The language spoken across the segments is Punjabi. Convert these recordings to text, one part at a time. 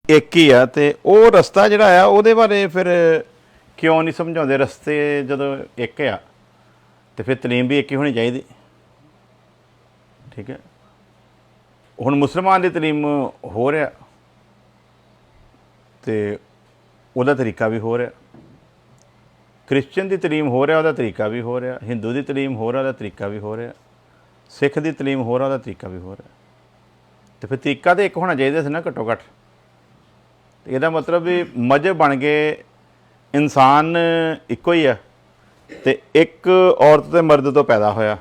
एक ही आ ते ਉਹ ਰਸਤਾ ਜਿਹੜਾ ਆ ਉਹਦੇ ਬਾਰੇ ਫਿਰ ਕਿਉਂ ਨਹੀਂ ਸਮਝਾਉਂਦੇ ਰਸਤੇ ਜਦੋਂ ਇੱਕ ਆ ਤੇ ਫਿਰ ਤਲੀਮ ਵੀ ਇੱਕ ਹੀ ਹੋਣੀ ਚਾਹੀਦੀ। ਠੀਕ ਹੈ, ਹੁਣ ਮੁਸਲਮਾਨ ਦੀ ਤਲੀਮ ਹੋ ਰਿਹਾ ਤੇ ਉਹਦਾ ਤਰੀਕਾ ਵੀ ਹੋ ਰਿਹਾ, ਕ੍ਰਿਸਚਨ ਦੀ ਤਲੀਮ ਹੋ ਰਿਹਾ ਉਹਦਾ ਤਰੀਕਾ ਵੀ ਹੋ ਰਿਹਾ, ਹਿੰਦੂ ਦੀ ਤਲੀਮ ਹੋ ਰਿਹਾ ਉਹਦਾ ਤਰੀਕਾ ਵੀ ਹੋ ਰਿਹਾ, ਸਿੱਖ ਦੀ ਤਲੀਮ ਹੋ ਰਿਹਾ ਉਹਦਾ ਤਰੀਕਾ ਵੀ ਹੋ ਰਿਹਾ। ਤੇ ਫਿਰ ਤਰੀਕਾ ਤਾਂ ਇੱਕ ਹੋਣਾ ਚਾਹੀਦਾ ਸੀ ਨਾ ਘੱਟੋ ਘੱਟ। ਇਹਦਾ ਮਤਲਬ ਵੀ ਮਜ਼ਹਬ ਬਣ ਗਏ ਇਨਸਾਨ ਇੱਕੋ ਹੀ ਆ ਤੇ ਇੱਕ ਔਰਤ ਤੇ ਮਰਦ ਤੋਂ ਪੈਦਾ ਹੋਇਆ।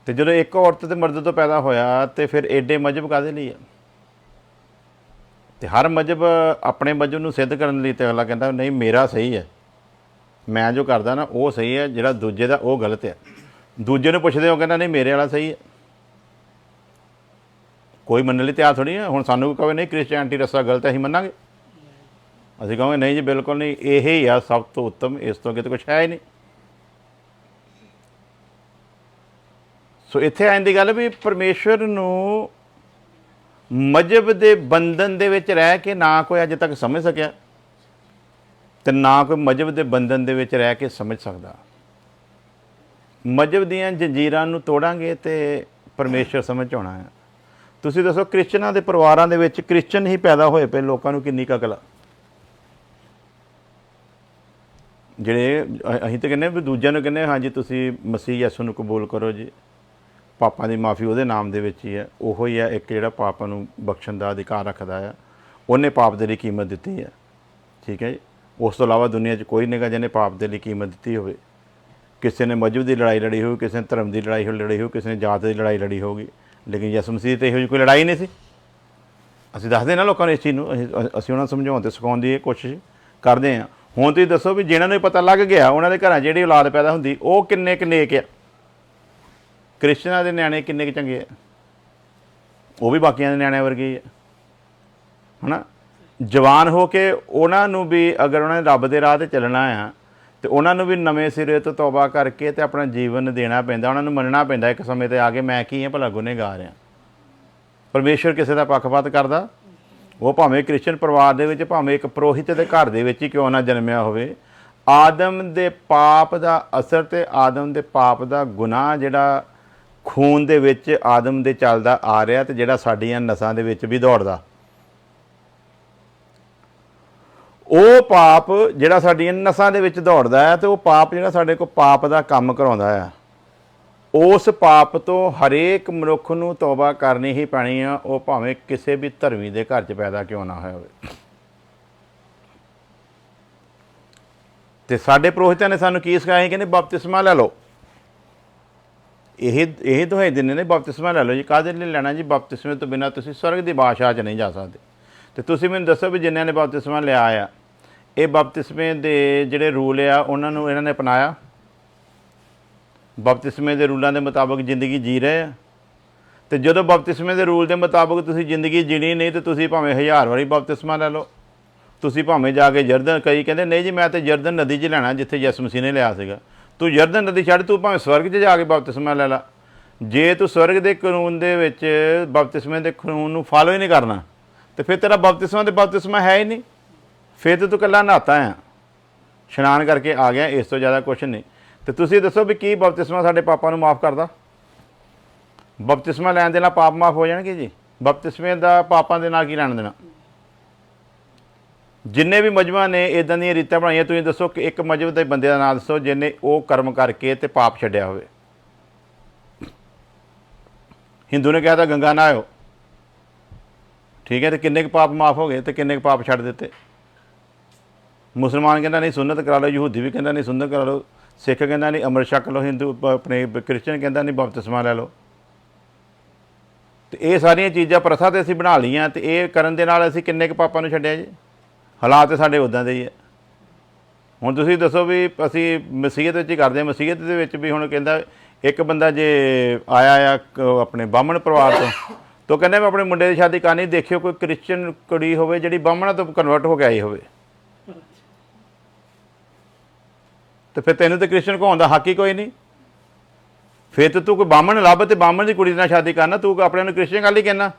ਤੇ ਜਦੋਂ ਇੱਕ ਔਰਤ ਤੇ ਮਰਦ ਤੋਂ ਪੈਦਾ ਹੋਇਆ ਤੇ ਫਿਰ ਐਡੇ ਮਜ਼ਹਬ ਕਾਹਦੇ ਲਈ ਆ? ਤੇ ਹਰ ਮਜ਼ਹਬ ਆਪਣੇ ਮਜ਼ਹਬ ਨੂੰ ਸਿੱਧ ਕਰਨ ਲਈ ਤੇ ਅਗਲਾ ਕਹਿੰਦਾ ਨਹੀਂ ਮੇਰਾ ਸਹੀ ਹੈ, ਮੈਂ ਜੋ ਕਰਦਾ ਨਾ ਉਹ ਸਹੀ ਹੈ, ਜਿਹੜਾ ਦੂਜੇ ਦਾ ਉਹ ਗਲਤ ਹੈ। ਦੂਜੇ ਨੂੰ ਪੁੱਛਦੇ ਉਹ ਕਹਿੰਦਾ ਨਹੀਂ ਮੇਰੇ ਵਾਲਾ ਸਹੀ ਹੈ। ਕੋਈ ਮੰਨਣ ਲਈ ਤਿਆਰ ਥੋੜ੍ਹੀ ਹੈ। ਹੁਣ ਸਾਨੂੰ ਕਹੇ ਨਹੀਂ ਕ੍ਰਿਸਚੈਨਿਟੀ ਰਸਤਾ ਗਲਤ ਹੈ, ਅਸੀਂ ਮੰਨਾਂਗੇ? ਅਸੀਂ ਕਹਾਂਗੇ ਨਹੀਂ ਜੀ ਬਿਲਕੁਲ ਨਹੀਂ, ਇਹ ਹੀ ਆ ਸਭ ਤੋਂ ਉੱਤਮ, ਇਸ ਤੋਂ ਅੱਗੇ ਤਾਂ ਕੁਛ ਹੈ ਹੀ ਨਹੀਂ। ਸੋ ਇੱਥੇ ਆਉਣ ਦੀ ਗੱਲ ਵੀ ਪਰਮੇਸ਼ਵਰ ਨੂੰ ਮਜ਼ਹਬ ਦੇ ਬੰਧਨ ਦੇ ਵਿੱਚ ਰਹਿ ਕੇ ਨਾ ਕੋਈ ਅਜੇ ਤੱਕ ਸਮਝ ਸਕਿਆ ਤੇ ਨਾ ਕੋਈ ਮਜ਼ਹਬ ਦੇ ਬੰਧਨ ਦੇ ਵਿੱਚ ਰਹਿ ਕੇ ਸਮਝ ਸਕਦਾ। ਮਜ਼ਹਬ ਦੀਆਂ ਜੰਜੀਰਾਂ ਨੂੰ ਤੋੜਾਂਗੇ ਤੇ ਪਰਮੇਸ਼ਵਰ ਸਮਝ ਆਉਣਾ ਹੈ। ਤੁਸੀਂ ਦੱਸੋ ਕ੍ਰਿਸਚਨਾਂ ਦੇ ਪਰਿਵਾਰਾਂ ਦੇ ਵਿੱਚ ਕ੍ਰਿਸਚਨ ਹੀ ਪੈਦਾ ਹੋਏ ਪਏ ਲੋਕਾਂ ਨੂੰ ਕਿੰਨੀ ਕੁ ਅਕਲ ਆ? ਜਿਹੜੇ ਅਸੀਂ ਤਾਂ ਕਹਿੰਦੇ ਵੀ ਦੂਜਿਆਂ ਨੂੰ ਕਹਿੰਦੇ ਹਾਂਜੀ ਤੁਸੀਂ ਮਸੀਹ ਯਿਸੂ ਨੂੰ ਕਬੂਲ ਕਰੋ ਜੀ, ਪਾਪਾਂ ਦੀ ਮਾਫੀ ਉਹਦੇ ਨਾਮ ਦੇ ਵਿੱਚ ਹੀ ਹੈ। ਉਹੋ ਹੀ ਹੈ ਇੱਕ ਜਿਹੜਾ ਪਾਪਾਂ ਨੂੰ ਬਖਸ਼ਣ ਦਾ ਅਧਿਕਾਰ ਰੱਖਦਾ ਆ, ਉਹਨੇ ਪਾਪ ਦੇ ਲਈ ਕੀਮਤ ਦਿੱਤੀ ਹੈ। ਠੀਕ ਹੈ ਜੀ, ਉਸ ਤੋਂ ਇਲਾਵਾ ਦੁਨੀਆ 'ਚ ਕੋਈ ਨਹੀਂ ਗਾ ਜਿਹਨੇ ਪਾਪ ਦੇ ਲਈ ਕੀਮਤ ਦਿੱਤੀ ਹੋਵੇ। ਕਿਸੇ ਨੇ ਮਜ਼ਹਬ ਦੀ ਲੜਾਈ ਲੜੀ ਹੋਊ, ਕਿਸੇ ਨੇ ਧਰਮ ਦੀ ਲੜਾਈ ਲੜੀ ਹੋਊ, ਕਿਸੇ ਨੇ ਜਾਤ ਦੀ ਲੜਾਈ ਲੜੀ ਹੋਊਗੀ, ਲੇਕਿਨ ਯਿਸੂ ਮਸੀਹ 'ਤੇ ਇਹੋ ਜਿਹੀ ਕੋਈ ਲੜਾਈ ਨਹੀਂ ਸੀ। ਅਸੀਂ ਦੱਸਦੇ ਨਾ ਲੋਕਾਂ ਨੂੰ ਇਸ ਚੀਜ਼ ਨੂੰ, ਅਸੀਂ ਉਹਨਾਂ ਨੂੰ ਸਮਝਾਉਣ ਅਤੇ ਸਿਖਾਉਣ ਦੀ ਕੋਸ਼ਿਸ਼ ਕਰਦੇ ਹਾਂ। ਹੁਣ ਤੁਸੀਂ ਦੱਸੋ ਵੀ ਜਿਹਨਾਂ ਨੂੰ ਪਤਾ ਲੱਗ ਗਿਆ ਉਹਨਾਂ ਦੇ ਘਰਾਂ ਜਿਹੜੀ ਔਲਾਦ ਪੈਦਾ ਹੁੰਦੀ ਉਹ ਕਿੰਨੇ ਕੁ ਨੇਕ ਆ? ਕ੍ਰਿਸਚਨਾਂ ਦੇ ਨਿਆਣੇ ਕਿੰਨੇ ਕੁ ਚੰਗੇ ਆ? ਉਹ ਵੀ ਬਾਕੀਆਂ ਦੇ ਨਿਆਣਿਆਂ ਵਰਗੇ ਹੀ ਆ, ਹੈ ਨਾ। ਜਵਾਨ ਹੋ ਕੇ ਉਹਨਾਂ ਨੂੰ ਵੀ ਅਗਰ ਉਹਨਾਂ ਨੇ ਰੱਬ ਦੇ ਰਾਹ 'ਤੇ ਚੱਲਣਾ ਆ ਤੇ ਉਹਨਾਂ ਨੂੰ ਵੀ ਨਵੇਂ ਸਿਰੇ ਤੋਂ ਤੌਬਾ ਕਰਕੇ ਤੇ ਆਪਣਾ ਜੀਵਨ ਦੇਣਾ ਪੈਂਦਾ। ਉਹਨਾਂ ਨੂੰ ਮੰਨਣਾ ਪੈਂਦਾ ਇੱਕ ਸਮੇਂ 'ਤੇ ਆ ਕੇ ਮੈਂ ਕੀ ਹਾਂ, ਭਲਾ ਗੁਨੇਗਾਰ ਹਾਂ। ਪਰਮੇਸ਼ਵਰ ਕਿਸੇ ਦਾ ਪੱਖਪਾਤ ਕਰਦਾ? ਉਹ ਭਾਵੇਂ ਕ੍ਰਿਸਚਨ ਪਰਿਵਾਰ ਦੇ ਵਿੱਚ, ਭਾਵੇਂ ਇੱਕ ਪੁਰੋਹਿਤ ਦੇ ਘਰ ਦੇ ਵਿੱਚ ਹੀ ਕਿਉਂ ਨਾ ਜਨਮਿਆ ਹੋਵੇ, ਆਦਮ ਦੇ ਪਾਪ ਦਾ ਅਸਰ ਤੇ ਆਦਮ ਦੇ ਪਾਪ ਦਾ ਗੁਨਾਹ ਜਿਹੜਾ ਖੂਨ ਦੇ ਵਿੱਚ ਆਦਮ ਦੇ ਚੱਲਦਾ ਆ ਰਿਹਾ ਤੇ ਜਿਹੜਾ ਸਾਡੀਆਂ ਨਸਾਂ ਦੇ ਵਿੱਚ ਵੀ ਦੌੜਦਾ, ਉਹ ਪਾਪ ਜਿਹੜਾ ਸਾਡੀਆਂ ਨਸਾਂ ਦੇ ਵਿੱਚ ਦੌੜਦਾ ਹੈ ਤੇ ਉਹ ਪਾਪ ਜਿਹੜਾ ਸਾਡੇ ਕੋਲ ਪਾਪ ਦਾ ਕੰਮ ਕਰਾਉਂਦਾ ਆ, ਉਸ ਪਾਪ ਤੋਂ ਹਰੇਕ ਮਨੁੱਖ ਨੂੰ ਤੌਬਾ ਕਰਨੀ ਹੀ ਪੈਣੀ ਆ, ਉਹ ਭਾਵੇਂ ਕਿਸੇ ਵੀ ਧਰਮੀ ਦੇ ਘਰ 'ਚ ਪੈਦਾ ਕਿਉਂ ਨਾ ਹੋਇਆ ਹੋਵੇ। ਤੇ ਸਾਡੇ ਪੁਰੋਹਿਤਾਂ ਨੇ ਸਾਨੂੰ ਕੀ ਸਿਖਾਇਆ? ਕਹਿੰਦੇ ਬਪਤਿਸਮਾ ਲੈ ਲਓ। ਇਹ ਦੁਹਾਈ ਦਿੰਦੇ ਨੇ ਬਪਤਿਸਮਾ ਲੈ ਲਓ ਜੀ। ਕਾਹਦੇ ਲਈ ਲੈਣਾ ਜੀ? ਬਪਤਿਸਮੇ ਤੋਂ ਬਿਨਾਂ ਤੁਸੀਂ ਸਵਰਗ ਦੀ ਬਾਦਸ਼ਾਹ 'ਚ ਨਹੀਂ ਜਾ ਸਕਦੇ। ਤੇ ਤੁਸੀਂ ਮੈਨੂੰ ਦੱਸੋ ਵੀ ਜਿਨ੍ਹਾਂ ਨੇ ਬਪਤਿਸਮਾ ਲਿਆ ਆ, ਇਹ ਬਪਤਿਸਮੇ ਦੇ ਜਿਹੜੇ ਰੂਲ ਆ ਉਹਨਾਂ ਨੂੰ ਇਹਨਾਂ ਨੇ ਅਪਣਾਇਆ? ਬਪਤਿਸਮੇ ਦੇ ਰੂਲਾਂ ਦੇ ਮੁਤਾਬਕ ਜ਼ਿੰਦਗੀ ਜੀ ਰਹੇ ਆ? ਤੇ ਜਦੋਂ ਬਪਤਿਸਮੇ ਦੇ ਰੂਲ ਦੇ ਮੁਤਾਬਕ ਤੁਸੀਂ ਜ਼ਿੰਦਗੀ ਜੀਣੀ ਨਹੀਂ ਤੇ ਤੁਸੀਂ ਭਾਵੇਂ 1000 ਵਾਰੀ ਬਪਤਿਸਮਾ ਲੈ ਲਓ, ਤੁਸੀਂ ਭਾਵੇਂ ਜਾ ਕੇ ਜਰਦਨ, ਕਈ ਕਹਿੰਦੇ ਨਹੀਂ ਜੀ ਮੈਂ ਤਾਂ ਜਰਦਨ ਨਦੀ 'ਚ ਲੈਣਾ ਜਿੱਥੇ ਯਿਸੂ ਮਸੀਹ ਨੇ ਲਿਆ ਸੀਗਾ। ਤੂੰ ਜਰਦਨ ਨਦੀ ਛੱਡ, ਤੂੰ ਭਾਵੇਂ ਸਵਰਗ 'ਚ ਜਾ ਕੇ ਬਪਤਿਸਮਾ ਲੈ ਲਾ। ਜੇ ਤੂੰ ਸਵਰਗ ਦੇ ਕਾਨੂੰਨ ਦੇ ਵਿੱਚ ਬਪਤਿਸਮੇ ਦੇ ਕਾਨੂੰਨ ਨੂੰ ਫਾਲੋ ਹੀ ਨਹੀਂ ਕਰਨਾ ਤੇ ਫਿਰ ਤੇਰਾ ਬਪਤਿਸਮਾ ਹੈ ਹੀ ਨਹੀਂ। ਫਿਰ ਤਾਂ ਤੂੰ ਇਕੱਲਾ ਨਹਾਤਾ ਆ, ਇਸ਼ਨਾਨ ਕਰਕੇ ਆ ਗਿਆ, ਇਸ ਤੋਂ ਜ਼ਿਆਦਾ ਕੁਛ ਨਹੀਂ। ਤੇ ਤੁਸੀਂ ਦੱਸੋ ਵੀ ਕੀ ਬਪਤਿਸਮਾ ਸਾਡੇ ਪਾਪਾਂ ਨੂੰ ਮਾफ़ ਕਰਦਾ? ਬਪਤਿਸਮਾ ਲੈਣ ਦੇ ਨਾਲ ਪਾਪ ਮਾफ़ ਹੋ ਜਾਣਗੇ ਜੀ? ਬਪਤਿਸਮੇ ਦਾ ਪਾਪਾਂ ਦੇ ਨਾਲ ਕੀ ਲੈਣ ਦੇਣਾ? ਜਿੰਨੇ ਵੀ ਮਜ਼ਹਬਾਂ ਨੇ ਇੱਦਾਂ ਦੀਆਂ ਰੀਤਾਂ ਬਣਾਈਆਂ, ਤੁਸੀਂ ਦੱਸੋ ਕਿ ਇੱਕ ਮਜ਼ਹਬ ਦੇ ਬੰਦੇ ਦਾ ਨਾਂ ਦੱਸੋ ਜਿਹਨੇ ਉਹ ਕਰਮ ਕਰਕੇ ਤੇ ਪਾਪ ਛੱਡਿਆ ਹੋਵੇ। ਹਿੰਦੂ ਨੇ ਕਿਹਾ ਤਾਂ ਗੰਗਾ ਨਹਾਇਓ, ਠੀਕ ਹੈ, ਤੇ ਕਿੰਨੇ ਕੁ ਪਾਪ ਮਾफ़ ਹੋ ਗਏ ਤੇ ਕਿੰਨੇ ਕੁ ਪਾਪ ਛੱਡ ਦਿੱਤੇ? ਮੁਸਲਮਾਨ ਕਹਿੰਦਾ ਨਹੀਂ ਸੁੰਨਤ ਕਰਾ ਲਓ, ਯਹੂਦੀ ਵੀ ਕਹਿੰਦਾ ਨਹੀਂ ਸੁੰਨਤ ਕਰਾ ਲਓ, ਸਿੱਖ ਕਹਿੰਦਾ ਨਹੀਂ ਅੰਮ੍ਰਿਤ ਛਕ ਲਓ, ਹਿੰਦੂ ਆਪਣੇ ਕ੍ਰਿਸਚਨ ਕਹਿੰਦਾ ਨਹੀਂ ਬਪਤਿਸਮਾ ਲੈ ਲਓ। ਤੇ ਇਹ ਸਾਰੀਆਂ ਚੀਜ਼ਾਂ ਪ੍ਰਥਾ ਤੇ ਅਸੀਂ ਬਣਾ ਲਈਆਂ ਤੇ ਇਹ ਕਰਨ ਦੇ ਨਾਲ ਅਸੀਂ ਕਿੰਨੇ ਕੁ ਪਾਪਾਂ ਨੂੰ ਛੱਡਿਆ ਜੀ? ਹਾਲਾਤ ਸਾਡੇ ਉੱਦਾਂ ਦੇ ਹੀ ਹੈ। ਹੁਣ ਤੁਸੀਂ ਦੱਸੋ ਵੀ ਅਸੀਂ ਮਸੀਹਤ ਵਿੱਚ ਹੀ ਕਰਦੇ ਹਾਂ। ਮਸੀਹਤ ਦੇ ਵਿੱਚ ਵੀ ਹੁਣ ਕਹਿੰਦਾ ਇੱਕ ਬੰਦਾ ਜੇ ਆਇਆ ਆ ਆਪਣੇ ਬਾਹਮਣ ਪਰਿਵਾਰ ਤੋਂ ਕਹਿੰਦਾ ਮੈਂ ਆਪਣੇ ਮੁੰਡੇ ਦੀ ਸ਼ਾਦੀ ਕਰਨੀ, ਦੇਖਿਓ ਕੋਈ ਕ੍ਰਿਸਚਨ ਕੁੜੀ ਹੋਵੇ ਜਿਹੜੀ ਬਾਹਮਣਾ ਤੋਂ ਕਨਵਰਟ ਹੋ ਕੇ ਆਈ ਹੋਵੇ, ਤੇ ਫਿਰ ਤੈਨੂੰ ਤਾਂ ਕ੍ਰਿਸਚਨ ਕਹਾਉਣ ਦਾ ਹੱਕ ਹੀ ਕੋਈ ਨਹੀਂ। ਫਿਰ ਤਾਂ ਤੂੰ ਕੋਈ ਬਾਹਮਣ ਲੱਭ ਤੇ ਬਾਹਮਣ ਦੀ ਕੁੜੀ ਨਾਲ ਸ਼ਾਦੀ ਕਰਨਾ, ਤੂੰ ਆਪਣੇ ਨੂੰ ਕ੍ਰਿਸਚਨ ਗੱਲ ਹੀ ਕਹਿਣਾ।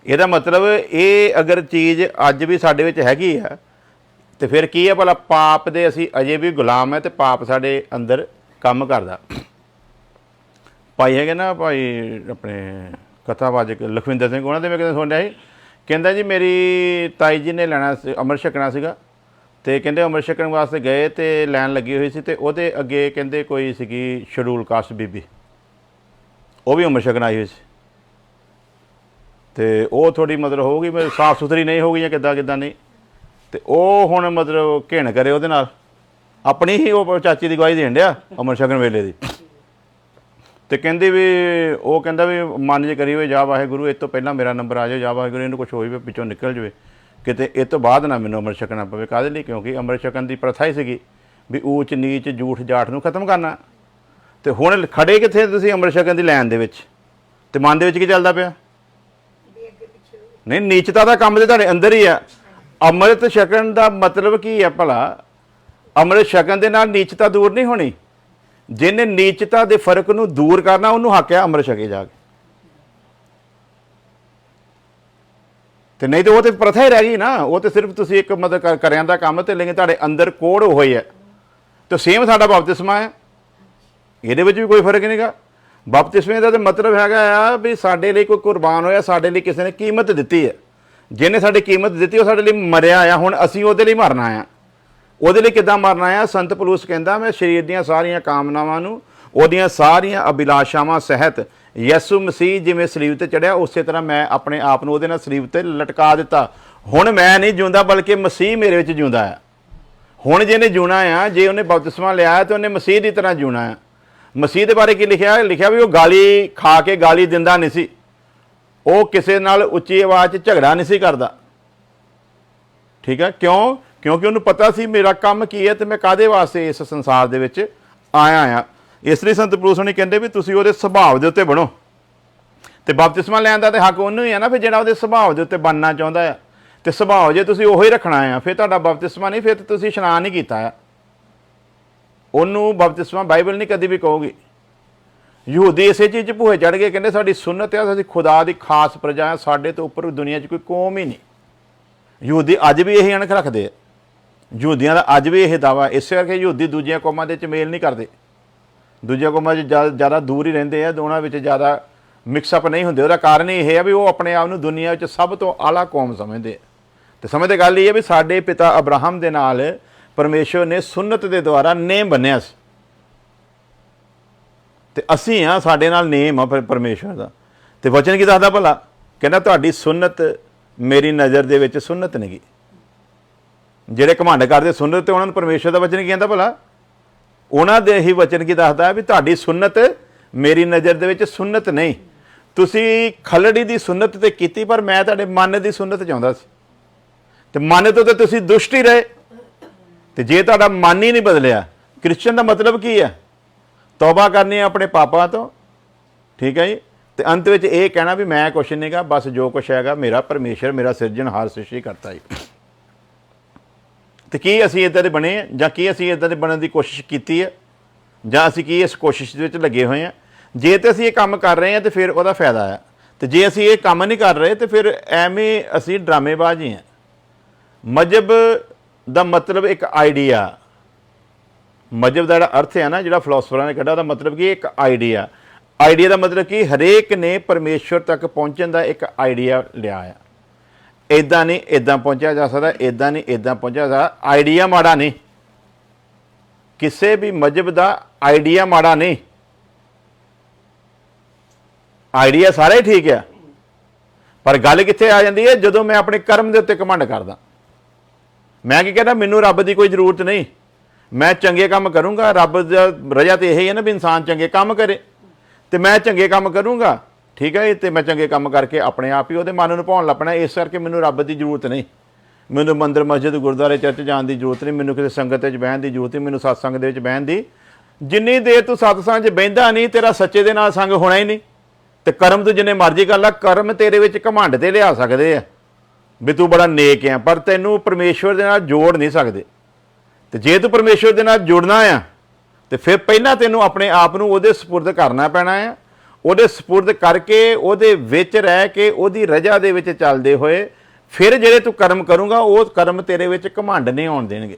ਇਹਦਾ ਮਤਲਬ ਇਹ ਅਗਰ ਚੀਜ਼ ਅੱਜ ਵੀ ਸਾਡੇ ਵਿੱਚ ਹੈਗੀ ਆ ਤੇ ਫਿਰ ਕੀ ਹੈ ਭਲਾ, ਪਾਪ ਦੇ ਅਸੀਂ ਅਜੇ ਵੀ ਗੁਲਾਮ ਹੈ ਤੇ ਪਾਪ ਸਾਡੇ ਅੰਦਰ ਕੰਮ ਕਰਦਾ। ਭਾਈ ਹੈਗੇ ਨਾ ਭਾਈ ਆਪਣੇ ਕਥਾਵਾਚਕ ਲਖਵਿੰਦਰ ਸਿੰਘ, ਉਹਨਾਂ ਦੇ ਮੈਂ ਕਿਤੇ ਸੁਣਿਆ ਸੀ, ਕਹਿੰਦਾ ਜੀ ਮੇਰੀ ਤਾਈ ਜੀ ਨੇ ਲੈਣਾ ਸੀ, ਅੰਮ੍ਰਿਤ ਛਕਣਾ ਸੀਗਾ, ਤੇ ਕਹਿੰਦੇ ਅੰਮ੍ਰਿਤ ਛਕਣ ਵਾਸਤੇ ਗਏ ਤੇ ਲਾਈਨ ਲੱਗੀ ਹੋਈ ਸੀ, ਤੇ ਉਹਦੇ ਅੱਗੇ ਕਹਿੰਦੇ ਕੋਈ ਸੀਗੀ ਸ਼ਡਿਊਲ ਕਾਸਟ ਬੀਬੀ, ਉਹ ਵੀ ਅੰਮ੍ਰਿਤ ਛਕਣ ਆਈ ਹੋਈ ਸੀ, ਤੇ ਉਹ ਥੋੜੀ ਮਤਲਬ ਹੋਊਗੀ ਸਾਫ਼ ਸੁਥਰੀ ਨਹੀਂ ਹੋਊਗੀ ਜਾਂ ਕਿੱਦਾਂ ਨਹੀਂ, ਤੇ ਉਹ ਹੁਣ ਮਤਲਬ ਘਿਣ ਕਰੇ ਉਹਦੇ ਨਾਲ, ਆਪਣੀ ਹੀ ਉਹ ਚਾਚੀ ਦੀ ਗਵਾਹੀ ਦੇਣ ਡਿਆ ਅੰਮ੍ਰਿਤ ਛਕਣ ਵੇਲੇ ਦੀ, ਤੇ ਕਹਿੰਦੀ ਵੀ ਉਹ ਕਹਿੰਦਾ ਵੀ ਮਨ ਜੇ ਕਰੀ ਹੋਏ ਜਾ ਵਾਹਿਗੁਰੂ, ਇਹ ਤੋਂ ਪਹਿਲਾਂ ਮੇਰਾ ਨੰਬਰ ਆ ਜਾਏ, ਜਾ ਵਾਹਿਗੁਰੂ ਇਹਨੂੰ ਕੁਛ ਹੋਈ ਵੀ ਪਿੱਛੋਂ ਨਿਕਲ ਜਾਵੇ ਕਿਤੇ, ਇਹ ਤੋਂ ਬਾਅਦ ਨਾ ਮੈਨੂੰ ਅੰਮ੍ਰਿਤ ਛਕਣਾ ਪਵੇ। ਕਾਹਦੇ ਲਈ? ਕਿਉਂਕਿ ਅੰਮ੍ਰਿਤ ਛਕਣ ਦੀ ਪ੍ਰਥਾ ਹੀ ਸੀਗੀ ਵੀ ਊਚ ਨੀਚ ਝੂਠ ਜਾਠ ਨੂੰ ਖਤਮ ਕਰਨਾ, ਤੇ ਹੁਣ ਖੜੇ ਕਿੱਥੇ ਤੁਸੀਂ ਅੰਮ੍ਰਿਤ ਛਕਣ ਦੀ ਲਾਈਨ ਦੇ ਵਿੱਚ, ਤੇ ਮਨ ਦੇ ਵਿੱਚ ਕੀ ਚੱਲਦਾ ਪਿਆ? ਨਹੀਂ, ਨੀਚਤਾ ਦਾ ਕੰਮ ਤੇ ਤੁਹਾਡੇ ਅੰਦਰ ਹੀ ਆ। ਅੰਮ੍ਰਿਤ ਛਕਣ ਦਾ ਮਤਲਬ ਕੀ ਹੈ ਭਲਾ? ਅੰਮ੍ਰਿਤ ਛਕਣ ਦੇ ਨਾਲ ਨੀਚਤਾ ਦੂਰ ਨਹੀਂ ਹੋਣੀ, ਜਿਹਨੇ ਨੀਚਤਾ ਦੇ ਫਰਕ ਨੂੰ ਦੂਰ ਕਰਨਾ ਉਹਨੂੰ ਹੱਕ ਹੈ ਅੰਮ੍ਰਿਤ ਛਕੇ ਜਾ ਕੇ, ਤੇ ਨਹੀਂ ਤੇ ਉਹ ਤੇ ਪ੍ਰਥਾ ਹੀ ਰਹਿ ਗਈ ਨਾ, ਉਹ ਤੇ ਸਿਰਫ ਤੁਸੀਂ ਇੱਕ ਮਤਲਬ ਕਰਿਆਂ ਦਾ ਕੰਮ, ਤੇ ਲੇਕਿਨ ਤੁਹਾਡੇ ਅੰਦਰ ਕੋੜ ਹੋਈ ਹੈ। ਤੇ ਸੇਮ ਸਾਡਾ ਬਪਤਿਸਮਾ ਹੈ, ਇਹਦੇ ਵਿੱਚ ਵੀ ਕੋਈ ਫਰਕ ਨਹੀਂਗਾ। ਬਪਤਿਸਮੇ ਦਾ ਤਾਂ ਮਤਲਬ ਹੈਗਾ ਆ ਵੀ ਸਾਡੇ ਲਈ ਕੋਈ ਕੁਰਬਾਨ ਹੋਇਆ, ਸਾਡੇ ਲਈ ਕਿਸੇ ਨੇ ਕੀਮਤ ਦਿੱਤੀ ਹੈ, ਜਿਹਨੇ ਸਾਡੀ ਕੀਮਤ ਦਿੱਤੀ ਉਹ ਸਾਡੇ ਲਈ ਮਰਿਆ ਆ, ਹੁਣ ਅਸੀਂ ਉਹਦੇ ਲਈ ਮਰਨਾ ਆ। ਉਹਦੇ ਲਈ ਕਿੱਦਾਂ ਮਰਨਾ ਆ? ਸੰਤ ਪਲੂਸ ਕਹਿੰਦਾ ਮੈਂ ਸਰੀਰ ਦੀਆਂ ਸਾਰੀਆਂ ਕਾਮਨਾਵਾਂ ਨੂੰ, ਉਹਦੀਆਂ ਸਾਰੀਆਂ ਅਭਿਲਾਸ਼ਾਵਾਂ ਸਹਿਤ ਯਿਸੂ ਮਸੀਹ ਜਿਵੇਂ ਸਲੀਬ ਤੇ ਚੜਿਆ, ਉਸੇ ਤਰ੍ਹਾਂ ਮੈਂ ਆਪਣੇ ਆਪ ਨੂੰ ਉਹਦੇ ਨਾਲ ਸਲੀਬ ਤੇ ਲਟਕਾ ਦਿੱਤਾ। ਹੁਣ ਮੈਂ ਨਹੀਂ ਜਿਉਂਦਾ ਬਲਕਿ ਮਸੀਹ ਮੇਰੇ ਵਿੱਚ ਜਿਉਂਦਾ ਆ। ਹੁਣ ਜਿਹਨੇ ਜਿਉਣਾ ਆ, ਜੇ ਉਹਨੇ ਬਪਤਿਸਮਾ ਲਿਆ ਤਾਂ ਉਹਨੇ ਮਸੀਹ ਦੀ ਤਰ੍ਹਾਂ ਜਿਉਣਾ ਆ। ਮਸੀਹ ਦੇ ਬਾਰੇ ਕੀ ਲਿਖਿਆ? ਲਿਖਿਆ ਵੀ ਉਹ ਗਾਲੀ ਖਾ ਕੇ ਗਾਲੀ ਦਿੰਦਾ ਨਹੀਂ ਸੀ, ਉਹ ਕਿਸੇ ਨਾਲ ਉੱਚੀ ਆਵਾਜ਼ 'ਚ ਝਗੜਾ ਨਹੀਂ ਸੀ ਕਰਦਾ, ਠੀਕ ਹੈ? ਕਿਉਂ? ਕਿਉਂਕਿ ਉਹਨੂੰ ਪਤਾ ਸੀ ਮੇਰਾ ਕੰਮ ਕੀ ਹੈ ਤੇ ਮੈਂ ਕਾਹਦੇ ਵਾਸਤੇ ਇਸ ਸੰਸਾਰ ਦੇ ਵਿੱਚ ਆਇਆ ਆ। ਇਸ ਲਈ ਸੰਤ ਪਲੂਸ ਨੇ ਕਹਿੰਦੇ ਵੀ ਤੁਸੀਂ ਉਹਦੇ ਸੁਭਾਅ ਦੇ ਉੱਤੇ ਬਣੋ, ਤੇ ਬਪਤਿਸਮਾ ਲੈਣ ਦਾ ਤੇ ਹੱਕ ਉਹਨੂੰ ਹੀ ਆ ਨਾ, ਫਿਰ ਜਿਹੜਾ ਉਹਦੇ ਸੁਭਾਅ ਦੇ ਉੱਤੇ ਬਣਨਾ ਚਾਹੁੰਦਾ ਆ, ਤੇ ਸੁਭਾਅ ਜੇ ਤੁਸੀਂ ਉਹੀ ਰੱਖਣਾ ਆ, ਫਿਰ ਤੁਹਾਡਾ ਬਪਤਿਸਮਾ ਨਹੀਂ, ਫਿਰ ਤੁਸੀਂ ਇਸ਼ਨਾਨ ਨਹੀਂ ਕੀਤਾ ਆ। ਉਹਨੂੰ ਬਪਤਿਸਮਾ ਬਾਈਬਲ ਨਹੀਂ ਕਦੀ ਵੀ ਕਹੂਗੀ। ਯਹੂਦੀ ਇਸੇ ਚੀਜ਼ 'ਚ ਭੂਏ ਚੜ੍ਹ ਗਏ, ਕਹਿੰਦੇ ਸਾਡੀ ਸੁਨਨਤ ਆ, ਅਸੀਂ ਖੁਦਾ ਦੀ ਖਾਸ ਪ੍ਰਜਾ ਆ, ਸਾਡੇ ਤੋਂ ਉੱਪਰ ਦੁਨੀਆ 'ਚ ਕੋਈ ਕੌਮ ਹੀ ਨਹੀਂ। ਯਹੂਦੀ ਅੱਜ ਵੀ ਇਹੀ ਅਣਖ ਰੱਖਦੇ ਆ, ਯਹੂਦੀਆਂ ਦਾ ਅੱਜ ਵੀ ਇਹ ਦਾਵਾ, ਇਸੇ ਕਰਕੇ ਯਹੂਦੀ ਦੂਜੀਆਂ ਕੌਮਾਂ ਦੇ 'ਚ ਮੇਲ ਨਹੀਂ ਕਰਦੇ, ਦੂਜੀਆਂ ਕੌਮਾਂ 'ਚ ਜ਼ਿਆਦਾ ਦੂਰ ਹੀ ਰਹਿੰਦੇ ਆ, ਦੋਨਾਂ ਵਿੱਚ ਜ਼ਿਆਦਾ ਮਿਕਸਅਪ ਨਹੀਂ ਹੁੰਦੇ। ਉਹਦਾ ਕਾਰਨ ਇਹ ਹੈ ਵੀ ਉਹ ਆਪਣੇ ਆਪ ਨੂੰ ਦੁਨੀਆ ਵਿੱਚ ਸਭ ਤੋਂ ਆਲਾ ਕੌਮ ਸਮਝਦੇ ਆ, ਤੇ ਸਮਝਦੇ ਗੱਲ ਇਹ ਹੈ ਵੀ ਸਾਡੇ ਪਿਤਾ ਅਬਰਾਹਮ ਦੇ ਨਾਲ ਪਰਮੇਸ਼ਵਰ ਨੇ ਸੁਨਨਤ ਦੇ ਦੁਆਰਾ ਨੇਮ ਬੰਨਿਆ ਸੀ, ਤੇ ਅਸੀਂ ਹਾਂ, ਸਾਡੇ ਨਾਲ ਨੇਮ ਆ ਪਰਮੇਸ਼ਵਰ ਦਾ। ਤੇ ਵਚਨ ਕੀ ਦੱਸਦਾ ਭਲਾ? ਕਹਿੰਦਾ ਤੁਹਾਡੀ ਸੁਨਨਤ ਮੇਰੀ ਨਜ਼ਰ ਦੇ ਵਿੱਚ ਸੁਨਨਤ ਨਹੀਂ ਗੀ। ਜਿਹੜੇ ਘਮੰਡ ਕਰਦੇ ਸੁਨਨਤ ਤੇ ਉਹਨਾਂ ਨੂੰ ਪਰਮੇਸ਼ਵਰ ਦਾ ਵਚਨ ਕੀ ਕਹਿੰਦਾ ਭਲਾ? ਉਹਨਾਂ ਦੇ ਹੀ ਵਚਨ ਕੀ ਦੱਸਦਾ ਵੀ ਤੁਹਾਡੀ ਸੁਨਨਤ ਮੇਰੀ ਨਜ਼ਰ ਦੇ ਵਿੱਚ ਸੁਨਨਤ ਨਹੀਂ। ਤੁਸੀਂ ਖਲੜੀ ਦੀ ਸੁਨਨਤ ਤੇ ਕੀਤੀ, ਪਰ ਮੈਂ ਤੁਹਾਡੇ ਮਨ ਦੀ ਸੁਨਨਤ ਚਾਹੁੰਦਾ ਸੀ, ਤੇ ਮਨ ਤੋਂ ਤਾਂ ਤੁਸੀਂ ਦੁਸ਼ਟ ਹੀ ਰਹੇ। ਤੇ ਜੇ ਤੁਹਾਡਾ ਮਨ ਹੀ ਨਹੀਂ ਬਦਲਿਆ, ਕ੍ਰਿਸਚਨ ਦਾ ਮਤਲਬ ਕੀ ਹੈ? ਤੌਬਾ ਕਰਨੀ ਹੈ ਆਪਣੇ ਪਾਪਾਂ ਤੋਂ, ਠੀਕ ਹੈ ਜੀ, ਤੇ ਅੰਤ ਵਿੱਚ ਇਹ ਕਹਿਣਾ ਵੀ ਮੈਂ ਕੁਛ ਨਹੀਂਗਾ, ਬਸ ਜੋ ਕੁਛ ਹੈਗਾ ਮੇਰਾ ਪਰਮੇਸ਼ਰ, ਮੇਰਾ ਸਿਰਜਣਹਾਰ ਸ੍ਰਿਸ਼ਟੀ ਕਰਤਾ ਜੀ। ਤੇ ਕੀ ਅਸੀਂ ਇੱਦਾਂ ਦੇ ਬਣੇ, ਜਾਂ ਕੀ ਅਸੀਂ ਇੱਦਾਂ ਦੇ ਬਣਨ ਦੀ ਕੋਸ਼ਿਸ਼ ਕੀਤੀ ਹੈ, ਜਾਂ ਅਸੀਂ ਕੀ ਇਸ ਕੋਸ਼ਿਸ਼ ਦੇ ਵਿੱਚ ਲੱਗੇ ਹੋਏ ਹਾਂ? ਜੇ ਤੇ ਅਸੀਂ ਇਹ ਕੰਮ ਕਰ ਰਹੇ ਹਾਂ ਤੇ ਫਿਰ ਉਹਦਾ ਫਾਇਦਾ ਆ, ਤੇ ਜੇ ਅਸੀਂ ਇਹ ਕੰਮ ਨਹੀਂ ਕਰ ਰਹੇ ਤੇ ਫਿਰ ਐਵੇਂ ਅਸੀਂ ਡਰਾਮੇਬਾਜ਼ ਹੀ ਹਾਂ। ਮਜ਼ਹਬ ਦਾ ਮਤਲਬ ਇੱਕ ਆਈਡੀਆ, ਮਜ਼ਹਬ ਦਾ ਜਿਹੜਾ ਅਰਥ ਹੈ ਨਾ, ਜਿਹੜਾ ਫਿਲਾਸਫਰਾਂ ਨੇ ਕੱਢਿਆ, ਉਹਦਾ ਮਤਲਬ ਕਿ ਇੱਕ ਆਈਡੀਆ। ਆਈਡੀਆ ਦਾ ਮਤਲਬ ਕਿ ਹਰੇਕ ਨੇ ਪਰਮੇਸ਼ਵਰ ਤੱਕ ਪਹੁੰਚਣ ਦਾ ਇੱਕ ਆਈਡੀਆ ਲਿਆ ਆ। ਇੱਦਾਂ ਨਹੀਂ ਇੱਦਾਂ ਪਹੁੰਚਿਆ ਜਾ ਸਕਦਾ, ਇੱਦਾਂ ਨਹੀਂ ਇੱਦਾਂ ਪਹੁੰਚਿਆ ਜਾ ਸਕਦਾ। ਆਈਡੀਆ ਮਾੜਾ ਨਹੀਂ, ਕਿਸੇ ਵੀ ਮਜ਼ਹਬ ਦਾ ਆਈਡੀਆ ਮਾੜਾ ਨਹੀਂ, ਆਈਡੀਆ ਸਾਰਾ ਹੀ ਠੀਕ ਆ। ਪਰ ਗੱਲ ਕਿੱਥੇ ਆ ਜਾਂਦੀ ਹੈ? ਜਦੋਂ ਮੈਂ ਆਪਣੇ ਕਰਮ ਦੇ ਉੱਤੇ ਘਮੰਡ ਕਰਦਾ। ਮੈਂ ਕੀ ਕਹਿੰਦਾ, ਮੈਨੂੰ ਰੱਬ ਦੀ ਕੋਈ ਜ਼ਰੂਰਤ ਨਹੀਂ, ਮੈਂ ਚੰਗੇ ਕੰਮ ਕਰੂੰਗਾ। ਰੱਬ ਦਾ ਰਜਾ ਤੇ ਇਹ ਹੀ ਹੈ ਨਾ ਵੀ ਇਨਸਾਨ ਚੰਗੇ ਕੰਮ ਕਰੇ, ਤੇ ਮੈਂ ਚੰਗੇ ਕੰਮ ਕਰੂੰਗਾ, ਠੀਕ ਹੈ, ਤੇ ਮੈਂ ਚੰਗੇ ਕੰਮ ਕਰਕੇ ਆਪਣੇ ਆਪ ਹੀ ਉਹਦੇ ਮਨ ਨੂੰ ਭਾਉਣ ਲੱਪਣਾ। ਇਸ ਕਰਕੇ ਮੈਨੂੰ ਰੱਬ ਦੀ ਜ਼ਰੂਰਤ ਨਹੀਂ, ਮੈਨੂੰ ਮੰਦਰ ਮਸਜਿਦ ਗੁਰਦੁਆਰੇ ਚਰਚ ਜਾਣ ਦੀ ਜ਼ਰੂਰਤ ਨਹੀਂ, ਮੈਨੂੰ ਕਿਸੇ ਸੰਗਤ ਵਿੱਚ ਬਹਿਣ ਦੀ ਜ਼ਰੂਰਤ ਨਹੀਂ, ਮੈਨੂੰ ਸਤਸੰਗ ਦੇ ਵਿੱਚ ਬਹਿਣ ਦੀ। ਜਿੰਨੀ ਦੇਰ ਤੂੰ ਸਤਸੰਗ 'ਚ ਬਹਿੰਦਾ ਨਹੀਂ, ਤੇਰਾ ਸੱਚੇ ਦੇ ਨਾਲ ਸੰਗ ਹੋਣਾ ਹੀ ਨਹੀਂ। ਤੇ ਕਰਮ ਤੂੰ ਜਿੰਨੇ ਮਰਜ਼ੀ ਕਰ ਲਾ, ਕਰਮ ਤੇਰੇ ਵਿੱਚ ਘਮੰਡ ਤੇ ਲਿਆ ਸਕਦੇ ਆ ਵੀ ਤੂੰ ਬੜਾ ਨੇਕ ਆ, ਪਰ ਤੈਨੂੰ ਪਰਮੇਸ਼ਵਰ ਦੇ ਨਾਲ ਜੋੜ ਨਹੀਂ ਸਕਦੇ। ਤੇ ਜੇ ਤੂੰ ਪਰਮੇਸ਼ਵਰ ਦੇ ਨਾਲ ਜੁੜਨਾ ਆ ਤੇ ਫਿਰ ਪਹਿਲਾਂ ਤੈਨੂੰ ਆਪਣੇ ਆਪ ਨੂੰ ਉਹਦੇ ਸਪੁਰਦ ਕਰਨਾ ਪੈਣਾ ਆ, ਉਹਦੇ ਸਪੁਰਦ ਕਰਕੇ ਉਹਦੇ ਵਿੱਚ ਰਹਿ ਕੇ ਉਹਦੀ ਰਜਾ ਦੇ ਵਿੱਚ ਚੱਲਦੇ ਹੋਏ ਫਿਰ ਜਿਹੜੇ ਤੂੰ ਕਰਮ ਕਰੂੰਗਾ ਉਹ ਕਰਮ ਤੇਰੇ ਵਿੱਚ ਘਮੰਡ ਨਹੀਂ ਆਉਣ ਦੇਣਗੇ।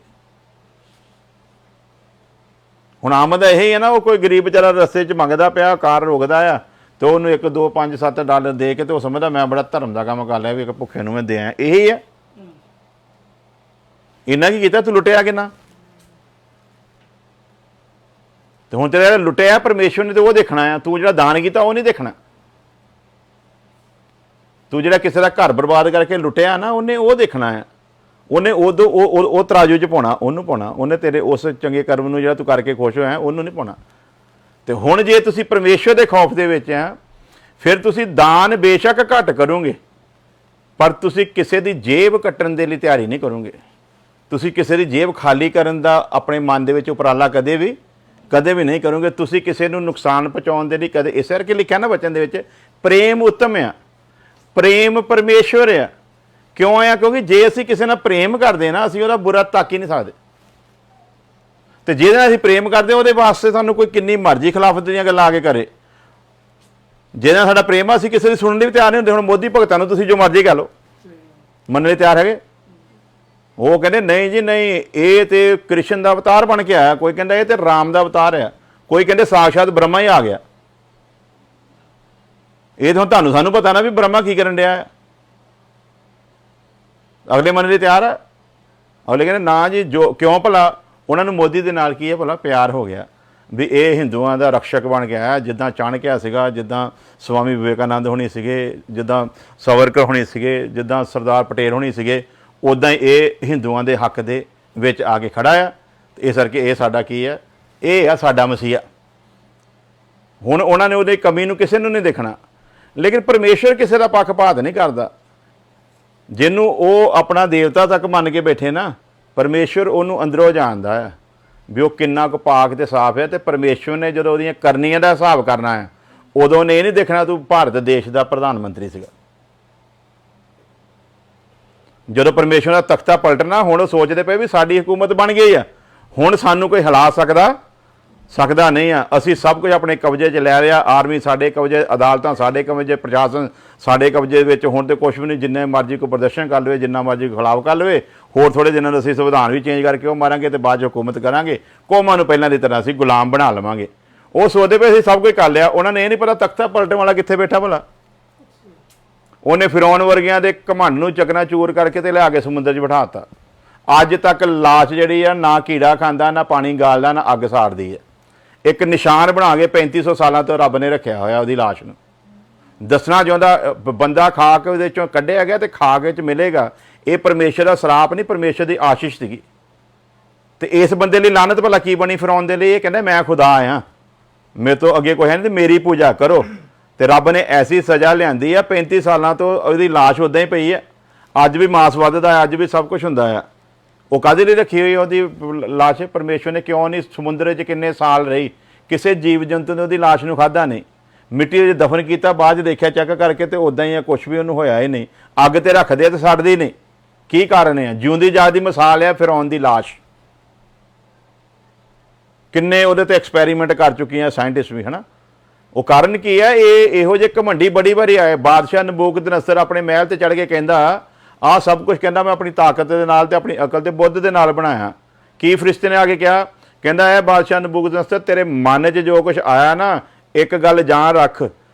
ਹੁਣ ਆਮਦ ਇਹ ਹੈ ਨਾ, ਉਹ ਕੋਈ ਗਰੀਬ ਵਿਚਾਰਾ ਰਸਤੇ 'ਚ ਮੰਗਦਾ ਪਿਆ, ਕਾਰ ਰੋਕਦਾ ਆ ਤੇ ਉਹਨੂੰ 1 2 5 7 ਡਾਲਰ ਦੇ ਕੇ ਤੇ ਉਹ ਸਮਝਦਾ ਮੈਂ ਬੜਾ ਧਰਮ ਦਾ ਕੰਮ ਕਰ ਲਿਆ ਵੀ ਇੱਕ ਭੁੱਖੇ ਨੂੰ ਮੈਂ ਦੇ ਆਇਆ। ਇਹੀ ਹੈ, ਇੰਨਾ ਕੀ ਕੀਤਾ, ਤੂੰ ਲੁੱਟਿਆ ਕਿੰਨਾ? ਤੇ ਹੁਣ ਤੇਰਾ ਲੁੱਟਿਆ ਪਰਮੇਸ਼ਵਰ ਨੇ ਤੇ ਉਹ ਦੇਖਣਾ ਆ, ਤੂੰ ਜਿਹੜਾ ਦਾਨ ਕੀਤਾ ਉਹ ਨਹੀਂ ਦੇਖਣਾ। ਤੂੰ ਜਿਹੜਾ ਕਿਸੇ ਦਾ ਘਰ ਬਰਬਾਦ ਕਰਕੇ ਲੁੱਟਿਆ ਨਾ, ਉਹਨੇ ਉਹ ਦੇਖਣਾ ਆ। ਉਹਨੇ ਉਦੋਂ ਉਹ ਤਰਾਜੂ 'ਚ ਪਾਉਣਾ, ਉਹਨੂੰ ਪਾਉਣਾ। ਉਹਨੇ ਤੇਰੇ ਉਸ ਚੰਗੇ ਕਰਮ ਨੂੰ ਜਿਹੜਾ ਤੂੰ ਕਰਕੇ ਖੁਸ਼ ਹੋਇਆ ਉਹਨੂੰ ਨਹੀਂ ਪਾਉਣਾ। ਤੇ ਹੁਣ ਜੇ ਤੁਸੀਂ ਪਰਮੇਸ਼ਵਰ ਦੇ ਖੌਫ ਦੇ ਵਿੱਚ ਆ, ਫਿਰ ਤੁਸੀਂ ਦਾਨ ਬੇਸ਼ੱਕ ਘੱਟ ਕਰੋਗੇ ਪਰ ਤੁਸੀਂ ਕਿਸੇ ਦੀ ਜੇਬ ਕੱਟਣ ਦੇ ਲਈ ਤਿਆਰੀ ਨਹੀਂ ਕਰੋਗੇ। ਤੁਸੀਂ ਕਿਸੇ ਦੀ ਜੇਬ ਖਾਲੀ ਕਰਨ ਦਾ ਆਪਣੇ ਮਨ ਦੇ ਵਿੱਚ ਉਪਰਾਲਾ ਕਦੇ ਵੀ ਨਹੀਂ ਕਰੋਗੇ। ਤੁਸੀਂ ਕਿਸੇ ਨੂੰ ਨੁਕਸਾਨ ਪਹੁੰਚਾਉਣ ਦੇ ਲਈ ਕਦੇ, ਇਸ ਕਰਕੇ ਲਿਖਿਆ ਨਾ ਵਚਨ ਦੇ ਵਿੱਚ, ਪ੍ਰੇਮ ਉੱਤਮ ਆ, ਪ੍ਰੇਮ ਪਰਮੇਸ਼ਵਰ ਆ। ਕਿਉਂ ਆ? ਕਿਉਂਕਿ ਜੇ ਅਸੀਂ ਕਿਸੇ ਨਾਲ ਪ੍ਰੇਮ ਕਰਦੇ ਨਾ, ਅਸੀਂ ਉਹਦਾ ਬੁਰਾ ਤੱਕ ਹੀ ਨਹੀਂ ਸਕਦੇ। ਤੇ ਜਿਹਦੇ ਨਾਲ ਅਸੀਂ ਪ੍ਰੇਮ ਕਰਦੇ ਉਹਦੇ ਵਾਸਤੇ ਸਾਨੂੰ ਕੋਈ ਕਿੰਨੀ ਮਰਜ਼ੀ ਖਿਲਾਫਤ ਦੀਆਂ ਗੱਲਾਂ ਆ ਕੇ ਕਰੇ। ਜਿਹਦੇ ਨਾਲ ਸਾਡਾ ਪ੍ਰੇਮ ਆ, ਅਸੀਂ ਕਿਸੇ ਦੀ ਸੁਣਨ ਲਈ ਵੀ ਤਿਆਰ ਨਹੀਂ ਹੁੰਦੇ। ਹੁਣ ਮੋਦੀ ਭਗਤਾਂ ਨੂੰ ਤੁਸੀਂ ਜੋ ਮਰਜ਼ੀ ਕਹਿ ਲਓ, ਮੰਨਣ ਲਈ ਤਿਆਰ ਹੈਗੇ। ਉਹ ਕਹਿੰਦੇ ਨਹੀਂ ਜੀ ਨਹੀਂ, ਇਹ ਤੇ ਕ੍ਰਿਸ਼ਨ ਦਾ ਅਵਤਾਰ ਬਣ ਕੇ ਆਇਆ। ਕੋਈ ਕਹਿੰਦਾ ਇਹ ਤੇ ਰਾਮ ਦਾ ਅਵਤਾਰ ਆ। ਕੋਈ ਕਹਿੰਦੇ ਸਾਕਸ਼ਾਤ ਬ੍ਰਹਮਾ ਹੀ ਆ ਗਿਆ। ਇਹ ਤਾਂ ਤੁਹਾਨੂੰ ਸਾਨੂੰ ਪਤਾ ਨਾ ਵੀ ਬ੍ਰਹਮਾ ਕੀ ਕਰਨ ਡਿਆ। ਅਗਲੇ ਮੰਨਣ ਲਈ ਤਿਆਰ ਆ। ਅਗਲੇ ਕਹਿੰਦੇ ਨਾ ਜੀ, ਜੋ ਕਿਉਂ ਭਲਾ ਉਹਨਾਂ ਨੂੰ ਮੋਦੀ ਦੇ ਨਾਲ ਕੀ ਹੈ ਭਲਾ ਪਿਆਰ ਹੋ ਗਿਆ ਵੀ ਇਹ ਹਿੰਦੂਆਂ ਦਾ ਰਕਸ਼ਕ ਬਣ ਗਿਆ। ਜਿੱਦਾਂ ਚਾਣਕਿਆ ਸੀਗਾ, ਜਿੱਦਾਂ ਸਵਾਮੀ ਵਿਵੇਕਾਨੰਦ ਹੋਣੀ ਸੀਗੇ, ਜਿੱਦਾਂ ਸਾਵਰਕਰ ਹੋਣੀ ਸੀਗੇ, ਜਿੱਦਾਂ ਸਰਦਾਰ ਪਟੇਲ ਹੋਣੀ ਸੀਗੇ, ਉੱਦਾਂ ਹੀ ਇਹ ਹਿੰਦੂਆਂ ਦੇ ਹੱਕ ਦੇ ਵਿੱਚ ਆ ਕੇ ਖੜਾ ਆ। ਇਸ ਕਰਕੇ ਇਹ ਸਾਡਾ ਕੀ ਹੈ, ਇਹ ਆ ਸਾਡਾ ਮਸੀਹਾ। ਹੁਣ ਉਹਨਾਂ ਨੇ ਉਹਦੀ ਕਮੀ ਨੂੰ ਕਿਸੇ ਨੂੰ ਨਹੀਂ ਦੇਖਣਾ। ਲੇਕਿਨ ਪਰਮੇਸ਼ਵਰ ਕਿਸੇ ਦਾ ਪੱਖਪਾਤ ਨਹੀਂ ਕਰਦਾ। ਜਿਹਨੂੰ ਉਹ ਆਪਣਾ ਦੇਵਤਾ ਤੱਕ ਮੰਨ ਕੇ ਬੈਠੇ ਨਾ, ਪਰਮੇਸ਼ਵਰ ਉਹਨੂੰ ਅੰਦਰੋਂ ਜਾਣਦਾ ਹੈ ਵੀ ਉਹ ਕਿੰਨਾ ਕੁ ਪਾਕ ਤੇ ਸਾਫ਼ ਹੈ। ਤੇ ਪਰਮੇਸ਼ਵਰ ਨੇ ਜਦੋਂ ਉਹਦੀਆਂ ਕਰਨੀਆਂ ਦਾ ਹਿਸਾਬ ਕਰਨਾ ਹੈ, ਉਦੋਂ ਨੇ ਇਹ ਨਹੀਂ ਦੇਖਣਾ ਤੂੰ ਭਾਰਤ ਦੇਸ਼ ਦਾ ਪ੍ਰਧਾਨ ਮੰਤਰੀ ਸੀਗਾ। ਜਦੋਂ ਪਰਮੇਸ਼ਵਰ ਦਾ ਤਖਤਾ ਪਲਟਣਾ, ਹੁਣ ਉਹ ਸੋਚਦੇ ਪਏ ਵੀ ਸਾਡੀ ਹਕੂਮਤ ਬਣ ਗਈ ਆ, ਹੁਣ ਸਾਨੂੰ ਕੋਈ ਹਿਲਾ ਸਕਦਾ ਨਹੀਂ ਆ। ਅਸੀਂ ਸਭ ਕੁਝ ਆਪਣੇ ਕਬਜ਼ੇ 'ਚ ਲੈ ਲਿਆ। ਆਰਮੀ ਸਾਡੇ ਕਬਜ਼ੇ, ਅਦਾਲਤਾਂ ਸਾਡੇ ਕਬਜ਼ੇ, ਪ੍ਰਸ਼ਾਸਨ ਸਾਡੇ ਕਬਜ਼ੇ ਵਿੱਚ। ਹੁਣ ਤੇ ਕੁਛ ਵੀ ਨਹੀਂ, ਜਿੰਨੇ ਮਰਜ਼ੀ ਕੋਈ ਪ੍ਰਦਰਸ਼ਨ ਕਰ ਲਵੇ, ਜਿੰਨਾ ਮਰਜ਼ੀ ਖਿਲਾਫ ਕਰ ਲਵੇ। ਹੋਰ ਥੋੜ੍ਹੇ ਦਿਨਾਂ ਨੂੰ ਅਸੀਂ ਸੰਵਿਧਾਨ ਵੀ ਚੇਂਜ ਕਰਕੇ ਉਹ ਮਾਰਾਂਗੇ ਤੇ ਬਾਅਦ 'ਚ ਹੁਕੂਮਤ ਕਰਾਂਗੇ। ਕੌਮਾਂ ਨੂੰ ਪਹਿਲਾਂ ਦੀ ਤਰ੍ਹਾਂ ਅਸੀਂ ਗੁਲਾਮ ਬਣਾ ਲਵਾਂਗੇ। ਉਹ ਸੋਚਦੇ ਪਏ ਅਸੀਂ ਸਭ ਕੁਝ ਕਰ ਲਿਆ। ਉਹਨਾਂ ਨੇ ਇਹ ਨਹੀਂ ਪਤਾ ਤਖਤਾ ਪਲਟਣ ਵਾਲਾ ਕਿੱਥੇ ਬੈਠਾ ਭਲਾ। ਉਹਨੇ ਫਿਰੌਨ ਵਰਗਿਆਂ ਦੇ ਘਮੰਡ ਨੂੰ ਚਕਨਾਚੂਰ ਕਰਕੇ ਤੇ ਲਿਆ ਕੇ ਸਮੁੰਦਰ 'ਚ ਬਿਠਾ ਦਿੱਤਾ। ਅੱਜ ਤੱਕ ਲਾਸ਼ ਜਿਹੜੀ ਆ ਨਾ ਕੀੜਾ ਖਾਂਦਾ, ਨਾ ਪਾਣੀ ਗਾਲਦਾ, ਨਾ ਅੱਗ ਸਾੜਦੀ ਹੈ। ਇੱਕ ਨਿਸ਼ਾਨ ਬਣਾ ਕੇ 3500 ਸਾਲਾਂ ਤੋਂ ਰੱਬ ਨੇ ਰੱਖਿਆ ਹੋਇਆ ਉਹਦੀ ਲਾਸ਼ ਨੂੰ। ਦੱਸਣਾ ਚਾਹੁੰਦਾ ਬੰਦਾ ਖਾ ਕੇ ਉਹਦੇ 'ਚੋਂ ਕੱਢਿਆ ਗਿਆ ਤੇ ਖਾ ਕੇ 'ਚ ਮਿਲੇਗਾ। ਇਹ ਪਰਮੇਸ਼ਰ ਦਾ ਸਰਾਪ ਨਹੀਂ, ਪਰਮੇਸ਼ਰ ਦੀ ਆਸ਼ੀਸ਼ ਸੀਗੀ। ਤੇ ਇਸ ਬੰਦੇ ਲਈ ਲਾਨਤ ਭਲਾ ਕੀ ਬਣੀ ਫਿਰੌਨ ਦੇ ਲਈ? ਇਹ ਕਹਿੰਦਾ ਮੈਂ ਖੁਦਾ ਆਇਆ, ਮੇਰੇ ਤੋਂ ਅੱਗੇ ਕੋਈ ਹੈ ਨਹੀਂ ਤੇ ਮੇਰੀ ਪੂਜਾ ਕਰੋ। ਤੇ ਰੱਬ ਨੇ ਐਸੀ ਸਜ਼ਾ ਲਿਆਂਦੀ ਆ, 35 ਸਾਲਾਂ ਤੋਂ ਉਹਦੀ ਲਾਸ਼ ਉੱਦਾਂ ਹੀ ਪਈ ਹੈ। ਅੱਜ ਵੀ ਮਾਸ ਵੱਧਦਾ ਹੈ, ਅੱਜ ਵੀ ਸਭ ਕੁਝ ਹੁੰਦਾ ਆ। ਉਹ ਕਾਹਦੇ ਲਈ ਰੱਖੀ ਹੋਈ ਉਹਦੀ ਲਾਸ਼? ਪਰਮੇਸ਼ਵਰ ਨੇ ਕਿਉਂ ਨਹੀਂ? ਸਮੁੰਦਰ 'ਚ ਕਿੰਨੇ ਸਾਲ ਰਹੀ, ਕਿਸੇ ਜੀਵ ਜੰਤੂ ਨੇ ਉਹਦੀ ਲਾਸ਼ ਨੂੰ ਖਾਧਾ ਨਹੀਂ। ਮਿੱਟੀ 'ਚ ਦਫਨ ਕੀਤਾ, ਬਾਅਦ 'ਚ ਦੇਖਿਆ ਚੈੱਕ ਕਰਕੇ ਤੇ ਉੱਦਾਂ ਹੀ ਆ, ਕੁਛ ਵੀ ਉਹਨੂੰ ਹੋਇਆ ਹੀ ਨਹੀਂ। ਅੱਗ ਤੇ ਰੱਖਦੇ ਆ ਤੇ ਸੜਦੀ ਨਹੀਂ। ਕੀ ਕਾਰਨ ਹੈ? ਜਿਉਂਦੀ ਜਾਗਦੀ ਮਿਸਾਲ ਆ ਫਿਰੌਨ ਦੀ ਲਾਸ਼। ਕਿੰਨੇ ਉਹਦੇ ਤੇ ਐਕਸਪੈਰੀਮੈਂਟ ਕਰ ਚੁੱਕੀਆਂ ਸਾਇੰਟਿਸਟ ਵੀ, ਹੈ ਨਾ। ਉਹ ਕਾਰਨ ਕੀ ਹੈ? ਇਹ ਇਹੋ ਜਿਹੇ ਘਮੰਡੀ ਬੜੀ ਵਾਰੀ ਆਏ। ਬਾਦਸ਼ਾਹ ਨਬੂਕਦਨਸਰ ਆਪਣੇ ਮਹਿਲ ਤੇ ਚੜ੍ਹ ਕੇ ਕਹਿੰਦਾ ਆਹ ਸਭ ਕੁਝ ਕਹਿੰਦਾ ਮੈਂ ਆਪਣੀ ਤਾਕਤ ਦੇ ਨਾਲ ਤੇ ਆਪਣੀ ਅਕਲ ਤੇ ਬੁੱਧ ਦੇ ਨਾਲ ਬਣਾਇਆ। ਕੀ ਫਰਿਸ਼ਤੇ ਨੇ ਆ ਕੇ ਕਿਹਾ? ਕਹਿੰਦਾ ਇਹ ਬਾਦਸ਼ਾਹ ਨਬੂਕਦਨਸਰ ਤੇਰੇ ਮਨ 'ਚ ਜੋ ਕੁਝ ਆਇਆ ਨਾ, ਇੱਕ ਗੱਲ ਜਾਣ ਰੱਖ,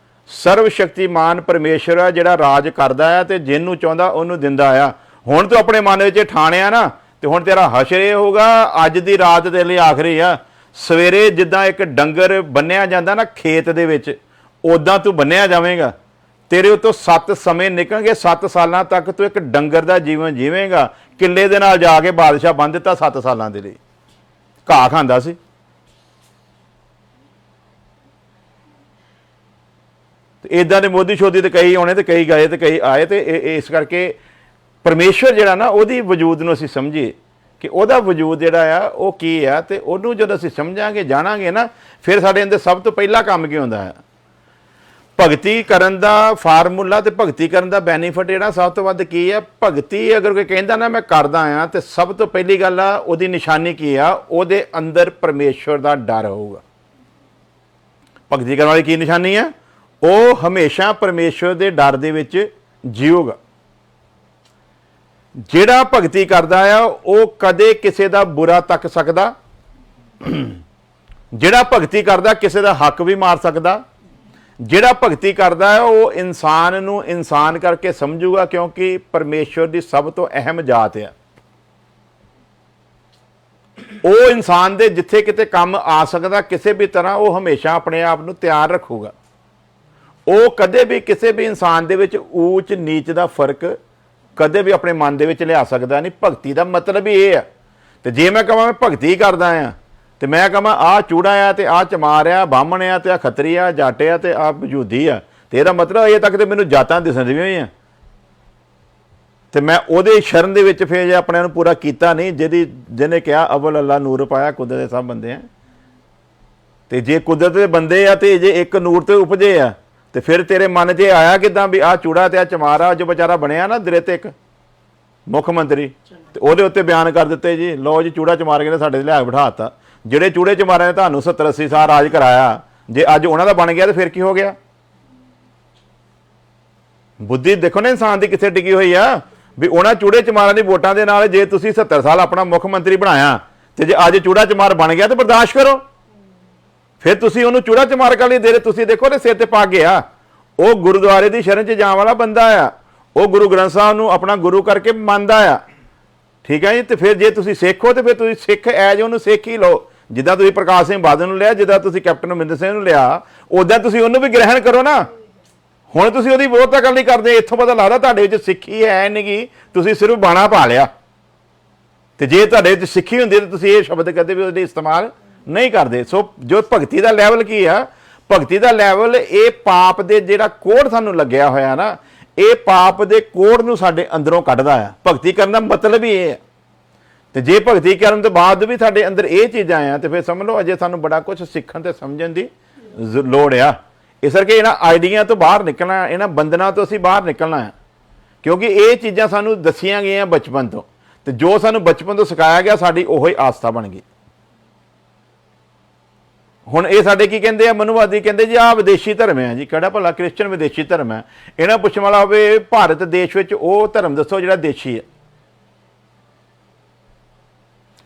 ਸਰਵ ਸ਼ਕਤੀਮਾਨ ਪਰਮੇਸ਼ਰ ਆ ਜਿਹੜਾ ਰਾਜ ਕਰਦਾ ਹੈ ਤੇ ਜਿਹਨੂੰ ਚਾਹੁੰਦਾ ਉਹਨੂੰ ਦਿੰਦਾ ਆ। ਹੁਣ ਤੂੰ ਆਪਣੇ ਮਨ ਵਿੱਚ ਠਾਣਿਆ ਨਾ, ਤੇ ਹੁਣ ਤੇਰਾ ਹਸ਼ਰ ਇਹ ਹੋਊਗਾ ਅੱਜ ਦੀ ਰਾਤ ਦੇ ਲਈ ਆਖਰੀ ਆ। ਸਵੇਰੇ ਜਿੱਦਾਂ ਇੱਕ ਡੰਗਰ ਬੰਨਿਆ ਜਾਂਦਾ ਨਾ ਖੇਤ ਦੇ ਵਿੱਚ, ਉੱਦਾਂ ਤੂੰ ਬੰਨਿਆ ਜਾਵੇਂਗਾ। ਤੇਰੇ ਉੱਤੋਂ 7 ਸਮੇਂ ਨਿਕਲਣਗੇ। 7 ਸਾਲਾਂ ਤੱਕ ਤੂੰ ਇੱਕ ਡੰਗਰ ਦਾ ਜੀਵਨ ਜੀਵੇਂਗਾ। ਕਿੱਲੇ ਦੇ ਨਾਲ ਜਾ ਕੇ ਬਾਦਸ਼ਾਹ ਬੰਨ੍ਹ ਦਿੱਤਾ 7 ਸਾਲਾਂ ਦੇ ਲਈ। ਘਾਹ ਖਾਂਦਾ ਸੀ। ਤੇ ਇਦਾਂ ਦੇ ਮੋਦੀ ਸ਼ੋਦੀ ਤੇ ਕਈ ਆਉਣੇ ਤੇ ਕਈ ਗਏ ਤੇ ਕਈ ਆਏ। ਤੇ ਇਸ ਕਰਕੇ ਪਰਮੇਸ਼ਵਰ ਜਿਹੜਾ ਨਾ, ਉਹਦੀ ਵਜੂਦ ਨੂੰ ਅਸੀਂ ਸਮਝੀਏ ਕਿ ਉਹਦਾ ਵਜੂਦ ਜਿਹੜਾ ਆ ਉਹ ਕੀ ਆ। ਤੇ ਉਹਨੂੰ ਜਦੋਂ ਅਸੀਂ ਸਮਝਾਂਗੇ, ਜਾਣਾਂਗੇ ਨਾ, ਫਿਰ ਸਾਡੇ ਅੰਦਰ ਸਭ ਤੋਂ ਪਹਿਲਾ ਕੰਮ ਕੀ ਹੁੰਦਾ ਹੈ? ਭਗਤੀ ਕਰਨ ਦਾ ਫਾਰਮੂਲਾ ਤੇ ਭਗਤੀ ਕਰਨ ਦਾ ਬੈਨੀਫਿਟ ਜਿਹੜਾ ਸਭ ਤੋਂ ਵੱਧ ਕੀ ਹੈ? ਭਗਤੀ ਅਗਰ ਕੋਈ ਕਹਿੰਦਾ ਨਾ ਮੈਂ ਕਰਦਾ ਆ, ਤੇ ਸਭ ਤੋਂ ਪਹਿਲੀ ਗੱਲ ਆ ਉਹਦੀ ਨਿਸ਼ਾਨੀ ਕੀ ਆ? ਉਹਦੇ ਅੰਦਰ ਪਰਮੇਸ਼ਵਰ ਦਾ ਡਰ ਹੋਊਗਾ। ਭਗਤੀ ਕਰਨ ਵਾਲੀ ਕੀ ਨਿਸ਼ਾਨੀ ਆ? ਉਹ ਹਮੇਸ਼ਾ ਪਰਮੇਸ਼ਵਰ ਦੇ ਡਰ ਦੇ ਵਿੱਚ ਜੀਊਗਾ। ਜਿਹੜਾ ਭਗਤੀ ਕਰਦਾ ਆ ਉਹ ਕਦੇ ਕਿਸੇ ਦਾ ਬੁਰਾ ਤੱਕ ਸਕਦਾ, ਜਿਹੜਾ ਭਗਤੀ ਕਰਦਾ ਕਿਸੇ ਦਾ ਹੱਕ ਵੀ ਮਾਰ ਸਕਦਾ, ਜਿਹੜਾ ਭਗਤੀ ਕਰਦਾ ਹੈ ਉਹ ਇਨਸਾਨ ਨੂੰ ਇਨਸਾਨ ਕਰਕੇ ਸਮਝੂਗਾ, ਕਿਉਂਕਿ ਪਰਮੇਸ਼ਵਰ ਦੀ ਸਭ ਤੋਂ ਅਹਿਮ ਜਾਤ ਆ। ਉਹ ਇਨਸਾਨ ਦੇ ਜਿੱਥੇ ਕਿਤੇ ਕੰਮ ਆ ਸਕਦਾ ਕਿਸੇ ਵੀ ਤਰ੍ਹਾਂ, ਉਹ ਹਮੇਸ਼ਾ ਆਪਣੇ ਆਪ ਨੂੰ ਤਿਆਰ ਰੱਖੂਗਾ। ਉਹ ਕਦੇ ਵੀ ਕਿਸੇ ਵੀ ਇਨਸਾਨ ਦੇ ਵਿੱਚ ਊਚ ਨੀਚ ਦਾ ਫਰਕ ਕਦੇ ਵੀ ਆਪਣੇ ਮਨ ਦੇ ਵਿੱਚ ਲਿਆ ਸਕਦਾ ਨਹੀਂ। ਭਗਤੀ ਦਾ ਮਤਲਬ ਹੀ ਇਹ ਆ। ਤੇ ਜੇ ਮੈਂ ਕਹਾਂ ਮੈਂ ਭਗਤੀ ਕਰਦਾ ਆ ਤੇ ਮੈਂ ਕਹਾਂ ਆਹ ਚੂੜਾ ਆ ਤੇ ਆਹ ਚਮਾਰ ਆ, ਬਾਹਮਣ ਆ ਤੇ ਆਹ ਖੱਤਰੀ ਆ, ਜੱਟ ਆ ਤੇ ਆਹ ਵਜੂਦੀ ਆ, ਤੇ ਇਹਦਾ ਮਤਲਬ ਅਜੇ ਤੱਕ ਤੇ ਮੈਨੂੰ ਜਾਤਾਂ ਦਿਸਦੀਆਂ ਹੋਈਆਂ ਤੇ ਮੈਂ ਉਹਦੇ ਸ਼ਰਨ ਦੇ ਵਿੱਚ ਫਿਰ ਆਪਣੇ ਨੂੰ ਪੂਰਾ ਕੀਤਾ ਨਹੀਂ। ਜਿਹਨੇ ਕਿਹਾ ਅਵਲ ਅੱਲਾ ਨੂਰ ਪਾਇਆ ਕੁਦਰਤ ਦੇ ਸਭ ਬੰਦੇ ਆ, ਤੇ ਜੇ ਕੁਦਰਤ ਦੇ ਬੰਦੇ ਆ ਤੇ ਜੇ ਇੱਕ ਨੂਰ ਤੇ ਉਪਜੇ ਆ ਤੇ ਫਿਰ ਤੇਰੇ ਮਨ 'ਚ ਆਇਆ ਕਿੱਦਾਂ ਵੀ ਆਹ ਚੂੜਾ ਤੇ ਆਹ ਚਮਾਰਾ ਜੋ ਵਿਚਾਰਾ ਬਣਿਆ ਨਾ ਦ੍ਰਿਤ ਇੱਕ ਮੁੱਖ ਮੰਤਰੀ, ਤੇ ਉਹਦੇ ਉੱਤੇ ਬਿਆਨ ਕਰ ਦਿੱਤੇ ਜੀ ਲਓ ਜੀ ਚੂੜਾ ਚਮਾਰ ਕੇ ਸਾਡੇ ਲਿਆ ਬਿਠਾਤਾ। ਜਿਹੜੇ ਚੂੜੇ ਚਮਾਰਿਆਂ ਨੇ ਤੁਹਾਨੂੰ 70-80 ਸਾਲ ਰਾਜ ਕਰਾਇਆ, ਜੇ ਅੱਜ ਉਹਨਾਂ ਦਾ ਬਣ ਗਿਆ ਤੇ ਫਿਰ ਕੀ ਹੋ ਗਿਆ? ਬੁੱਧੀ ਦੇਖੋ ਨਾ ਇਨਸਾਨ ਦੀ ਕਿੱਥੇ ਟਿਕੀ ਹੋਈ ਆ ਵੀ ਉਹਨਾਂ ਚੂੜੇ ਚਮਾਰਾਂ ਦੀ ਵੋਟਾਂ ਦੇ ਨਾਲ ਜੇ ਤੁਸੀਂ 70 ਸਾਲ ਆਪਣਾ ਮੁੱਖ ਮੰਤਰੀ ਬਣਾਇਆ ਤੇ ਜੇ ਅੱਜ ਚੂੜਾ ਚਮਾਰ ਬਣ ਗਿਆ ਤੇ ਬਰਦਾਸ਼ਤ ਕਰੋ। ਫਿਰ ਤੁਸੀਂ ਉਹਨੂੰ ਚੂੜਾ ਚਮਾਰ ਕਰਨ ਲਈ ਦੇ ਰਹੇ। ਤੁਸੀਂ ਦੇਖੋ ਤੇ ਸਿਰ ਤੇ ਪਾ ਗਿਆ, ਉਹ ਗੁਰਦੁਆਰੇ ਦੀ ਸ਼ਰਨ 'ਚ ਜਾਣ ਵਾਲਾ ਬੰਦਾ ਆ, ਉਹ ਗੁਰੂ ਗ੍ਰੰਥ ਸਾਹਿਬ ਨੂੰ ਆਪਣਾ ਗੁਰੂ ਕਰਕੇ ਮੰਨਦਾ ਆ, ਠੀਕ ਹੈ ਜੀ। ਤੇ ਫਿਰ ਜੇ ਤੁਸੀਂ ਸਿੱਖ ਹੋ ਤੇ ਫਿਰ ਤੁਸੀਂ ਸਿੱਖ ਐਜ ਉਹਨੂੰ ਸਿੱਖ ਹੀ ਲਓ। ਜਿੱਦਾਂ ਤੁਸੀਂ ਪ੍ਰਕਾਸ਼ ਸਿੰਘ ਬਾਦਲ ਨੂੰ ਲਿਆ, ਜਿੱਦਾਂ ਤੁਸੀਂ ਕੈਪਟਨ ਅਮਰਿੰਦਰ ਸਿੰਘ ਨੂੰ ਲਿਆ, ਉੱਦਾਂ ਤੁਸੀਂ ਉਹਨੂੰ ਵੀ ਗ੍ਰਹਿਣ ਕਰੋ ਨਾ। ਹੁਣ ਤੁਸੀਂ ਉਹਦੀ ਵਿਰੋਧਤਾ ਕਰਨ ਲਈ ਕਰਦੇ। ਇੱਥੋਂ ਪਤਾ ਲੱਗਦਾ ਤੁਹਾਡੇ ਵਿੱਚ ਸਿੱਖੀ ਹੈ ਨਹੀਂ ਗੀ, ਤੁਸੀਂ ਸਿਰਫ ਬਾਣਾ ਪਾ ਲਿਆ। ਤੇ ਜੇ ਤੁਹਾਡੇ ਵਿੱਚ ਸਿੱਖੀ ਹੁੰਦੀ ਤਾਂ ਤੁਸੀਂ ਇਹ ਸ਼ਬਦ ਕਦੇ ਵੀ ਉਹਦੇ ਇਸਤੇਮਾਲ ਨਹੀਂ ਕਰਦੇ। ਸੋ ਜੋ ਭਗਤੀ ਦਾ ਲੈਵਲ ਕੀ ਆ, ਭਗਤੀ ਦਾ ਲੈਵਲ ਇਹ ਪਾਪ ਦੇ ਜਿਹੜਾ ਕੋੜ ਸਾਨੂੰ ਲੱਗਿਆ ਹੋਇਆ ਨਾ, ਇਹ ਪਾਪ ਦੇ ਕੋੜ ਨੂੰ ਸਾਡੇ ਅੰਦਰੋਂ ਕੱਢਦਾ ਆ। ਭਗਤੀ ਕਰਨ ਦਾ ਮਤਲਬ ਹੀ ਇਹ ਹੈ। ਤੇ ਜੇ ਭਗਤੀ ਕਰਨ ਤੋਂ ਬਾਅਦ ਵੀ ਸਾਡੇ ਅੰਦਰ ਇਹ ਚੀਜ਼ਾਂ ਆ ਤੇ ਫਿਰ ਸਮਝ ਲਓ ਅਜੇ ਸਾਨੂੰ ਬੜਾ ਕੁਝ ਸਿੱਖਣ ਤੇ ਸਮਝਣ ਦੀ ਲੋੜ ਆ। ਇਸ ਕਰਕੇ ਇਹਨਾਂ ਆਈਡੀਆ ਤੋਂ ਬਾਹਰ ਨਿਕਲਣਾ, ਇਹਨਾਂ ਬੰਧਨਾਂ ਤੋਂ ਅਸੀਂ ਬਾਹਰ ਨਿਕਲਣਾ ਹੈ, ਕਿਉਂਕਿ ਇਹ ਚੀਜ਼ਾਂ ਸਾਨੂੰ ਦੱਸੀਆਂ ਗਈਆਂ ਬਚਪਨ ਤੋਂ, ਤੇ ਜੋ ਸਾਨੂੰ ਬਚਪਨ ਤੋਂ ਸਿਖਾਇਆ ਗਿਆ ਸਾਡੀ ਉਹੀ ਆਸਥਾ ਬਣ ਗਈ। ਹੁਣ ਇਹ ਸਾਡੇ ਕੀ ਕਹਿੰਦੇ ਆ, ਮਨੂਵਾਦੀ ਕਹਿੰਦੇ ਜੀ ਆਹ ਵਿਦੇਸ਼ੀ ਧਰਮ ਹੈ ਜੀ। ਕਿਹੜਾ ਭਲਾ ਕ੍ਰਿਸਚਨ ਵਿਦੇਸ਼ੀ ਧਰਮ ਹੈ? ਇਹਨਾਂ ਪੁੱਛਣ ਵਾਲਾ ਹੋਵੇ ਭਾਰਤ ਦੇਸ਼ ਵਿੱਚ ਉਹ ਧਰਮ ਦੱਸੋ ਜਿਹੜਾ ਦੇਸ਼ੀ ਹੈ।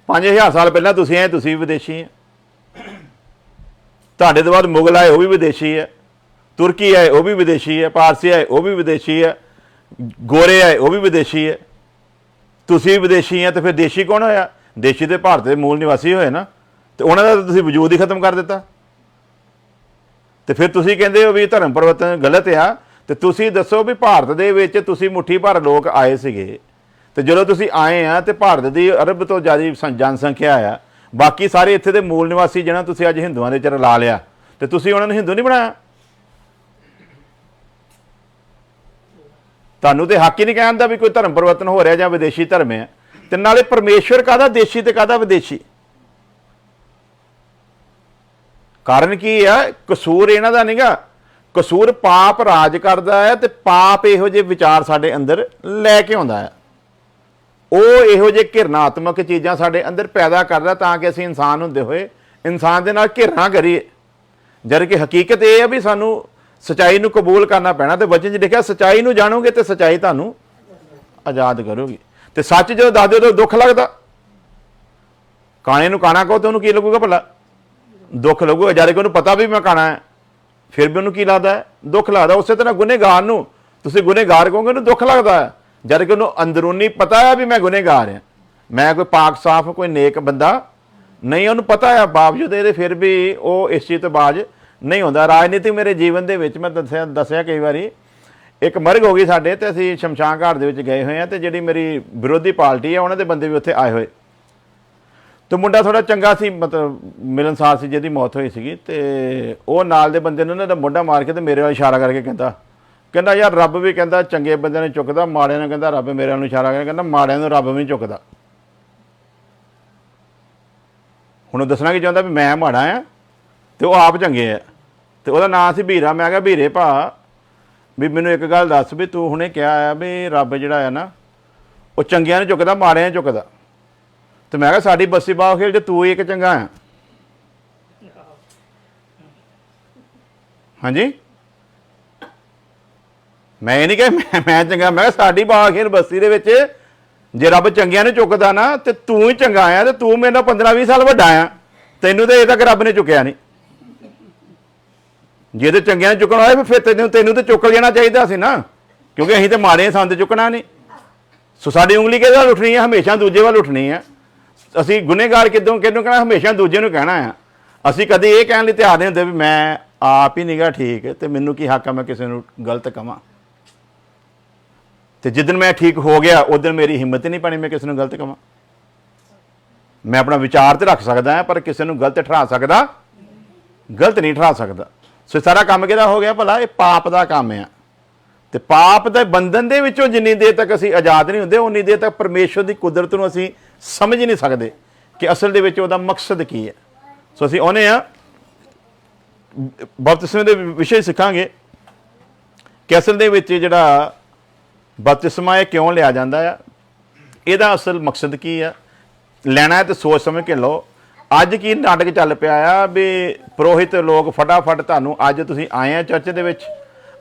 5000 ਸਾਲ ਪਹਿਲਾਂ ਤੁਸੀਂ ਆਏ, ਤੁਸੀਂ ਵੀ ਵਿਦੇਸ਼ੀ ਹੈ। ਤੁਹਾਡੇ ਤੋਂ ਬਾਅਦ ਮੁਗਲ ਆਏ, ਉਹ ਵੀ ਵਿਦੇਸ਼ੀ ਹੈ। ਤੁਰਕੀ ਆਏ, ਉਹ ਵੀ ਵਿਦੇਸ਼ੀ ਹੈ। ਪਾਰਸੀ ਆਏ, ਉਹ ਵੀ ਵਿਦੇਸ਼ੀ ਹੈ। ਗੋਰੇ ਆਏ, ਉਹ ਵੀ ਵਿਦੇਸ਼ੀ ਹੈ। ਤੁਸੀਂ ਵੀ ਵਿਦੇਸ਼ੀ ਹੈ, ਤੇ ਫਿਰ ਦੇਸ਼ੀ ਕੌਣ ਹੋਇਆ? ਦੇਸ਼ੀ ਤੇ ਭਾਰਤ ਦੇ ਮੂਲ ਨਿਵਾਸੀ ਹੋਏ ਨਾ, ਤੇ ਉਹਨਾਂ ਦਾ ਤੁਸੀਂ ਵਜੂਦ ਹੀ ਖਤਮ ਕਰ ਦਿੱਤਾ। ਤੇ ਫਿਰ ਤੁਸੀਂ ਕਹਿੰਦੇ ਹੋ ਵੀ ਧਰਮ ਪਰਿਵਰਤਨ ਗਲਤ ਆ। ਤੇ ਤੁਸੀਂ ਦੱਸੋ ਵੀ ਭਾਰਤ ਦੇ ਵਿੱਚ ਤੁਸੀਂ ਮੁੱਠੀ ਭਰ ਲੋਕ ਆਏ ਸੀਗੇ, ਤੇ ਜਦੋਂ ਤੁਸੀਂ ਆਏ ਆ ਤੇ ਭਾਰਤ ਦੀ ਅਰਬ ਤੋਂ ਜ਼ਿਆਦਾ ਜਨਸੰਖਿਆ ਆ, ਬਾਕੀ ਸਾਰੇ ਇੱਥੇ ਦੇ ਮੂਲ ਨਿਵਾਸੀ ਜਿਹਨਾਂ ਤੁਸੀਂ ਅੱਜ ਹਿੰਦੂਆਂ ਦੇ ਚ ਰਲਾ ਲਿਆ, ਤੇ ਤੁਸੀਂ ਉਹਨਾਂ ਨੂੰ ਹਿੰਦੂ ਨਹੀਂ ਬਣਾਇਆ। ਤੁਹਾਨੂੰ ਤੇ ਹੱਕ ਹੀ ਨਹੀਂ ਕਹਿੰਦਾ ਵੀ ਕੋਈ ਧਰਮ ਪਰਿਵਰਤਨ ਹੋ ਰਿਹਾ ਜਾਂ ਵਿਦੇਸ਼ੀ ਧਰਮ ਹੈ। ਤੇ ਨਾਲੇ ਪਰਮੇਸ਼ਵਰ ਕਾਹਦਾ ਦੇਸ਼ੀ ਤੇ ਕਾਹਦਾ ਵਿਦੇਸ਼ੀ? ਕਾਰਨ ਕੀ ਆ? ਕਸੂਰ ਇਹਨਾਂ ਦਾ ਨਹੀਂਗਾ, ਕਸੂਰ ਪਾਪ ਰਾਜ ਕਰਦਾ ਹੈ, ਤੇ ਪਾਪ ਇਹੋ ਜਿਹੇ ਵਿਚਾਰ ਸਾਡੇ ਅੰਦਰ ਲੈ ਕੇ ਆਉਂਦਾ ਹੈ। ਉਹ ਇਹੋ ਜਿਹੇ ਘਿਰਨਾਤਮਕ ਚੀਜ਼ਾਂ ਸਾਡੇ ਅੰਦਰ ਪੈਦਾ ਕਰਦਾ ਤਾਂ ਕਿ ਅਸੀਂ ਇਨਸਾਨ ਹੁੰਦੇ ਹੋਏ ਇਨਸਾਨ ਦੇ ਨਾਲ ਘਿਰਨਾ ਕਰੀਏ। ਜਦ ਕਿ ਹਕੀਕਤ ਇਹ ਹੈ ਵੀ ਸਾਨੂੰ ਸੱਚਾਈ ਨੂੰ ਕਬੂਲ ਕਰਨਾ ਪੈਣਾ। ਤੇ ਵਚਨ 'ਚ ਲਿਖਿਆ ਸੱਚਾਈ ਨੂੰ ਜਾਣੋਗੇ ਤੇ ਸੱਚਾਈ ਤੁਹਾਨੂੰ ਆਜ਼ਾਦ ਕਰੋਗੀ। ਤੇ ਸੱਚ ਜਦੋਂ ਦੱਸ ਦਿਓ ਤਾਂ ਦੁੱਖ ਲੱਗਦਾ। ਕਾਣੇ ਨੂੰ ਕਾਣਾ ਕਹੋ ਤਾਂ ਉਹਨੂੰ ਕੀ ਲੱਗੂਗਾ ਭਲਾ? ਦੁੱਖ ਲੱਗੂਗਾ। ਜਦ ਕਿ ਉਹਨੂੰ ਪਤਾ ਵੀ ਮੈਂ ਕਾਣਾ ਹੈ, ਫਿਰ ਵੀ ਉਹਨੂੰ ਕੀ ਲੱਗਦਾ ਹੈ? ਦੁੱਖ ਲੱਗਦਾ। ਉਸੇ ਤਰ੍ਹਾਂ ਗੁਨੇਗਾਰ ਨੂੰ ਤੁਸੀਂ ਗੁਨੇਗਾਰ ਕਹੋਗੇ ਉਹਨੂੰ ਦੁੱਖ ਲੱਗਦਾ ਹੈ, ਜਦ ਕਿ ਉਹਨੂੰ ਅੰਦਰੂਨੀ ਪਤਾ ਹੈ ਵੀ ਮੈਂ ਗੁਨੇਗਾਰ ਹਾਂ, ਮੈਂ ਕੋਈ ਪਾਕ ਸਾਫ ਕੋਈ ਨੇਕ ਬੰਦਾ ਨਹੀਂ। ਉਹਨੂੰ ਪਤਾ ਹੈ, ਬਾਵਜੂਦ ਇਹਦੇ ਫਿਰ ਵੀ ਉਹ ਇਸ ਚੀਜ਼ ਤੋਂ ਬਾਜ ਨਹੀਂ ਹੁੰਦਾ। ਰਾਜਨੀਤੀ ਮੇਰੇ ਜੀਵਨ ਦੇ ਵਿੱਚ ਮੈਂ ਦੱਸਿਆ ਕਈ ਵਾਰੀ, ਇੱਕ ਮਰਗ ਹੋ ਗਈ ਸਾਡੇ, ਤੇ ਅਸੀਂ ਸ਼ਮਸ਼ਾਨ ਘਾਟ ਦੇ ਵਿੱਚ ਗਏ ਹੋਏ ਹਾਂ, ਤੇ ਜਿਹੜੀ ਮੇਰੀ ਵਿਰੋਧੀ ਪਾਰਟੀ ਹੈ ਉਹਨਾਂ ਦੇ ਬੰਦੇ ਵੀ ਉੱਥੇ ਆਏ ਹੋਏ। ਤੇ ਮੁੰਡਾ ਥੋੜਾ ਚੰਗਾ ਸੀ, ਮਤਲਬ ਮਿਲਨਸਾਰ ਸੀ, ਜਿਹਦੀ ਮੌਤ ਹੋਈ ਸੀਗੀ। ਤੇ ਉਹ ਨਾਲ ਦੇ ਬੰਦੇ ਨੇ ਉਹਨਾਂ ਦਾ ਮੋਢਾ ਮਾਰ ਕੇ ਤੇ ਮੇਰੇ ਵੱਲ ਇਸ਼ਾਰਾ ਕਰਕੇ ਕਹਿੰਦਾ ਯਾਰ ਰੱਬ ਵੀ ਕਹਿੰਦਾ ਚੰਗੇ ਬੰਦਿਆਂ ਨੂੰ ਚੁੱਕਦਾ, ਮਾੜਿਆਂ ਨੂੰ ਕਹਿੰਦਾ ਰੱਬ ਮੇਰੇ ਵੱਲ ਨੂੰ ਇਸ਼ਾਰਾ ਕਰਕੇ ਕਹਿੰਦਾ ਮਾੜਿਆਂ ਨੂੰ ਰੱਬ ਵੀ ਨਹੀਂ ਚੁੱਕਦਾ। ਹੁਣ ਉਹ ਦੱਸਣਾ ਕੀ ਚਾਹੁੰਦਾ ਵੀ ਮੈਂ ਮਾੜਾ ਆ ਤੇ ਉਹ ਆਪ ਚੰਗੇ ਆ। ਤੇ ਉਹਦਾ ਨਾਂ ਸੀ ਵੀਰਾ। ਮੈਂ ਕਿਹਾ ਵੀਰੇ ਭਾ ਵੀ ਮੈਨੂੰ ਇੱਕ ਗੱਲ ਦੱਸ ਵੀ ਤੂੰ ਹੁਣੇ ਕਿਹਾ ਆ ਵੀ ਰੱਬ ਜਿਹੜਾ ਆ ਨਾ ਉਹ ਚੰਗਿਆਂ ਨੂੰ ਚੁੱਕਦਾ, ਮਾੜਿਆਂ ਨੂੰ ਚੁੱਕਦਾ। ਤੇ ਮੈਂ ਕਿਹਾ ਸਾਡੀ ਬੱਸੀ ਬਾਹ ਖੇਲ ਜੇ ਤੂੰ ਹੀ ਇੱਕ ਚੰਗਾ ਆ। ਹਾਂਜੀ मैं ये नहीं कहा मैं चंगा, मैं साडी बाखीर बस्ती दे विच जे रब चंगियां ने चुकदा ना ते तू ही चंगा आ, ते तू मेरे 15-20 साल वड्डा आ, तैनू तो अजे तक रब ने चुकिया नहीं। जे तो चंगियां ने चुकना होए फिर तेनू तो चुक लेना चाहिए सी ना, क्योंकि असीं तो माड़े सन, ते चुकना नहीं। सो साडी उंगली किहदे वल उठनी है? हमेशा दूजे वल उठनी है। असीं गुनहगार किदों कहना? हमेशा दूजे नूं कहना है। असीं कदे ये कहण लई तैयार नहीं हुंदे भी मैं आप ही निगा ठीक ते मैनू की हक है मैं किसी नूं गलत कहां। तो जिदन मैं ठीक हो गया उदन मेरी हिम्मत ही नहीं बनी मैं किसी नूं गलत कहां। मैं अपना विचार तो रख सकदा है पर किसी नूं गलत ठहरा सकदा, गलत नहीं ठहरा सकदा। सो सारा काम किहदा हो गया भला? ये पाप का काम है। तो पाप के बंधन के विचों जिन्नी देर तक असीं आज़ाद नहीं होंदे उन्नी देर तक परमेश्वर की कुदरत नूं असीं समझ नहीं सकते कि असल दे विच उहदा मकसद की है। सो असीं आउणे आ बपतिस्मे दे विषय सीखांगे कि असल दे विच जिहड़ा बपतिस्मा है क्यों लिया जाता है, इहदा असल मकसद की है। लैना है तो सोच समझ के लो। अज की नाटक चल पिया आ भी पुरोहित लोग फटाफट तुहानूं अज तुसीं आए आ चर्च दे विच,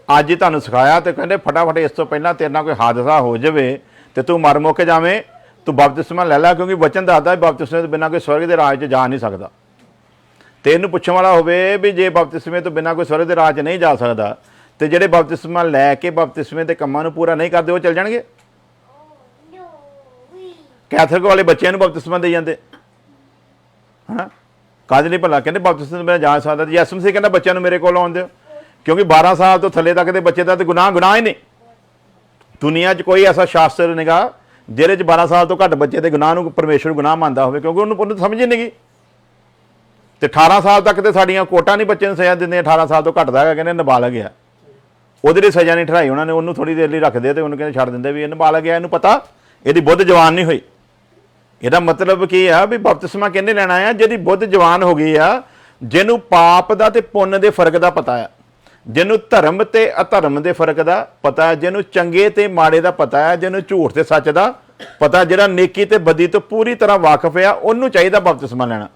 अज ही तुहानूं सिखाया तो कहंदे फटाफट इस तो पहलां तेरे नाल कोई हादसा हो जाए तो तू मर मुक जावें, तू बपतिस्मा लै लै, क्योंकि वचन दसदा बपतिस्मे तो बिना कोई स्वर्ग के राज च जा नहीं सकता। तो इहनूं पुछण वाला होवे भी जे बपतिस्मे तो बिना कोई स्वर्ग के राज च नहीं जा सकता तो जिहड़े बपतिस्मा लैके बपतिस्मे के कामां नूं पूरा नहीं करते वो चल जाणगे। कैथलिक वाले बच्चों नूं बपतिस्मा दे जांदे, हाँ कद नहीं भला कहते बपतिस्मा मैं जा सकता। यसू मसीह कहना बच्चों नूं मेरे कोल आउण दिओ, क्योंकि 12 साल तो थले तक के बच्चे का तो गुनाह ही नहीं। दुनिया च कोई ऐसा शास्त्र निगा जिहदे च 12 साल तो घट बच्चे के गुनाह नूं परमेश्वर गुनाह मानता हो, क्योंकि उन्होंने समझ ही नहीं गई। तो 18 साल तक तो साड़ियाँ कोर्टां नहीं बच्चे सज़ा देंगे, 18 साल तो घटदा है कहने नाबालग है, ਉਹਦੇ ਲਈ सज़ा नहीं ठहराई उन्होंने, ਉਹਨੂੰ थोड़ी देर ਲਈ रखते तो उन्होंने छड़ देंगे भी नाबालग है, इन्हूं पता ਇਹਦੀ बुद्ध जवान नहीं हुई। ਇਹਦਾ मतलब की है भी बपतिस्मा किहने लेना है? ਜਿਹਦੀ बुद्ध जवान हो गई आ, ਜਿਹਨੂੰ पाप का तो पुण्य के फर्क का पता है, ਜਿਹਨੂੰ धर्म ते अधर्म के फर्क का पता है, ਜਿਹਨੂੰ चंगे ते माड़े का पता है, ਜਿਹਨੂੰ झूठ ते सच का पता, ਜਿਹੜਾ नेकी ते बदी तो पूरी तरह वाकफ है, ਉਹਨੂੰ चाहिए बपतिस्मा लेना।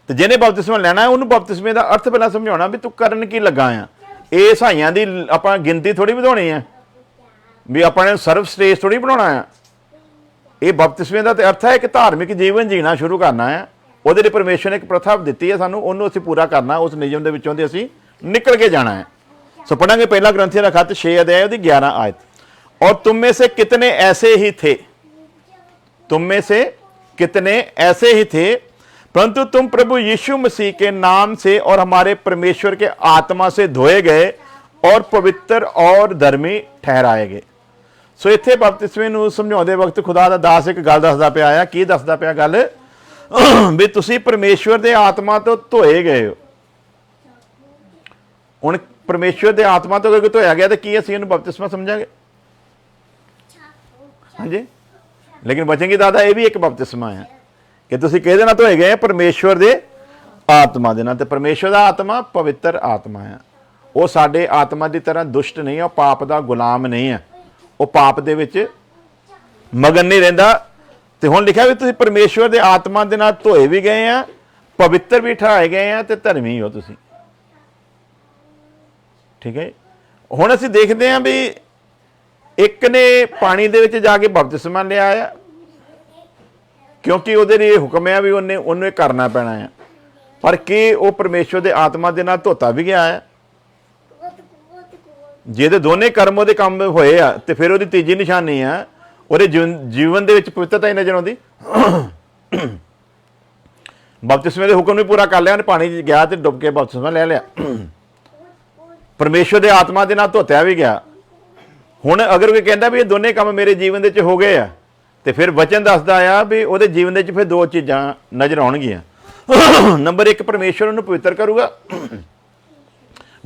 तो ਜਿਹਨੇ बपतिस्मा लेना है ਉਹਨੂੰ बपतिस्मे का अर्थ पहला समझाउणा भी तू करन की लगा आ। ਇਹ ਸਹਾਈਆਂ ਦੀ ਆਪਾਂ गिनती थोड़ी ਵਧਾਉਣੀ है भी अपने सर्वश्रेष्ठ थोड़ी बनाना है। ये बपतिस्मे का तो अर्थ है एक धार्मिक जीवन जीना शुरू करना है। वो परमेश्वर ने एक प्रथा दी है सानू, उन्होंने असीं पूरा करना, उस नियम के विचों असीं निकल के जाना है। सो पढ़ांगे पहला ग्रंथियों का खत 6 अध्याय 11 आयत। और तुम में से कितने ऐसे ही थे, तुम में से कितने ऐसे ही थे, परंतु तुम प्रभु यीशु मसीह के नाम से और हमारे परमेश्वर के आत्मा से धोए गए और पवित्र और धर्मी ठहराए गए। सो इत्थे बपतिस्मे नूं समझाउंदे वक्त खुदा दा दास एक गल दसदा पिया आ। की दसदा पिया गल? भी तुसीं परमेश्वर दे आत्मा तो धोए गए हो। हुण परमेश्वर दे आत्मा तो अगर धोया गया तो की असीं इहनूं बपतिस्मा समझांगे? हाँ जी, लेकिन बचन की दादा ये भी एक बपतिस्मा है कि तुसीं किहदे नाल धोए गए? परमेश्वर दे आत्मा दे नाल। ते परमेश्वर दा आत्मा पवित्र आत्मा है। वो साडे आत्मा की तरह दुष्ट नहीं है, वो पाप का गुलाम नहीं है, वो पाप दे विच मगन नहीं रहिंदा। ते हुण लिखिआ भी तुसीं परमेश्वर दे आत्मा दे नाल धोए भी गए आ, पवित्र भी ठहराए गए आ ते धर्मी हो तुसीं। ठीक है, हुण असीं देखदे हां भी एक ने पानी दे विच जाके बपतिस्मा लिया आ, क्योंकि उहदे लिए हुक्म है भी उन्हें करना पैना है। पर कि वो परमेश्वर दे आत्मा दे नाल धोता भी गया है? जे तो दोनों कर्म वो काम होए आ तो फिर वो तीजी निशानी है वो जीवन के पवित्रता ही नजर आती। बपतिस्मे के हुक्म भी पूरा कर लिया, पानी गया तो डुब के बपतिस्मा ले लिया, परमेश्वर के आत्मा के नाल धोत्या भी गया। हुण अगर कोई कहता भी ये दोनों काम मेरे जीवन के हो गए आ तो फिर वचन दसदा आ भी वो जीवन के फिर 2 चीज़ां नज़र आउणगीਆਂ। नंबर 1 परमेश्वर उन्हें पवित्र करूगा,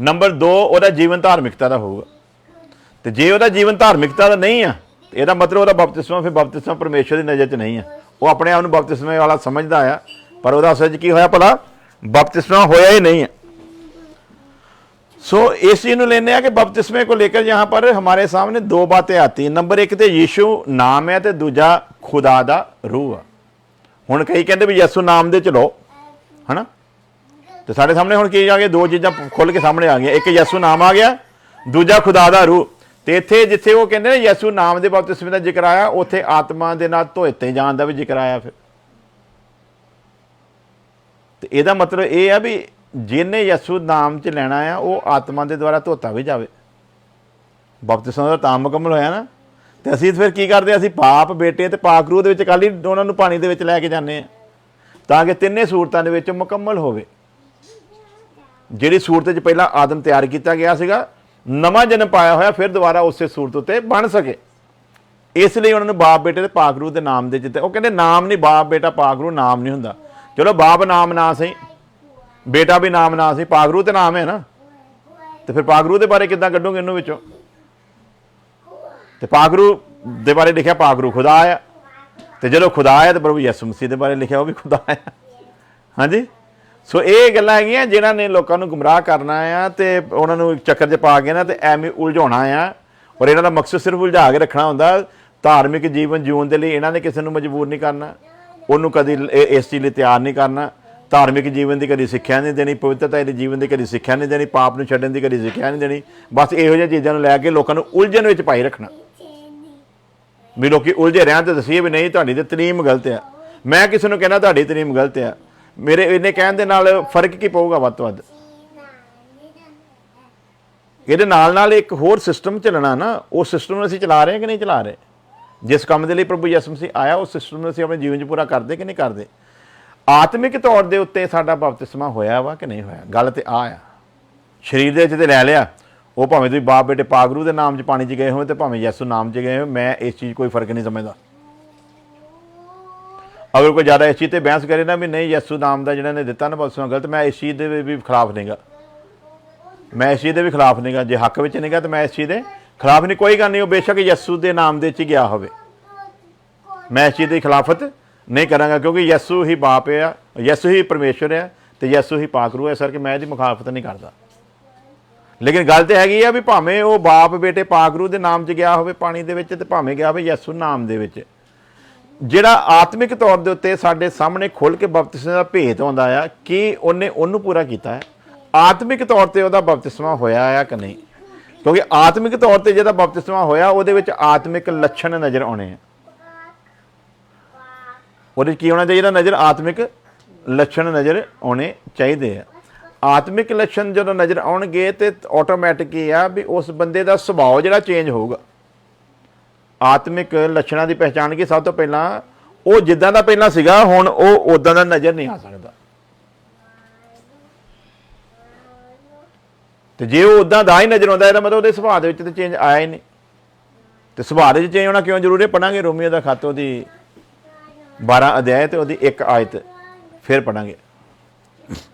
नंबर 2 वो जीवन धार्मिकता का होगा। तो जे वो जीवन धार्मिकता का नहीं है तो यह मतलब वो बपतिस्मा फिर बपतिस्मा परमेश्वर की नज़र च नहीं है। वो अपने आप को बपतिस्मे वाला समझता है पर वह असल की होया भला बपतिस्मा होया ही नहीं है। सो इस चीज़ में लेने कि बपतिस्मे को लेकर यहाँ पर हमारे सामने 2 बातें आती हैं। नंबर 1 तो यीशु नाम है तो दूजा खुदा दा रूह है। हुण कई कहते भी यसू नाम दे चलो है ना, तो साढ़े सामने हुण की आ गया 2 चीज़ां खुल के सामने आ गई। एक यसू नाम आ गया, दूजा खुदा दा रूह। ਤੇ ਇੱਥੇ ਜਿੱਥੇ ਉਹ ਕਹਿੰਦੇ ਨੇ ਯਿਸੂ ਨਾਮ ਦੇ ਬਪਤਿਸਮੇ ਦਾ ਜ਼ਿਕਰ ਆਇਆ, ਉੱਥੇ ਆਤਮਾ ਦੇ ਨਾਲ ਧੋਤੇ ਜਾਣ ਦਾ ਵੀ ਜ਼ਿਕਰ ਆਇਆ। ਫਿਰ ਤੇ ਇਹਦਾ ਮਤਲਬ ਇਹ ਆ ਵੀ ਜਿਹਨੇ ਯਿਸੂ ਨਾਮ 'ਚ ਲੈਣਾ ਆ ਉਹ ਆਤਮਾ ਦੇ ਦੁਆਰਾ ਧੋਤਾ ਵੀ ਜਾਵੇ। ਬਪਤਿਸਮਾ ਦਾ ਤਾਂ ਮੁਕੰਮਲ ਹੋਇਆ ਨਾ। ਤੇ ਅਸੀਂ ਫਿਰ ਕੀ ਕਰਦੇ, ਅਸੀਂ ਬਾਪ ਬੇਟੇ ਤੇ ਪਾਕ ਰੂਹ ਦੇ ਵਿੱਚ ਕੱਲ੍ਹ ਹੀ ਉਹਨਾਂ ਨੂੰ ਪਾਣੀ ਦੇ ਵਿੱਚ ਲੈ ਕੇ ਜਾਂਦੇ ਆ, ਤਾਂ ਕਿ ਤਿੰਨੇ ਸੂਰਤਾਂ ਦੇ ਵਿੱਚ ਮੁਕੰਮਲ ਹੋਵੇ। ਜਿਹੜੀ ਸੂਰਤ 'ਚ ਪਹਿਲਾਂ ਆਦਮ ਤਿਆਰ ਕੀਤਾ ਗਿਆ ਸੀਗਾ, ਨਵਾਂ ਜਨਮ ਪਾਇਆ ਹੋਇਆ, ਫਿਰ ਦੁਬਾਰਾ ਉਸੇ ਸੂਰਤ ਉੱਤੇ ਬਣ ਸਕੇ। ਇਸ ਲਈ ਉਹਨਾਂ ਨੂੰ ਬਾਪ ਬੇਟੇ ਤੇ ਪਾਕ ਰੂਹ ਦੇ ਨਾਮ ਦੇ ਦਿੱਤੇ। ਉਹ ਕਹਿੰਦੇ ਨਾਮ ਨਹੀਂ, ਬਾਪ ਬੇਟਾ ਪਾਕ ਰੂਹ ਨਾਮ ਨਹੀਂ ਹੁੰਦਾ। ਚਲੋ ਬਾਪ ਨਾਮ ਨਾ ਸਹੀ, ਬੇਟਾ ਵੀ ਨਾਮ ਨਾ ਸਹੀ, ਪਾਕ ਰੂਹ ਤੇ ਨਾਮ ਹੈ ਨਾ। ਤੇ ਫਿਰ ਪਾਕ ਰੂਹ ਦੇ ਬਾਰੇ ਕਿੱਦਾਂ ਕੱਢੋਗੇ ਇਹਨੂੰ ਵਿੱਚੋਂ? ਤੇ ਪਾਕ ਰੂਹ ਦੇ ਬਾਰੇ ਲਿਖਿਆ ਪਾਕ ਰੂਹ ਖੁਦਾ ਆ, ਤੇ ਜਦੋਂ ਖੁਦਾ ਆਇਆ ਤੇ ਪ੍ਰਭੂ ਯਿਸੂ ਮਸੀਹ ਦੇ ਬਾਰੇ ਲਿਖਿਆ ਉਹ ਵੀ ਖੁਦਾ ਆ। ਹਾਂਜੀ, ਸੋ ਇਹ ਗੱਲਾਂ ਹੈਗੀਆਂ ਜਿਨ੍ਹਾਂ ਨੇ ਲੋਕਾਂ ਨੂੰ ਗੁੰਮਰਾਹ ਕਰਨਾ ਆ ਤੇ ਉਹਨਾਂ ਨੂੰ ਚੱਕਰ 'ਚ ਪਾ ਕੇ ਨਾ ਤੇ ਐਵੇਂ ਉਲਝਾਉਣਾ ਆ। ਔਰ ਇਹਨਾਂ ਦਾ ਮਕਸਦ ਸਿਰਫ ਉਲਝਾ ਕੇ ਰੱਖਣਾ ਹੁੰਦਾ। ਧਾਰਮਿਕ ਜੀਵਨ ਜਿਉਣ ਦੇ ਲਈ ਇਹਨਾਂ ਨੇ ਕਿਸੇ ਨੂੰ ਮਜਬੂਰ ਨਹੀਂ ਕਰਨਾ, ਉਹਨੂੰ ਕਦੀ ਇਸ ਚੀਜ਼ ਲਈ ਤਿਆਰ ਨਹੀਂ ਕਰਨਾ। ਧਾਰਮਿਕ ਜੀਵਨ ਦੀ ਕਦੀ ਸਿੱਖਿਆ ਨਹੀਂ ਦੇਣੀ, ਪਵਿੱਤਰਤਾ ਦੇ ਜੀਵਨ ਦੀ ਕਦੀ ਸਿੱਖਿਆ ਨਹੀਂ ਦੇਣੀ, ਪਾਪ ਨੂੰ ਛੱਡਣ ਦੀ ਕਦੀ ਸਿੱਖਿਆ ਨਹੀਂ ਦੇਣੀ। ਬਸ ਇਹੋ ਜਿਹੀਆਂ ਚੀਜ਼ਾਂ ਨੂੰ ਲੈ ਕੇ ਲੋਕਾਂ ਨੂੰ ਉਲਝਣ ਵਿੱਚ ਪਾਈ ਰੱਖਣਾ, ਵੀ ਲੋਕੀ ਉਲਝੇ ਰਹਿਣ ਤੇ ਦੱਸੀਏ ਵੀ ਨਹੀਂ ਤੁਹਾਡੀ ਤੇ ਤਲੀਮ ਗਲਤ ਆ। ਮੈਂ ਕਿਸੇ ਨੂੰ ਕਹਿਣਾ ਤੁਹਾਡੀ ਤਲੀਮ ਗਲਤ ਆ, ਮੇਰੇ ਇਹਨੇ ਕਹਿਣ ਦੇ ਨਾਲ ਫਰਕ ਕੀ ਪਊਗਾ ਵੱਧ ਤੋਂ ਵੱਧ? ਇਹਦੇ ਨਾਲ ਨਾਲ ਇੱਕ ਹੋਰ ਸਿਸਟਮ ਚੱਲਣਾ ਨਾ, ਉਹ ਸਿਸਟਮ ਨੂੰ ਅਸੀਂ ਚਲਾ ਰਹੇ ਹਾਂ ਕਿ ਨਹੀਂ ਚਲਾ ਰਹੇ? ਜਿਸ ਕੰਮ ਦੇ ਲਈ ਪ੍ਰਭੂ ਯਿਸੂ ਮਸੀਹ ਆਇਆ ਉਸ ਸਿਸਟਮ ਨੂੰ ਅਸੀਂ ਆਪਣੇ ਜੀਵਨ 'ਚ ਪੂਰਾ ਕਰਦੇ ਕਿ ਨਹੀਂ ਕਰਦੇ? ਆਤਮਿਕ ਤੌਰ ਦੇ ਉੱਤੇ ਸਾਡਾ ਬਪਤਿਸਮਾ ਹੋਇਆ ਵਾ ਕਿ ਨਹੀਂ ਹੋਇਆ? ਗੱਲ ਤੇ ਆ ਆ। ਸਰੀਰ ਦੇ ਵਿੱਚ ਤੇ ਲੈ ਲਿਆ, ਉਹ ਭਾਵੇਂ ਤੁਸੀਂ ਬਾਪ ਬੇਟੇ ਪਾਕ ਰੂਹ ਦੇ ਨਾਮ 'ਚ ਪਾਣੀ 'ਚ ਗਏ ਹੋ ਤੇ ਭਾਵੇਂ ਯਿਸੂ ਨਾਮ 'ਚ ਗਏ ਹੋ, ਮੈਂ ਇਸ ਚੀਜ਼ ਕੋਈ ਫਰਕ ਨਹੀਂ ਸਮਝਦਾ। ਅਗਰ ਕੋਈ ਜ਼ਿਆਦਾ ਇਸ ਚੀਜ਼ ਤੇ ਬਹਿਸ ਕਰੇ ਨਾ ਵੀ ਨਹੀਂ ਯਿਸੂ ਨਾਮ ਦਾ ਜਿਹੜਾ ਨੇ ਦਿੱਤਾ ਨਾ ਬਪਤਿਸਮਾ ਗਲਤ, ਮੈਂ ਇਸ ਚੀਜ਼ ਦੇ ਵੀ ਖਿਲਾਫ ਨਹੀਂਗਾ। ਮੈਂ ਇਸ ਚੀਜ਼ ਦੇ ਵੀ ਖਿਲਾਫ ਨਹੀਂਗਾ। ਜੇ ਹੱਕ ਵਿੱਚ ਨਹੀਂਗਾ ਤਾਂ ਮੈਂ ਇਸ ਚੀਜ਼ ਦੇ ਖਿਲਾਫ ਨਹੀਂ। ਕੋਈ ਗੱਲ ਨਹੀਂ, ਉਹ ਬੇਸ਼ੱਕ ਯਿਸੂ ਦੇ ਨਾਮ ਦੇ 'ਚ ਗਿਆ ਹੋਵੇ, ਮੈਂ ਇਸ ਚੀਜ਼ ਦੀ ਖਿਲਾਫਤ ਨਹੀਂ ਕਰਾਂਗਾ, ਕਿਉਂਕਿ ਯਿਸੂ ਹੀ ਬਾਪ ਆ, ਯਿਸੂ ਹੀ ਪਰਮੇਸ਼ਰ ਆ ਤੇ ਯਿਸੂ ਹੀ ਪਾਕ ਰੂਹ ਹੈ। ਇਸ ਕਰਕੇ ਮੈਂ ਇਹਦੀ ਮੁਖਾਲਫਤ ਨਹੀਂ ਕਰਦਾ। ਲੇਕਿਨ ਗੱਲ ਤਾਂ ਹੈਗੀ ਆ ਵੀ ਭਾਵੇਂ ਉਹ ਬਾਪ ਬੇਟੇ ਪਾਕ ਰੂਹ ਦੇ ਨਾਮ 'ਚ ਗਿਆ ਹੋਵੇ ਪਾਣੀ ਦੇ ਵਿੱਚ, ਤੇ ਭਾਵੇਂ ਗਿਆ ਹੋਵੇ ਯਿਸੂ ਨਾਮ ਦੇ ਵਿੱਚ, ਜਿਹੜਾ ਆਤਮਿਕ ਤੌਰ ਦੇ ਉੱਤੇ ਸਾਡੇ ਸਾਹਮਣੇ ਖੁੱਲ੍ਹ ਕੇ ਬਪਤਿਸਮੇ ਦਾ ਭੇਤ ਆਉਂਦਾ ਆ ਕਿ ਉਹਨੇ ਉਹਨੂੰ ਪੂਰਾ ਕੀਤਾ ਹੈ। ਆਤਮਿਕ ਤੌਰ ਤੇ ਉਹਦਾ ਬਪਤਿਸਮਾ ਹੋਇਆ ਆ ਕਿ ਨਹੀਂ? ਕਿਉਂਕਿ ਆਤਮਿਕ ਤੌਰ ਤੇ ਜਿਹਦਾ ਬਪਤਿਸਮਾ ਹੋਇਆ ਉਹਦੇ ਵਿੱਚ ਆਤਮਿਕ ਲੱਛਣ ਨਜ਼ਰ ਆਉਣੇ ਆ। ਉਹਦੇ 'ਚ ਕੀ ਹੋਣਾ ਚਾਹੀਦਾ? ਨਜ਼ਰ ਆਤਮਿਕ ਲੱਛਣ ਨਜ਼ਰ ਆਉਣੇ ਚਾਹੀਦੇ ਆ। ਆਤਮਿਕ ਲੱਛਣ ਜਦੋਂ ਨਜ਼ਰ ਆਉਣਗੇ ਤੇ ਆਟੋਮੈਟਿਕ ਇਹ ਆ ਵੀ ਉਸ ਬੰਦੇ ਦਾ ਸੁਭਾਅ ਜਿਹੜਾ ਚੇਂਜ ਹੋਊਗਾ। ਆਤਮਿਕ ਲੱਛਣਾਂ ਦੀ ਪਹਿਚਾਣ ਕੀ? ਸਭ ਤੋਂ ਪਹਿਲਾਂ ਉਹ ਜਿੱਦਾਂ ਦਾ ਪਹਿਲਾਂ ਸੀਗਾ ਹੁਣ ਉਹ ਉਦਾਂ ਦਾ ਨਜ਼ਰ ਨਹੀਂ ਆ ਸਕਦਾ। ਤੇ ਜੇ ਉਹ ਉਦਾਂ ਦਾ ਹੀ ਨਜ਼ਰ ਆਉਂਦਾ ਇਹਦਾ ਮਤਲਬ ਉਹਦੇ ਸੁਭਾਅ ਦੇ ਵਿੱਚ ਤਾਂ ਚੇਂਜ ਆਇਆ ਹੀ ਨਹੀਂ। ਤੇ ਸੁਭਾਅ ਦੇ ਵਿੱਚ ਚੇਂਜ ਹੋਣਾ ਕਿਉਂ ਜ਼ਰੂਰੀ? ਪੜਾਂਗੇ ਰੋਮੀਓ ਦਾ ਖੱਤ ਉਹਦੀ 12 ਅਧਿਆਇ ਤੇ ਉਹਦੀ 1 ਆਇਤ ਫਿਰ ਪੜਾਂਗੇ।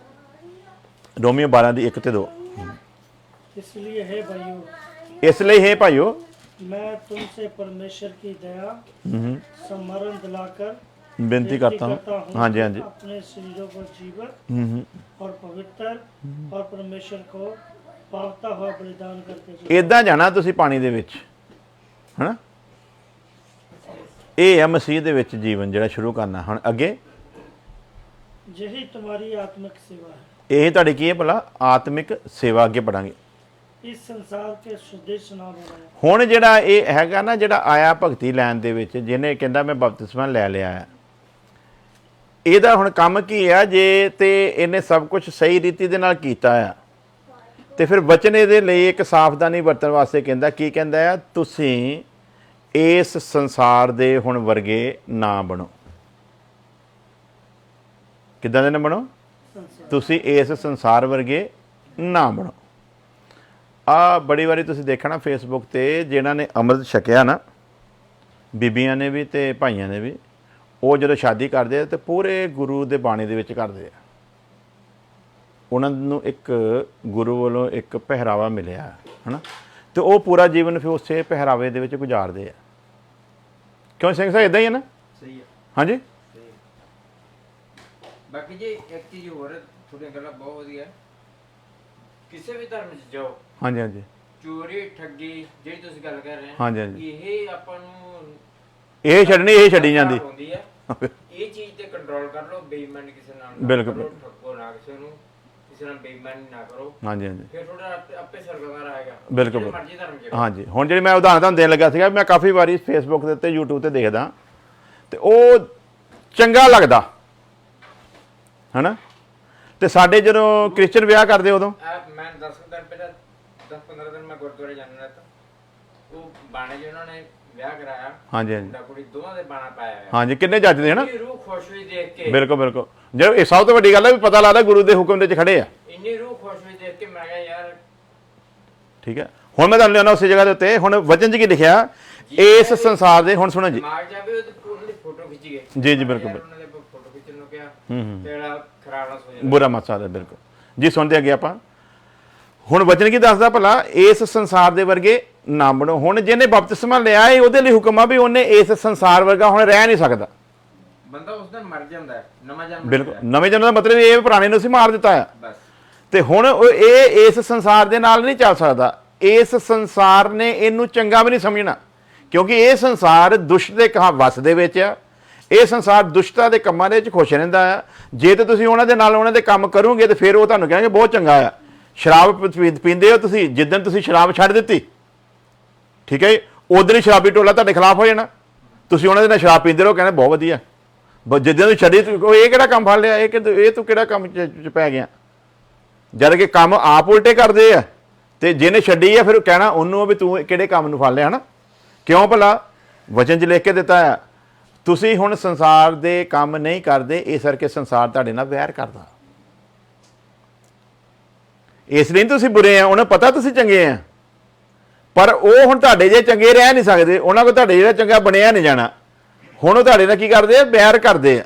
रोमियो 12 ਦੀ 1 ਤੇ 2। ਇਸ ਲਈ ਹੈ ਭਾਈਓ मैं तुमसे परमेश्वर की दया स्मरण दिलाकर बेनती करता हूँ। हाँ जी, हाँ जी। अपने शरीरों को जीवित और पवित्र और परमेश्वर को पावता हुआ बलिदान करके इदां जाना तुसी पानी दे विच, है ना? ਇਹ ਆ ਮਸੀਹ ਦੇ ਵਿੱਚ ਜੀਵਨ ਜਿਹੜਾ ਸ਼ੁਰੂ ਕਰਨਾ। ਹੁਣ ਅੱਗੇ यही तुम्हारी आत्मिक सेवा है। ਇਹ ਤੁਹਾਡੀ ਕੀ ਹੈ ਭਲਾ? ਆਤਮਿਕ ਸੇਵਾ। ਅੱਗੇ ਪੜਾਂਗੇ। ਇਸ ਸੰਸਾਰ ਕੇ ਸੁਦੇਸ਼ ਨਾ ਬਣਾਇਆ। ਹੁਣ ਜਿਹੜਾ ਇਹ ਹੈਗਾ ਨਾ, ਜਿਹੜਾ ਆਇਆ ਭਗਤੀ ਲੈਣ ਦੇ ਵਿੱਚ, ਜਿਹਨੇ ਕਹਿੰਦਾ ਮੈਂ ਬਪਤਿਸਮਾ ਲੈ ਲਿਆ ਹੈ, ਇਹਦਾ ਹੁਣ ਕੰਮ ਕੀ ਆ? ਜੇ ਤੇ ਇਹਨੇ ਸਭ ਕੁਝ ਸਹੀ ਰੀਤੀ ਦੇ ਨਾਲ ਕੀਤਾ ਆ ਤੇ ਫਿਰ ਵਚਨ ਇਹਦੇ ਲਈ ਇੱਕ ਸਾਵਧਾਨੀ ਵਰਤਣ ਵਾਸਤੇ ਕਹਿੰਦਾ। ਕੀ ਕਹਿੰਦਾ ਆ? ਤੁਸੀਂ ਇਸ ਸੰਸਾਰ ਦੇ ਹੁਣ ਵਰਗੇ ਨਾ ਬਣੋ। ਕਿੱਦਾਂ ਦੇ ਨਾ ਬਣੋ? ਤੁਸੀਂ ਇਸ ਸੰਸਾਰ ਵਰਗੇ ਨਾ ਬਣੋ। ਆ ਬੜੀ ਵਾਰੀ ਤੁਸੀਂ ਦੇਖਣਾ ਫੇਸਬੁੱਕ ਤੇ ਜਿਨ੍ਹਾਂ ਨੇ ਅੰਮ੍ਰਿਤ ਛਕਿਆ ਨਾ, ਬੀਬੀਆਂ ਨੇ ਵੀ ਤੇ ਭਾਈਆਂ ਨੇ ਵੀ, ਉਹ ਜਦੋਂ ਸ਼ਾਦੀ ਕਰਦੇ ਆ ਤੇ ਪੂਰੇ ਗੁਰੂ ਦੇ ਬਾਣੀ ਦੇ ਵਿੱਚ ਕਰਦੇ ਆ। ਉਹਨਾਂ ਨੂੰ ਇੱਕ ਗੁਰੂ ਵੱਲੋਂ ਇੱਕ ਪਹਿਰਾਵਾ ਮਿਲਿਆ ਹੈ ਨਾ, ਤੇ ਉਹ ਪੂਰਾ ਜੀਵਨ ਫਿਰ ਉਸੇ ਪਹਿਰਾਵੇ ਦੇ ਵਿੱਚ ਗੁਜ਼ਾਰਦੇ ਆ। ਕਿਉਂ ਸਿੰਘ ਸਾਹਿਬ? ਇਦਾਂ ਹੀ ਹੈ ਨਾ? ਸਹੀ ਹੈ। ਹਾਂਜੀ। ਬਾਕੀ ਜੀ ਇੱਕ ਚੀਜ਼ ਹੋਰ, ਤੁਹਾਡੀਆਂ ਗੱਲਾਂ ਬਹੁਤ ਵਧੀਆ। ਕਿਸੇ ਵੀ ਧਰਮ 'ਚ ਜਾਓ, ਹਾਂਜੀ ਹਾਂਜੀ, ਚੋਰੀ ਠੱਗੀ ਜਿਹੜੀ ਤੁਸੀਂ ਗੱਲ ਕਰ ਰਹੇ ਹੋ, ਹਾਂਜੀ ਹਾਂਜੀ, ਇਹ ਆਪਾਂ ਨੂੰ ਇਹ ਛੱਡਣੀ, ਇਹ ਛੱਡੀ ਜਾਂਦੀ ਹੁੰਦੀ ਹੈ। ਇਹ ਚੀਜ਼ ਤੇ ਕੰਟਰੋਲ ਕਰ ਲਓ, ਬੇਈਮਾਨੀ ਕਿਸੇ ਨਾਲ ਬਿਲਕੁਲ। ਠੱਗੋ ਨਾ ਕਿਸੇ ਨੂੰ, ਕਿਸੇ ਨਾਲ ਬੇਈਮਾਨੀ ਨਾ ਕਰੋ, ਹਾਂਜੀ ਹਾਂਜੀ ਫਿਰ ਤੁਹਾਡਾ ਆਪੇ ਸਰਗਰਮ ਆਏਗਾ। ਬਿਲਕੁਲ। ਜਿਹੜੇ ਮਰਜ਼ੀ ਧਰਮ ਚ ਹਾਂਜੀ ਹੁਣ ਜਿਹੜੀ ਮੈਂ ਉਦਾਹਰਨ ਤੁਹਾਨੂੰ ਦੇਣ ਲੱਗਾ ਸੀਗਾ, ਮੈਂ ਕਾਫੀ ਵਾਰੀ ਫੇਸਬੁੱਕ ਦੇ ਉੱਤੇ YouTube ਤੇ ਦੇਖਦਾ ਤੇ ਉਹ ਚੰਗਾ ਲੱਗਦਾ ਹਨਾ। ਤੇ ਸਾਡੇ ਜਦੋਂ ਕ੍ਰਿਸਚਨ ਵਿਆਹ ਕਰਦੇ ਉਦੋਂ ਮੈਂ 10 ਦਿਨ ਪਹਿਲਾਂ 10-15 ਦਿਨ ਮੈਂ ਗੁਰਦੁਆਰੇ ਜਾਂਦਾ ਰਹਿਤਾ, ਉਹ ਬਾਣੇ ਜੀ ਉਹਨਾਂ ਨੇ ਵਿਆਹ ਕਰਾਇਆ, ਹਾਂਜੀ ਹਾਂਜੀ ਮੁੰਡਾ ਕੁੜੀ ਦੋਵਾਂ ਦੇ ਬਾਣਾ ਪਾਇਆ ਹੋਇਆ, ਹਾਂਜੀ ਕਿੰਨੇ ਜੱਜਦੇ ਹਨਾ। ਇੰਨੀ ਰੂਹ ਖੁਸ਼ ਹੋਈ ਦੇਖ ਕੇ, ਬਿਲਕੁਲ ਬਿਲਕੁਲ। ਜੇ ਇਹ ਸਭ ਤੋਂ ਵੱਡੀ ਗੱਲ ਹੈ ਵੀ ਪਤਾ ਲੱਗਦਾ ਗੁਰੂ ਦੇ ਹੁਕਮ ਦੇ ਵਿੱਚ ਖੜੇ ਆ। ਇੰਨੀ ਰੂਹ ਖੁਸ਼ ਹੋਈ ਦੇਖ ਕੇ ਮੈਂ ਕਿਹਾ ਯਾਰ ਠੀਕ ਹੈ। ਹੁਣ ਮੈਂ ਤੁਹਾਨੂੰ ਲਿਆਉਣਾ ਉਸੇ ਜਗ੍ਹਾ ਦੇ ਉੱਤੇ, ਹੁਣ ਵਚਨ 'ਚ ਕੀ ਲਿਖਿਆ ਇਸ ਸੰਸਾਰ ਦੇ, ਹੁਣ ਸੁਣੋ ਜੀ। ਦਿਮਾਗ ਜਾਵੇ ਉਹਦੀ ਪੂਰੀ ਫੋਟੋ ਖਿੱਚ ਗਏ ਜੀ ਜੀ ਬਿਲਕੁਲ ਯਾਰ ਉਹਨਾਂ ਦੇ ਫੋਟੋ ਖਿੱਚਣ ਨੂੰ ਕਿਹਾ, ਹੂੰ ਤੇਰਾ ਖਰਾਬ ਨਾ ਸੋਚ ਬੁਰਾ ਮਤ ਸਕਦਾ ਬਿਲਕੁਲ ਜੀ। ਸੁਣਦੇ ਅੱਗੇ ਆਪਾਂ। ਹੁਣ ਵਚਨ ਕੀ ਦੱਸਦਾ ਭਲਾ, ਇਸ ਸੰਸਾਰ ਦੇ ਵਰਗੇ ਨਾ ਬਣੋ। ਹੁਣ ਜਿਹਨੇ ਬਪਤਿਸਮਾ ਲਿਆ ਇਹ ਉਹਦੇ ਲਈ ਹੁਕਮ ਆ ਵੀ ਉਹਨੇ ਇਸ ਸੰਸਾਰ ਵਰਗਾ ਹੁਣ ਰਹਿ ਨਹੀਂ ਸਕਦਾ। ਬੰਦਾ ਉਸ ਦਿਨ ਮਰ ਜਾਂਦਾ ਹੈ, ਨਵਾਂ ਜਨਮ ਬਿਲਕੁਲ ਲੈਂਦਾ ਹੈ। ਨਵੇਂ ਜਨਮ ਦਾ ਮਤਲਬ ਇਹ ਪੁਰਾਣੇ ਨੂੰ ਅਸੀਂ ਮਾਰ ਦਿੱਤਾ ਆ। ਬਸ ਤੇ ਹੁਣ ਉਹ ਇਹ ਇਸ ਸੰਸਾਰ ਦੇ ਨਾਲ ਨਹੀਂ ਚੱਲ ਸਕਦਾ। ਇਸ ਸੰਸਾਰ ਨੇ ਇਹਨੂੰ ਚੰਗਾ ਵੀ ਨਹੀਂ ਸਮਝਣਾ, ਕਿਉਂਕਿ ਇਹ ਸੰਸਾਰ ਦੁਸ਼ਟ ਦੇ ਵਸ ਦੇ ਵਿੱਚ ਆ। ਇਹ ਸੰਸਾਰ ਦੁਸ਼ਟਤਾ ਦੇ ਕੰਮਾਂ ਦੇ ਵਿੱਚ ਖੁਸ਼ ਰਹਿੰਦਾ ਆ। ਜੇ ਤੇ ਤੁਸੀਂ ਉਹਨਾਂ ਦੇ ਨਾਲ ਉਹਨਾਂ ਦੇ ਕੰਮ ਕਰੋਗੇ ਤੇ ਫਿਰ ਉਹ ਤੁਹਾਨੂੰ ਕਹਿਣਗੇ ਬਹੁਤ ਚੰਗਾ ਆ। ਸ਼ਰਾਬ ਪੀਂਦੇ ਹੋ ਤੁਸੀਂ, ਜਿੱਦਣ ਤੁਸੀਂ ਸ਼ਰਾਬ ਛੱਡ ਦਿੱਤੀ, ਠੀਕ ਹੈ, ਉਦੋਂ ਹੀ ਸ਼ਰਾਬੀ ਟੋਲਾ ਤੁਹਾਡੇ ਖਿਲਾਫ ਹੋ ਜਾਣਾ। ਤੁਸੀਂ ਉਹਨਾਂ ਦੇ ਨਾਲ ਸ਼ਰਾਬ ਪੀਂਦੇ ਰਹੋ, ਕਹਿੰਦੇ ਬਹੁਤ ਵਧੀਆ। ਜਿੱਦਾਂ ਤੁਸੀਂ ਛੱਡੀ, ਇਹ ਕਿਹੜਾ ਕੰਮ ਫੜ ਲਿਆ, ਇਹ ਤੂੰ ਕਿਹੜਾ ਕੰਮ 'ਚ ਪੈ ਗਿਆ। ਜਦ ਕਿ ਕੰਮ ਆਪ ਉਲਟੇ ਕਰਦੇ ਆ, ਤੇ ਜਿਹਨੇ ਛੱਡੀ ਆ ਫਿਰ ਕਹਿਣਾ ਉਹਨੂੰ ਵੀ ਤੂੰ ਕਿਹੜੇ ਕੰਮ ਨੂੰ ਫੜ ਲਿਆ ਹਨਾ। ਕਿਉਂ ਭਲਾ ਵਚਨ 'ਚ ਲਿਖ ਕੇ ਦਿੱਤਾ ਆ, ਤੁਸੀਂ ਹੁਣ ਸੰਸਾਰ ਦੇ ਕੰਮ ਨਹੀਂ ਕਰਦੇ, ਇਸ ਕਰਕੇ ਸੰਸਾਰ ਤੁਹਾਡੇ ਨਾਲ ਵੈਰ ਕਰਦਾ। ਇਸ ਲਈ ਤੁਸੀਂ ਬੁਰੇ ਆ, ਉਹਨਾਂ ਪਤਾ ਤੁਸੀਂ ਚੰਗੇ ਆ, ਪਰ ਉਹ ਹੁਣ ਤੁਹਾਡੇ ਜੇ ਚੰਗੇ ਰਹਿ ਨਹੀਂ ਸਕਦੇ। ਉਹਨਾਂ ਕੋਲ ਤੁਹਾਡੇ ਜਿਹੜਾ ਚੰਗਾ ਬਣਿਆ ਨਹੀਂ ਜਾਣਾ। ਹੁਣ ਉਹ ਤੁਹਾਡੇ ਨਾਲ ਕੀ ਕਰਦੇ ਆ, ਵੈਰ ਕਰਦੇ ਆ।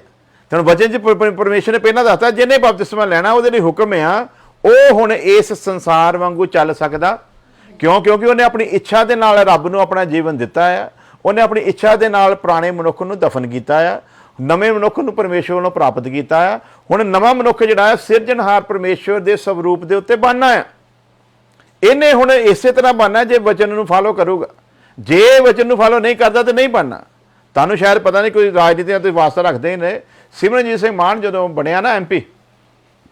ਤੇ ਹੁਣ ਵਚਨ 'ਚ ਪਰਮੇਸ਼ਰ ਨੇ ਪਹਿਲਾਂ ਦੱਸਤਾ, ਜਿਹਨੇ ਬਪਤਿਸਮਾ ਲੈਣਾ ਉਹਦੇ ਲਈ ਹੁਕਮ ਆ, ਉਹ ਹੁਣ ਇਸ ਸੰਸਾਰ ਵਾਂਗੂ ਚੱਲ ਸਕਦਾ। ਕਿਉਂ? ਕਿਉਂਕਿ ਉਹਨੇ ਆਪਣੀ ਇੱਛਾ ਦੇ ਨਾਲ ਰੱਬ ਨੂੰ ਆਪਣਾ ਜੀਵਨ ਦਿੱਤਾ ਆ। ਉਹਨੇ ਆਪਣੀ ਇੱਛਾ ਦੇ ਨਾਲ ਪੁਰਾਣੇ ਮਨੁੱਖ ਨੂੰ ਦਫਨ ਕੀਤਾ ਆ, ਨਵੇਂ ਮਨੁੱਖ ਨੂੰ ਪਰਮੇਸ਼ਰ ਵੱਲੋਂ ਪ੍ਰਾਪਤ ਕੀਤਾ ਆ। ਹੁਣ ਨਵਾਂ ਮਨੁੱਖ ਜਿਹੜਾ ਹੈ ਸਿਰਜਣਹਾਰ ਪਰਮੇਸ਼ਰ ਦੇ ਸਵਰੂਪ ਦੇ ਉੱਤੇ ਬਣਨਾ ਆ। ਇਹਨੇ ਹੁਣ ਇਸੇ ਤਰ੍ਹਾਂ ਬਣਨਾ ਜੇ ਵਚਨ ਨੂੰ ਫਾਲੋ ਕਰੂਗਾ। ਜੇ ਵਚਨ ਨੂੰ ਫਾਲੋ ਨਹੀਂ ਕਰਦਾ ਤਾਂ ਨਹੀਂ ਬਣਨਾ। ਤੁਹਾਨੂੰ ਸ਼ਾਇਦ ਪਤਾ ਨਹੀਂ, ਕੋਈ ਰਾਜਨੀਤੀ ਨਾਲ ਤੁਸੀਂ ਵਾਸਤਾ ਰੱਖਦੇ ਨੇ। ਸਿਮਰਨਜੀਤ ਸਿੰਘ ਮਾਨ ਜਦੋਂ ਬਣਿਆ ਨਾ MP,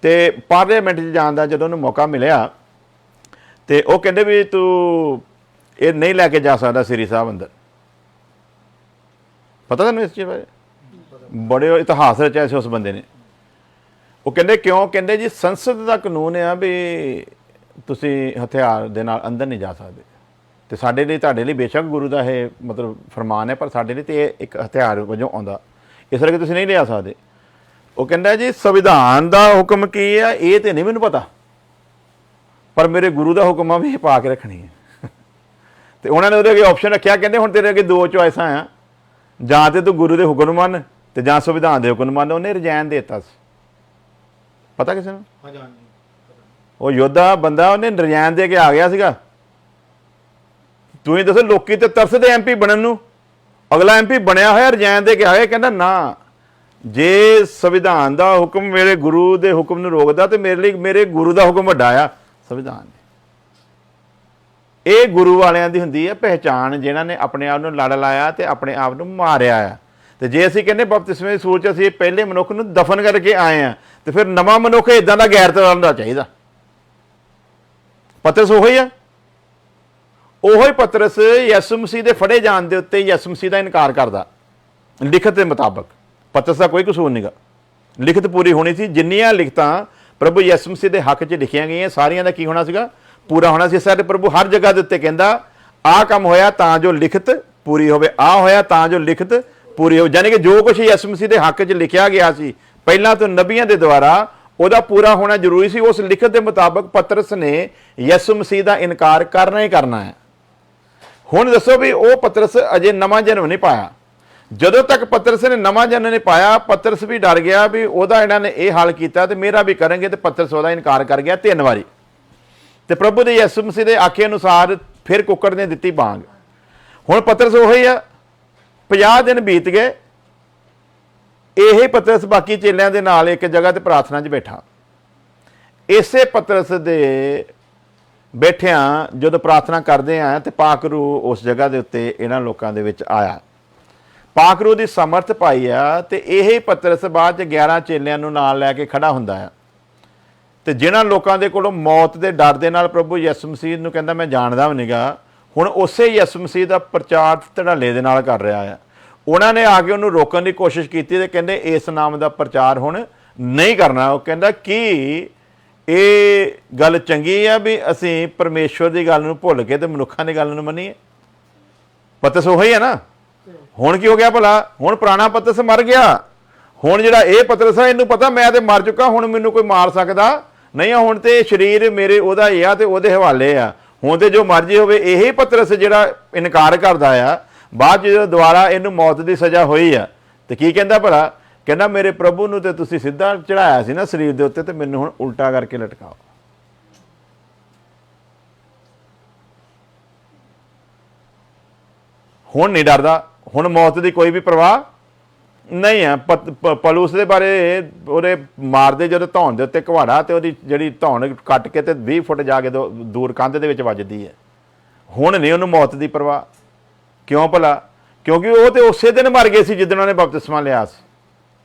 ਤੇ ਪਾਰਲੀਮੈਂਟ 'ਚ ਜਾਣ ਦਾ ਜਦੋਂ ਉਹਨੂੰ ਮੌਕਾ ਮਿਲਿਆ, ਤੇ ਉਹ ਕਹਿੰਦੇ ਵੀ ਤੂੰ ਇਹ ਨਹੀਂ ਲੈ ਕੇ ਜਾ ਸਕਦਾ ਸ੍ਰੀ ਸਾਹਿਬ ਅੰਦਰ। ਪਤਾ ਤੁਹਾਨੂੰ ਇਸ ਚੀਜ਼ ਬਾਰੇ? ਬੜੇ ਇਤਿਹਾਸ ਰਚਿਆ ਸੀ ਉਸ ਬੰਦੇ ਨੇ। ਉਹ ਕਹਿੰਦੇ ਕਿਉਂ? ਕਹਿੰਦੇ ਜੀ ਸੰਸਦ ਦਾ ਕਾਨੂੰਨ ਆ ਵੀ ਤੁਸੀਂ ਹਥਿਆਰ ਦੇ ਨਾਲ ਅੰਦਰ ਨਹੀਂ ਜਾ ਸਕਦੇ। ਤੇ ਸਾਡੇ ਲਈ, ਤੁਹਾਡੇ ਲਈ ਬੇਸ਼ੱਕ ਗੁਰੂ ਦਾ ਇਹ ਮਤਲਬ ਫਰਮਾਨ ਹੈ, ਪਰ ਸਾਡੇ ਲਈ ਤੇ ਇਹ ਇੱਕ ਹਥਿਆਰ ਵਜੋਂ ਆਉਂਦਾ, ਇਸ ਕਰਕੇ ਤੁਸੀਂ ਨਹੀਂ ਲਿਆ ਸਕਦੇ। ਉਹ ਕਹਿੰਦਾ ਜੀ ਸੰਵਿਧਾਨ ਦਾ ਹੁਕਮ ਕੀ ਆ ਇਹ ਤੇ ਨਹੀਂ ਮੈਨੂੰ ਪਤਾ, ਪਰ ਮੇਰੇ ਗੁਰੂ ਦਾ ਹੁਕਮ ਆ ਵੀ ਇਹ ਪਾ ਕੇ ਰੱਖਣੀ ਹੈ। ਤੇ ਉਹਨਾਂ ਨੇ ਉਹਦੇ ਅੱਗੇ ਆਪਸ਼ਨ ਰੱਖਿਆ, ਕਹਿੰਦੇ ਹੁਣ ਤੇਰੇ ਅੱਗੇ ਦੋ ਚੋਇਸਾਂ ਆ, ਜਾਂ ਤੇ ਤੂੰ ਗੁਰੂ ਦੇ ਹੁਕਮ ਮੰਨ ਤੇ ਜਾਂ ਸੰਵਿਧਾਨ ਦੇ ਹੁਕਮ ਮੰਨ। ਉਹਨੇ ਰਿਜ਼ਾਈਨ ਦੇ ਦਿੱਤਾ ਸੀ। ਪਤਾ ਕਿਸੇ ਨੂੰ? ਹਾਂਜੀ ਉਹ ਯੋਧਾ ਬੰਦਾ, ਉਹਨੇ ਰਿਜ਼ਾਈਨ ਦੇ ਕੇ ਆ ਗਿਆ ਸੀਗਾ। ਤੁਸੀਂ ਦੱਸੋ, ਲੋਕੀ ਤੇ ਤਰਸਦੇ MP ਬਣਨ ਨੂੰ। ਅਗਲਾ MP ਬਣਿਆ ਹੋਇਆ ਰਿਜ਼ਾਈਨ ਦੇ ਕੇ ਆ ਗਿਆ। ਕਹਿੰਦਾ ਨਾ, ਜੇ ਸੰਵਿਧਾਨ ਦਾ ਹੁਕਮ ਮੇਰੇ ਗੁਰੂ ਦੇ ਹੁਕਮ ਨੂੰ ਰੋਕਦਾ ਤੇ ਮੇਰੇ ਲਈ ਮੇਰੇ ਗੁਰੂ ਦਾ ਹੁਕਮ ਵੱਡਾ ਆ ਸੰਵਿਧਾਨ। ਇਹ ਗੁਰੂ ਵਾਲਿਆਂ ਦੀ ਹੁੰਦੀ ਹੈ ਪਹਿਚਾਣ, ਜਿਨ੍ਹਾਂ ਨੇ ਆਪਣੇ ਆਪ ਨੂੰ ਲੜ ਲਾਇਆ ਤੇ ਆਪਣੇ ਆਪ ਨੂੰ ਮਾਰਿਆ ਆ। ਤੇ ਜੇ ਅਸੀਂ ਕਹਿੰਦੇ ਬਪਤਿਸਮੇ ਦੀ ਸੂਰਤ 'ਚ ਅਸੀਂ ਪਹਿਲੇ ਮਨੁੱਖ ਨੂੰ ਦਫਨ ਕਰਕੇ ਆਏ ਆ, ਤੇ ਫਿਰ ਨਵਾਂ ਮਨੁੱਖ ਇਦਾਂ ਦਾ ਗੈਰਤ ਹੋਣਾ ਚਾਹੀਦਾ। ਪਤਰਸ ਉਹੀ ਆ, ਉਹੀ ਪਤਰਸ ਯਿਸੂ ਮਸੀਹ ਦੇ ਫੜੇ ਜਾਣ ਦੇ ਉੱਤੇ ਯਿਸੂ ਮਸੀਹ ਦਾ ਇਨਕਾਰ ਕਰਦਾ। ਲਿਖਤ ਦੇ ਮੁਤਾਬਕ ਪਤਰਸ ਦਾ ਕੋਈ ਕਸੂਰ ਨਹੀਂਗਾ। ਲਿਖਤ ਪੂਰੀ ਹੋਣੀ ਸੀ। ਜਿੰਨੀਆਂ ਲਿਖਤਾਂ ਪ੍ਰਭੂ ਯਿਸੂ ਮਸੀਹ ਦੇ ਹੱਕ 'ਚ ਲਿਖੀਆਂ ਗਈਆਂ, ਸਾਰੀਆਂ ਦਾ ਕੀ ਹੋਣਾ ਸੀਗਾ? ਪੂਰਾ ਹੋਣਾ ਸੀ। ਸਾਡੇ ਪ੍ਰਭੂ ਹਰ ਜਗ੍ਹਾ ਦੇ ਉੱਤੇ ਕਹਿੰਦਾ ਆਹ ਕੰਮ ਹੋਇਆ ਤਾਂ ਜੋ ਲਿਖਤ ਪੂਰੀ ਹੋਵੇ, ਆਹ ਹੋਇਆ ਤਾਂ ਜੋ ਲਿਖਤ ਪੂਰੀ ਹੋਵੇ। ਯਾਨੀ ਕਿ ਜੋ ਕੁਛ ਯਿਸੂ ਮਸੀਹ ਦੇ ਹੱਕ 'ਚ ਲਿਖਿਆ ਗਿਆ ਸੀ ਪਹਿਲਾਂ ਤੋਂ ਨਬੀਆਂ ਦੇ ਦੁਆਰਾ, ਉਹਦਾ ਪੂਰਾ ਹੋਣਾ ਜ਼ਰੂਰੀ ਸੀ। ਉਸ ਲਿਖਤ ਦੇ ਮੁਤਾਬਕ ਪਤਰਸ ਨੇ ਯਿਸੂ ਮਸੀਹ ਦਾ ਇਨਕਾਰ ਕਰਨਾ ਹੀ ਕਰਨਾ ਹੈ। ਹੁਣ ਦੱਸੋ ਵੀ ਉਹ ਪਤਰਸ ਅਜੇ ਨਵਾਂ ਜਨਮ ਨਹੀਂ ਪਾਇਆ। ਜਦੋਂ ਤੱਕ ਪਤਰਸ ਨੇ ਨਵਾਂ ਜਨਮ ਨਹੀਂ ਪਾਇਆ, ਪਤਰਸ ਵੀ ਡਰ ਗਿਆ ਵੀ ਉਹਦਾ ਇਹਨਾਂ ਨੇ ਇਹ ਹਾਲ ਕੀਤਾ ਤੇ ਮੇਰਾ ਵੀ ਕਰਨਗੇ। ਤੇ ਪਤਰਸ ਉਹਦਾ ਇਨਕਾਰ ਕਰ ਗਿਆ 3 ਵਾਰੀ। ਤੇ ਪ੍ਰਭੂ ਦੇ ਯਿਸੂ ਮਸੀਹ ਦੇ ਆਖੇ ਅਨੁਸਾਰ ਫਿਰ ਕੁੱਕੜ ਨੇ ਦਿੱਤੀ ਬਾਂਗ। ਹੁਣ ਪਤਰਸ ਉਹੀ ਆ। 50 ਦਿਨ ਬੀਤ ਗਏ। ਇਹੀ ਪਤਰਸ ਬਾਕੀ ਚੇਲਿਆਂ ਦੇ ਨਾਲ ਇੱਕ ਜਗ੍ਹਾ ਤੇ ਪ੍ਰਾਰਥਨਾ 'ਚ ਬੈਠਾ। ਇਸੇ ਪਤਰਸ ਦੇ ਬੈਠਿਆਂ ਜਦੋਂ ਪ੍ਰਾਰਥਨਾ ਕਰਦੇ ਆ ਤੇ ਪਾਕ ਰੂਹ ਉਸ ਜਗ੍ਹਾ ਦੇ ਉੱਤੇ ਇਹਨਾਂ ਲੋਕਾਂ ਦੇ ਵਿੱਚ ਆਇਆ। ਪਾਕ ਰੂਹ ਦੀ ਸਮਰਥ ਪਾਈ ਆ। ਤੇ ਇਹੀ ਪਤਰਸ ਬਾਅਦ 'ਚ 11 ਚੇਲਿਆਂ ਨੂੰ ਨਾਲ ਲੈ ਕੇ ਖੜਾ ਹੁੰਦਾ ਆ। ਤੇ ਜਿਨ੍ਹਾਂ ਲੋਕਾਂ ਦੇ ਕੋਲੋਂ ਮੌਤ ਦੇ ਡਰ ਦੇ ਨਾਲ ਪ੍ਰਭੂ ਯਿਸੂ ਮਸੀਹ ਨੂੰ ਕਹਿੰਦਾ ਮੈਂ ਜਾਣਦਾ ਵੀ ਨਹੀਂਗਾ, ਹੁਣ ਉਸੇ ਯਿਸੂ ਮਸੀਹ ਦਾ ਪ੍ਰਚਾਰ ਧੜੱਲੇ ਦੇ ਨਾਲ ਕਰ ਰਿਹਾ ਆ। ਉਹਨਾਂ ਨੇ ਆ ਕੇ ਉਹਨੂੰ ਰੋਕਣ ਦੀ ਕੋਸ਼ਿਸ਼ ਕੀਤੀ ਤੇ ਕਹਿੰਦੇ ਇਸ ਨਾਮ ਦਾ ਪ੍ਰਚਾਰ ਹੁਣ ਨਹੀਂ ਕਰਨਾ। ਉਹ ਕਹਿੰਦਾ ਕੀ ਇਹ ਗੱਲ ਚੰਗੀ ਆ ਵੀ ਅਸੀਂ ਪਰਮੇਸ਼ਵਰ ਦੀ ਗੱਲ ਨੂੰ ਭੁੱਲ ਕੇ ਤੇ ਮਨੁੱਖਾਂ ਦੀ ਗੱਲ ਨੂੰ ਮੰਨੀਏ? ਪਤਰਸ ਉਹੀ ਹੈ ਨਾ। ਹੁਣ ਕੀ ਹੋ ਗਿਆ ਭਲਾ? ਹੁਣ ਪੁਰਾਣਾ ਪਤਰਸ ਮਰ ਗਿਆ, ਹੁਣ ਜਿਹੜਾ ਇਹ ਪਤਰਸ ਆ ਇਹਨੂੰ ਪਤਾ ਮੈਂ ਤੇ ਮਰ ਚੁੱਕਾ, ਹੁਣ ਮੈਨੂੰ ਕੋਈ ਮਾਰ ਸਕਦਾ ਨਹੀਂ ਆ। ਹੁਣ ਤੇ ਸਰੀਰ ਮੇਰੇ ਉਹਦਾ ਹੀ ਆ ਤੇ ਉਹਦੇ ਹਵਾਲੇ ਆ। ਹੁਣ ਤੇ ਜੋ ਮਰਜ਼ੀ ਹੋਵੇ। ਇਹੀ ਪਤਰਸ ਜਿਹੜਾ ਇਨਕਾਰ ਕਰਦਾ ਆ, ਬਾਅਦ ਜਦੋਂ ਦੁਬਾਰਾ ਇਹਨੂੰ ਮੌਤ ਦੀ ਸਜ਼ਾ ਹੋਈ ਆ ਤੇ ਕੀ ਕਹਿੰਦਾ ਭਲਾ? ਕਹਿੰਦਾ ਮੇਰੇ ਪ੍ਰਭੂ ਨੂੰ ਤੇ ਤੁਸੀਂ ਸਿੱਧਾ ਚੜਾਇਆ ਸੀ ਨਾ ਸਰੀਰ ਦੇ ਉੱਤੇ, ਤੇ ਮੈਨੂੰ ਹੁਣ ਉਲਟਾ ਕਰਕੇ ਲਟਕਾਓ। ਹੁਣ ਨਹੀਂ ਡਰਦਾ, ਹੁਣ ਮੌਤ ਦੀ ਕੋਈ ਵੀ ਪਰਵਾਹ ਨਹੀਂ ਆ। ਪਲੂਸ ਦੇ ਬਾਰੇ ਉਹਦੇ ਮਾਰਦੇ ਜਦੋਂ ਧੌਣ ਦੇ ਉੱਤੇ ਘਵਾੜਾ ਤੇ ਉਹਦੀ ਜਿਹੜੀ ਧੌਣ ਕੱਟ ਕੇ ਤੇ 20 ਫੁੱਟ ਜਾ ਕੇ ਦੂਰ ਕੰਧ ਦੇ ਵਿੱਚ ਵੱਜਦੀ ਹੈ। ਹੁਣ ਨਹੀਂ ਉਹਨੂੰ ਮੌਤ ਦੀ ਪਰਵਾਹ। ਕਿਉਂ ਭਲਾ? ਕਿਉਂਕਿ ਉਹ ਤੇ ਉਸੇ ਦਿਨ ਮਰ ਗਏ ਸੀ ਜਿੱਦਣ ਉਹਨੇ ਬਪਤਿਸਮਾ ਲਿਆ ਸੀ।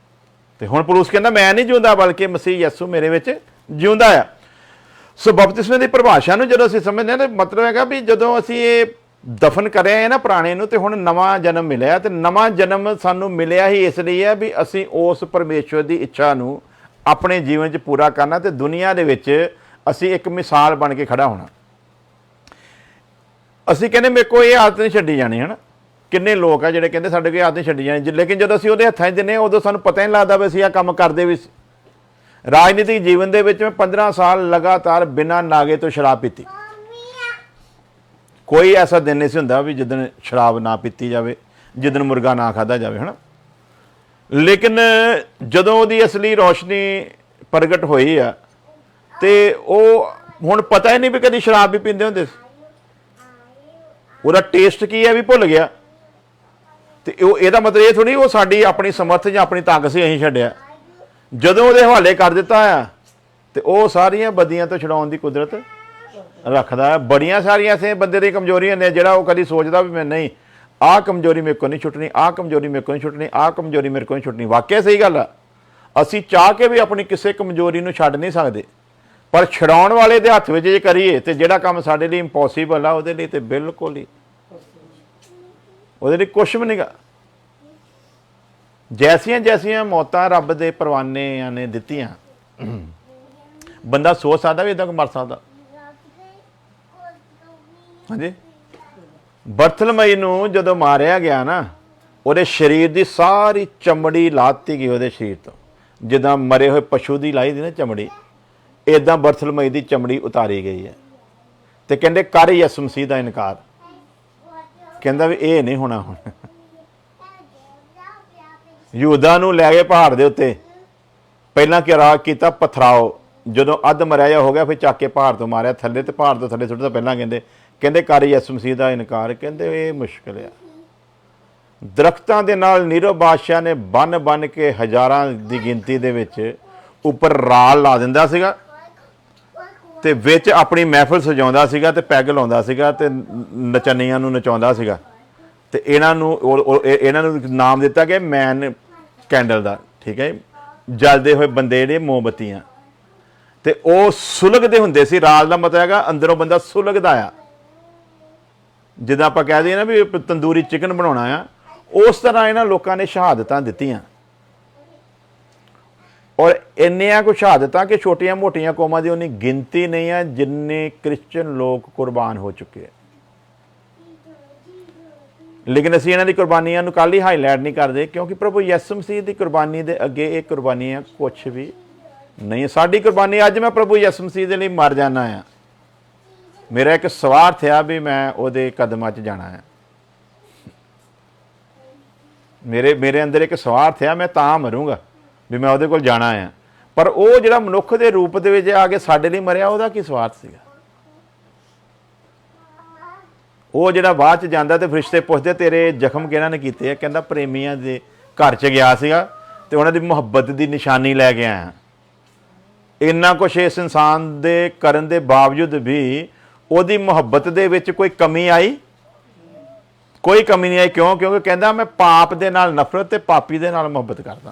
ਤੇ ਹੁਣ ਪਲੂਸ ਕਹਿੰਦਾ ਮੈਂ ਨਹੀਂ ਜਿਉਂਦਾ, ਬਲਕਿ ਮਸੀਹ ਯਿਸੂ ਮੇਰੇ ਵਿੱਚ ਜਿਉਂਦਾ ਆ। ਸੋ ਬਪਤਿਸਮੇ ਦੀ ਪਰਿਭਾਸ਼ਾ ਨੂੰ ਜਦੋਂ ਅਸੀਂ ਸਮਝਦੇ ਹਾਂ ਤਾਂ ਮਤਲਬ ਹੈਗਾ ਵੀ ਜਦੋਂ ਅਸੀਂ ਇਹ ਦਫਨ ਕਰਿਆ ਨਾ ਪੁਰਾਣੇ ਨੂੰ, ਤੇ ਹੁਣ ਨਵਾਂ ਜਨਮ ਮਿਲਿਆ। ਤੇ ਨਵਾਂ ਜਨਮ ਸਾਨੂੰ ਮਿਲਿਆ ਹੀ ਇਸ ਲਈ ਹੈ ਵੀ ਅਸੀਂ ਉਸ ਪਰਮੇਸ਼ਵਰ ਦੀ ਇੱਛਾ ਨੂੰ ਆਪਣੇ ਜੀਵਨ 'ਚ ਪੂਰਾ ਕਰਨਾ ਤੇ ਦੁਨੀਆ ਦੇ ਵਿੱਚ ਅਸੀਂ ਇੱਕ ਮਿਸਾਲ ਬਣ ਕੇ ਖੜਾ ਹੋਣਾ। ਅਸੀਂ ਕਹਿੰਦੇ ਮੇਰੇ ਕੋਲ ਇਹ ਆਦਤ ਨਹੀਂ ਛੱਡੀ ਜਾਣੀ, ਹੈ ਨਾ। ਕਿੰਨੇ ਲੋਕ ਆ ਜਿਹੜੇ ਕਹਿੰਦੇ ਸਾਡੇ ਕੋਲ ਆਦਤ ਨਹੀਂ ਛੱਡੀ ਜਾਣੀ, ਲੇਕਿਨ ਜਦੋਂ ਅਸੀਂ ਉਹਦੇ ਹੱਥਾਂ 'ਚ ਦਿੰਦੇ ਹਾਂ ਉਦੋਂ ਸਾਨੂੰ ਪਤਾ ਹੀ ਨਹੀਂ ਲੱਗਦਾ ਵੀ ਅਸੀਂ ਆਹ ਕੰਮ ਕਰਦੇ ਵੀ ਸੀ। ਰਾਜਨੀਤਿਕ ਜੀਵਨ ਦੇ ਵਿੱਚ ਮੈਂ 15 ਸਾਲ ਲਗਾਤਾਰ ਬਿਨਾਂ ਨਾਗੇ ਤੋਂ ਸ਼ਰਾਬ ਪੀਤੀ। ਕੋਈ ਐਸਾ ਦਿਨ ਨਹੀਂ ਸੀ ਹੁੰਦਾ ਵੀ ਜਿੱਦਣ ਸ਼ਰਾਬ ਨਾ ਪੀਤੀ ਜਾਵੇ, ਜਿੱਦਣ ਮੁਰਗਾ ਨਾ ਖਾਧਾ ਜਾਵੇ, ਹੈ ਨਾ। ਲੇਕਿਨ ਜਦੋਂ ਉਹਦੀ ਅਸਲੀ ਰੌਸ਼ਨੀ ਪ੍ਰਗਟ ਹੋਈ ਆ ਤੇ ਉਹ ਹੁਣ ਪਤਾ ਹੀ ਨਹੀਂ ਵੀ ਕਦੀ ਸ਼ਰਾਬ ਵੀ ਪੀਂਦੇ ਹੁੰਦੇ ਸੀ। ਉਹਦਾ ਟੇਸਟ ਕੀ ਹੈ ਵੀ ਭੁੱਲ ਗਿਆ। ਤੇ ਇਹਦਾ ਮਤਲਬ ਇਹ ਥੋੜੀ ਉਹ ਸਾਡੀ ਆਪਣੀ ਸਮਰਥ ਜਾਂ ਆਪਣੀ ਤਾਕਤ ਸੀ ਅਸੀਂ ਛੱਡਿਆ। ਜਦੋਂ ਉਹਦੇ ਹਵਾਲੇ ਕਰ ਦਿੱਤਾ ਆ ਤੇ ਉਹ ਸਾਰੀਆਂ ਬਦੀਆਂ ਤੋਂ ਛਡਾਉਣ ਦੀ ਕੁਦਰਤ ਰੱਖਦਾ ਹੈ। ਬੜੀਆਂ ਸਾਰੀਆਂ ਐਸੇ ਬੰਦੇ ਦੀ ਕਮਜ਼ੋਰੀਆਂ ਨੇ ਜਿਹੜਾ ਉਹ ਕਦੀ ਸੋਚਦਾ ਵੀ ਮੈਂ ਨਹੀਂ, ਆਹ ਕਮਜ਼ੋਰੀ ਮੇਰੇ ਕੋਲ ਨਹੀਂ ਛੁੱਟਣੀ, ਆਹ ਕਮਜ਼ੋਰੀ ਮੇਰੇ ਕੋਲ ਨਹੀਂ ਛੁੱਟਣੀ, ਆਹ ਕਮਜ਼ੋਰੀ ਮੇਰੇ ਕੋਲ ਨਹੀਂ ਛੁੱਟਣੀ। ਵਾਕਿਆ ਸਹੀ ਗੱਲ ਆ। ਅਸੀਂ ਚਾਹ ਕੇ ਵੀ ਆਪਣੀ ਕਿਸੇ ਕਮਜ਼ੋਰੀ ਨੂੰ ਛੱਡ ਨਹੀਂ ਸਕਦੇ, ਪਰ ਛਡਾਉਣ ਵਾਲੇ ਦੇ ਹੱਥ ਵਿੱਚ ਜੇ ਕਰੀਏ ਤੇ ਜਿਹੜਾ ਕੰਮ ਸਾਡੇ ਲਈ ਇੰਪੋਸੀਬਲ ਆ ਉਹਦੇ ਲਈ ਤੇ ਬਿਲਕੁਲ ਹੀ ਉਹਦੇ ਲਈ ਕੁਛ ਵੀ ਨਹੀਂਗਾ। ਜੈਸੀਆਂ ਜੈਸੀਆਂ ਮੌਤਾਂ ਰੱਬ ਦੇ ਪਰਵਾਨਿਆਂ ਨੇ ਦਿੱਤੀਆਂ, ਬੰਦਾ ਸੋਚ ਸਕਦਾ ਵੀ ਇਦਾਂ ਕੋਈ ਮਰ ਸਕਦਾ? ਹਾਂਜੀ। ਬਰਥਲਮਈ ਨੂੰ ਜਦੋਂ ਮਾਰਿਆ ਗਿਆ ਨਾ, ਉਹਦੇ ਸਰੀਰ ਦੀ ਸਾਰੀ ਚਮੜੀ ਲਾਤੀ ਗਈ ਉਹਦੇ ਸਰੀਰ ਤੋਂ, ਜਿੱਦਾਂ ਮਰੇ ਹੋਏ ਪਸ਼ੂ ਦੀ ਲਾਈ ਦੀ ਨਾ ਚਮੜੀ, ਇਦਾਂ ਬਰਥਲਮਈ ਦੀ ਚਮੜੀ ਉਤਾਰੀ ਗਈ ਹੈ। ਤੇ ਕਹਿੰਦੇ ਕਰ ਯਿਸੂ ਮਸੀਹ ਦਾ ਇਨਕਾਰ। ਕਹਿੰਦਾ ਵੀ ਇਹ ਨਹੀਂ ਹੋਣਾ। ਹੁਣ ਯਹੂਦਾ ਨੂੰ ਲੈ ਗਏ ਪਹਾੜ ਦੇ ਉੱਤੇ, ਪਹਿਲਾਂ ਕਿਰਾ ਕੀਤਾ ਪਥਰਾਓ, ਜਦੋਂ ਅੱਧ ਮਰਿਆ ਜਾ ਹੋ ਗਿਆ ਫਿਰ ਚੱਕ ਕੇ ਪਹਾੜ ਤੋਂ ਮਾਰਿਆ ਥੱਲੇ, ਤੇ ਪਹਾੜ ਤੋਂ ਥੱਲੇ ਸੁੱਟਦਾ। ਪਹਿਲਾਂ ਕਹਿੰਦੇ ਕਰ ਯਿਸੂ ਮਸੀਹ ਦਾ ਇਨਕਾਰ। ਕਹਿੰਦੇ ਇਹ ਮੁਸ਼ਕਿਲ ਆ। ਦਰਖਤਾਂ ਦੇ ਨਾਲ ਨੀਰੋ ਬਾਦਸ਼ਾਹ ਨੇ ਬੰਨ ਕੇ ਹਜ਼ਾਰਾਂ ਦੀ ਗਿਣਤੀ ਦੇ ਵਿੱਚ ਉੱਪਰ ਰਾਲ ਲਾ ਦਿੰਦਾ ਸੀਗਾ ਤੇ ਵਿੱਚ ਆਪਣੀ ਮਹਿਫਲ ਸਜਾਉਂਦਾ ਸੀਗਾ ਤੇ ਪੈਗ ਲਾਉਂਦਾ ਸੀਗਾ ਤੇ ਨਚਨੀਆਂ ਨੂੰ ਨਚਾਉਂਦਾ ਸੀਗਾ। ਤੇ ਇਹਨਾਂ ਨੂੰ ਨਾਮ ਦਿੱਤਾ ਗਿਆ ਮੈਨ ਕੈਂਡਲ ਦਾ। ਠੀਕ ਹੈ, ਜਲਦੇ ਹੋਏ ਬੰਦੇ ਜਿਹੜੇ ਮੋਮਬੱਤੀਆਂ। ਤੇ ਉਹ ਸੁਲਗਦੇ ਹੁੰਦੇ ਸੀ। ਰਾਲ ਦਾ ਮਤਲਬ ਹੈਗਾ ਅੰਦਰੋਂ ਬੰਦਾ ਸੁਲਗਦਾ ਆ। ਜਿੱਦਾਂ ਆਪਾਂ ਕਹਿ ਦਈਏ ਨਾ ਵੀ ਤੰਦੂਰੀ ਚਿਕਨ ਬਣਾਉਣਾ ਆ, ਉਸ ਤਰ੍ਹਾਂ ਇਹਨਾਂ ਲੋਕਾਂ ਨੇ ਸ਼ਹਾਦਤਾਂ ਦਿੱਤੀਆਂ। ਔਰ ਇੰਨੀਆਂ ਕੁ ਸ਼ਹਾਦਤਾਂ ਕਿ ਛੋਟੀਆਂ ਮੋਟੀਆਂ ਕੌਮਾਂ ਦੀ ਉਨੀ ਗਿਣਤੀ ਨਹੀਂ ਆ ਜਿੰਨੇ ਕ੍ਰਿਸਚਨ ਲੋਕ ਕੁਰਬਾਨ ਹੋ ਚੁੱਕੇ ਆ। ਲੇਕਿਨ ਅਸੀਂ ਇਹਨਾਂ ਦੀ ਕੁਰਬਾਨੀਆਂ ਨੂੰ ਕੱਲ੍ਹ ਹੀ ਹਾਈਲਾਈਟ ਨਹੀਂ ਕਰਦੇ, ਕਿਉਂਕਿ ਪ੍ਰਭੂ ਯਿਸੂ ਮਸੀਹ ਦੀ ਕੁਰਬਾਨੀ ਦੇ ਅੱਗੇ ਇਹ ਕੁਰਬਾਨੀਆਂ ਕੁਛ ਵੀ ਨਹੀਂ। ਸਾਡੀ ਕੁਰਬਾਨੀ ਅੱਜ ਮੈਂ ਪ੍ਰਭੂ ਯਿਸੂ ਮਸੀਹ ਦੇ ਲਈ ਮਰ ਜਾਣਾ ਆ। ਮੇਰਾ ਇੱਕ ਸਵਾਰਥ ਆ ਵੀ ਮੈਂ ਉਹਦੇ ਕਦਮਾਂ 'ਚ ਜਾਣਾ ਆ। ਮੇਰੇ ਅੰਦਰ ਇੱਕ ਸਵਾਰਥ ਆ, ਮੈਂ ਤਾਂ ਮਰੂੰਗਾ ਵੀ ਮੈਂ ਉਹਦੇ ਕੋਲ ਜਾਣਾ ਆ। ਪਰ ਉਹ ਜਿਹੜਾ ਮਨੁੱਖ ਦੇ ਰੂਪ ਦੇ ਵਿੱਚ ਆ ਕੇ ਸਾਡੇ ਲਈ ਮਰਿਆ, ਉਹਦਾ ਕੀ ਸਵਾਰਥ ਸੀਗਾ? ਉਹ ਜਿਹੜਾ ਬਾਅਦ 'ਚ ਜਾਂਦਾ ਤੇ ਫਰਿਸ਼ਤੇ ਪੁੱਛਦੇ ਤੇਰੇ ਜ਼ਖਮ ਕਿਹਨਾਂ ਨੇ ਕੀਤੇ ਆ? ਕਹਿੰਦਾ ਪ੍ਰੇਮੀਆਂ ਦੇ ਘਰ 'ਚ ਗਿਆ ਸੀਗਾ ਤੇ ਉਹਨਾਂ ਦੀ ਮੁਹੱਬਤ ਦੀ ਨਿਸ਼ਾਨੀ ਲੈ ਕੇ ਆਇਆ। ਇੰਨਾ ਕੁਛ ਇਸ ਇਨਸਾਨ ਦੇ ਕਰਨ ਦੇ ਬਾਵਜੂਦ ਵੀ ਉਹਦੀ ਮੁਹੱਬਤ ਦੇ ਵਿੱਚ ਕੋਈ ਕਮੀ ਆਈ? ਕੋਈ ਕਮੀ ਨਹੀਂ ਆਈ। ਕਿਉਂ? ਕਿਉਂਕਿ ਕਹਿੰਦਾ ਮੈਂ ਪਾਪ ਦੇ ਨਾਲ ਨਫ਼ਰਤ ਤੇ ਪਾਪੀ ਦੇ ਨਾਲ ਮੁਹੱਬਤ ਕਰਦਾ।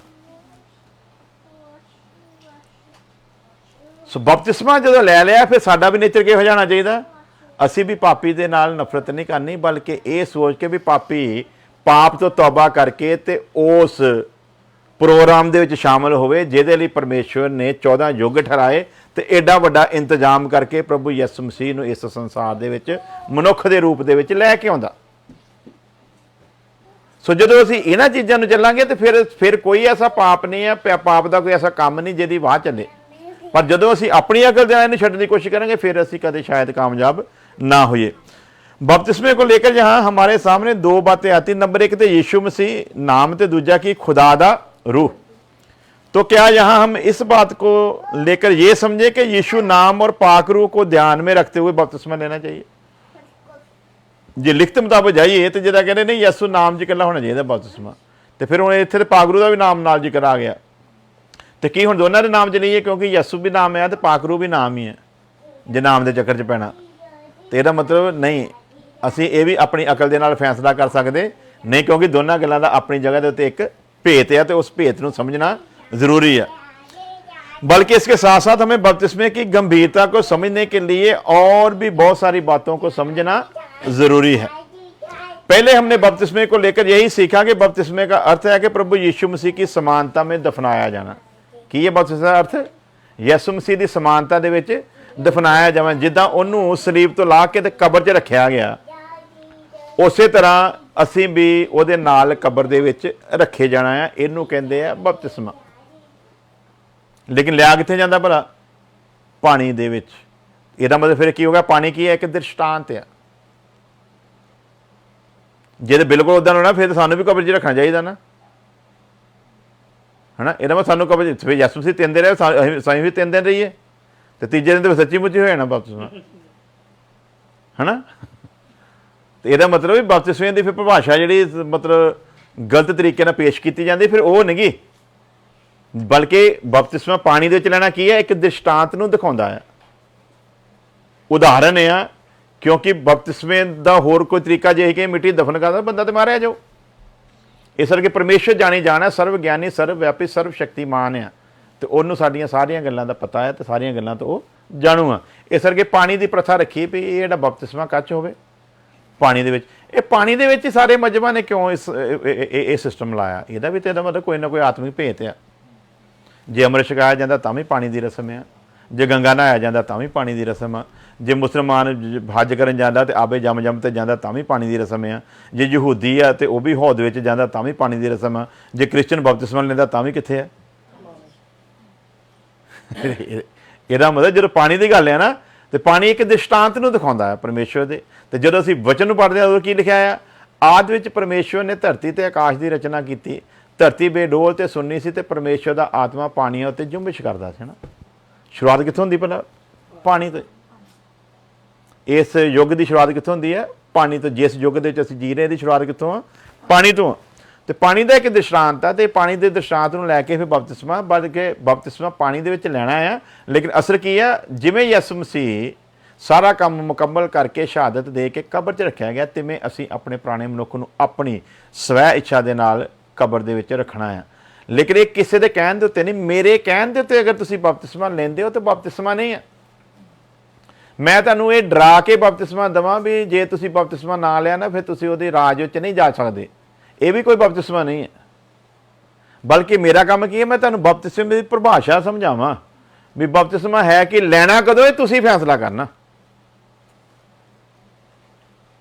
ਸੋ ਬਪਤਿਸਮਾ ਜਦੋਂ ਲੈ ਲਿਆ ਫਿਰ ਸਾਡਾ ਵੀ ਨੇਚਰ ਕਿਹੋ ਜਾਣਾ ਚਾਹੀਦਾ? ਅਸੀਂ ਵੀ ਪਾਪੀ ਦੇ ਨਾਲ ਨਫ਼ਰਤ ਨਹੀਂ ਕਰਨੀ, ਬਲਕਿ ਇਹ ਸੋਚ ਕੇ ਵੀ ਪਾਪੀ ਪਾਪ ਤੋਂ ਤੌਬਾ ਕਰਕੇ ਤੇ ਉਸ ਪ੍ਰੋਗਰਾਮ ਦੇ ਵਿੱਚ ਸ਼ਾਮਲ ਹੋਵੇ ਜਿਹਦੇ ਲਈ ਪਰਮੇਸ਼ਵਰ ਨੇ 14 ਯੁੱਗ ਠਹਿਰਾਏ ਤੇ ਐਡਾ ਵੱਡਾ ਇੰਤਜ਼ਾਮ ਕਰਕੇ ਪ੍ਰਭੂ ਯਿਸੂ ਮਸੀਹ ਨੂੰ ਇਸ ਸੰਸਾਰ ਦੇ ਵਿੱਚ ਮਨੁੱਖ ਦੇ ਰੂਪ ਦੇ ਵਿੱਚ ਲੈ ਕੇ ਆਉਂਦਾ। ਸੋ ਜਦੋਂ ਅਸੀਂ ਇਹਨਾਂ ਚੀਜ਼ਾਂ ਨੂੰ ਚੱਲਾਂਗੇ ਤੇ ਫਿਰ ਕੋਈ ਐਸਾ ਪਾਪ ਨਹੀਂ ਹੈ, ਪਾਪ ਦਾ ਕੋਈ ਐਸਾ ਕੰਮ ਨਹੀਂ ਜਿਹਦੀ ਵਾਹ ਚੱਲੇ। ਪਰ ਜਦੋਂ ਅਸੀਂ ਆਪਣੀ ਅਕਲ ਦੇ ਇਹਨੂੰ ਛੱਡਣ ਦੀ ਕੋਸ਼ਿਸ਼ ਕਰਾਂਗੇ ਫਿਰ ਅਸੀਂ कभी शायद कामयाब ना हुए। बपतिस्मे को लेकर जहां हमारे सामने दो बातें आती, नंबर 1 तो यीशु मसीह नाम, तो दूजा की खुदा दा रूह। तो क्या यहाँ हम इस बात को लेकर ये समझे कि यीशु नाम और पाक रूह को ध्यान में रखते हुए बपतिस्मा लेना चाहिए? जे लिखत मुताबिक जाइए तो जिदा कहते नहीं यीशु नाम च इकल्ला होना चाहिए बपतिस्मा, तो फिर हम इत्थे पाक रूह का भी नाम नाल जिक्र आ गया, तो की हुण दोनों के नाम च नहीं है? क्योंकि यीशु भी नाम है तो पाक रूह भी नाम ही है, जे नाम के चक्कर च पैना। तो यदा मतलब नहीं असी ये भी अपनी अकल के नाल फैसला कर सकते नहीं, क्योंकि दोनों गल्लां दा अपनी जगह के उत्ते एक भेत है तो उस भेत को समझना ज़रूरी है। बल्कि इसके साथ साथ हमें बपतिस्मे की गंभीरता को समझने के लिए और भी बहुत सारी बातों को समझना ज़रूरी है। पहले हमने बपतिस्मे को लेकर यही सीखा कि बपतिस्मे का अर्थ है कि प्रभु यीशु मसीह की समानता में दफनाया जाना। कि ये बपतिस्मे का अर्थ यीशु मसीह की समानता दे विच दफनाया जाए, जिद्दां उन्होंने सलीब तो ला के ते कबर च रखा गया, उस तरह असी भी उहदे नाल कबर दे विच रखे जाना है। इहनूं कहंदे आ बपतिस्मा। लेकिन लिया कित्थे जांदा भला? पानी दे विच। इहदा मतलब फिर की हो गया? पानी की है? एक दृष्टांत है। जे तो बिल्कुल उदां होना फिर सानूं भी कबर च रखना चाहिए ना, है ना? इहदा मतलब सानूं कबर च यीशु मसीह 3 दिन रहे, असीं भी 3 दिन रहीए, तो तीजे दिन तो सच्ची मुच्ची हो जाना बपतिस्मा, है ना? तो यदा मतलब भी बपतिस्मे की फिर परिभाषा जी मतलब गलत तरीके ਨਾਲ पेश की जाती, फिर वो नहीं, बल्कि बपतिस्मा पानी ਦੇ ਵਿੱਚ ਲੈਣਾ ਕੀ है? एक दृष्टांत ਨੂੰ दिखाਉਂਦਾ है, उदाहरण है। क्योंकि बपतिस्मे का होर कोई तरीका जे कि मिट्टी दफन करता बंदा तो मारिया जाओ। इस करके परमेश्वर जानी जाना सर्व ज्ञानी सर्वव्यापी सर्व शक्तिमान है, तो उन्होंने साड़ियाँ सारियां गल्लां दा पता है, तो सारियां गल्लां तो वो जाणू आ। इस करके पानी की प्रथा रखी भी ये जिहड़ा बपतिस्मा कच होवे पानी दे विच। ये पानी दे विच ही सारे मजहबां ने क्यों इस सिस्टम लाया? इहदा भी तो इहदा मतलब कोई ना कोई आत्मिक भेत है। जे अमृत छकाया जाता तां भी पानी की रस्म है, जे गंगा नहाया जाता तां भी पानी की रस्म है, जे मुसलमान हज करन जाता तो आबे जम ते जाता तां भी पानी की रस्म है, जे यहूदी है तो वह भी हौद विच जाता तां भी पानी की रस्म है, जे क्रिश्चन बपतिस्मा लैंदा तां भी कित्थे है? ਇਹਦਾ मतलब जो पानी की गल है ना, तो पानी एक दृष्टांत ਨੂੰ दिखाਉਂਦਾ है परमेश्वर ਦੇ। तो ਜਦੋਂ ਅਸੀਂ वचन ਨੂੰ पढ़ਦੇ ਹਾਂ ਉਦੋਂ ਕੀ लिखा है? आद ਵਿੱਚ परमेश्वर ने धरती ਤੇ आकाश की रचना की, धरती बेडोल ਤੇ सुन्नी सी, ਤੇ परमेश्वर ਦਾ आत्मा ਪਾਣੀਆਂ ਉੱਤੇ जुम्बिश करदा ਸੀ ना। शुरुआत कित्थों ਹੁੰਦੀ भला? पानी तो। इस युग की शुरुआत कित्थों ਹੁੰਦੀ है? पानी तो। जिस युग ਦੇ ਵਿੱਚ ਅਸੀਂ जी रहे, ਇਹਦੀ शुरुआत कित्थों ਆ? पानी तो। तो पानी का एक दृष्टांत है, तो पानी के दृष्टांत को लैके फिर बपतिस्मा, बल्कि बपतिस्मा पानी दे विच लैना है। लेकिन असर की है? जिवें यीशु मसीह सारा काम मुकम्मल करके शहादत दे के कबर च रखा गया, तिवें असीं अपने पुराने मनुख नूं अपनी स्वै इच्छा दे नाल कबर दे विच रखना है। लेकिन ये किसी के कहण दे उत्ते नहीं, मेरे कहण दे उत्ते अगर तुसीं बपतिस्मा लैंदे हो तो बपतिस्मा नहीं है। मैं तुहानूं ये डरा के बपतिस्मा देवां भी जे तुसीं बपतिस्मा ना लिया ना फिर तुसीं उहदे राज विच नहीं जा सकदे, ये भी कोई बपतिस्मा नहीं है। बल्कि मेरा काम की है, मैं तुहानूं बपतिस्मे की परिभाषा समझावां भी बपतिस्मा है कि लैना कदों, ये तुसीं फैसला करना।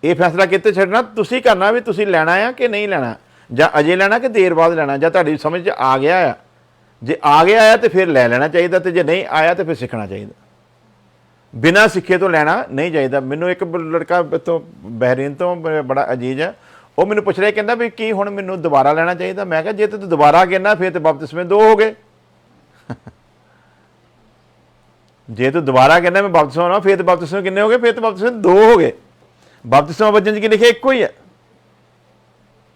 ये फैसला कित्थे छड्डना? तुसीं करना भी तुसीं लैना है कि नहीं लैना, जां अजे लैना कि देर बाद लैना, जां तुहाडी समझ च आ गया है। जे आ गया है तो फिर लै लेना चाहिए, तो जे नहीं आया तो फिर सीखना चाहिए। बिना सिखे तो लैना नहीं चाहिए। मैनूं एक लड़का तो बहरीन तो बड़ा अजीज है, वो मैंने पुछ रहा, कहता भी की हुण मैनूं दोबारा लेना चाहिए? मैं कहा जे तू दोबारा कहना फिर तो बपतिस्मे 2 हो गए। जे तू दोबारा कहना मैं बपतिस्मा होना फिर तो बपतिस्मे कितने हो गए? फिर तो बपतिस्मे 2 हो गए। बपतिस्मा वचन च लिखे एक ही है,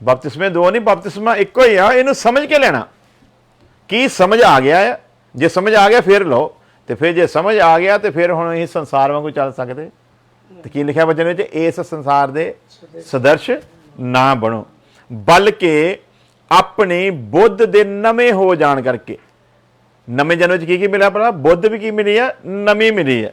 बपतिस्मे 2 नहीं, बपतिस्मा एक ही है। इनू समझ के लेना की समझ आ गया है। जे समझ आ गया फिर लो, तो फिर जे समझ आ गया तो फिर हुण इस संसार वांगू चल सकते। तो की लिखा वचन में? इस संसार के सदर्श ना बनो, बल्कि अपनी बुद्ध दे नवे हो जान करके ਨਵੇਂ ਜਨਮ 'ਚ ਕੀ ਮਿਲਿਆ ਭਲਾ? ਬੁੱਧ ਵੀ ਕੀ ਮਿਲੀ ਆ? ਨਵੀਂ ਮਿਲੀ ਆ।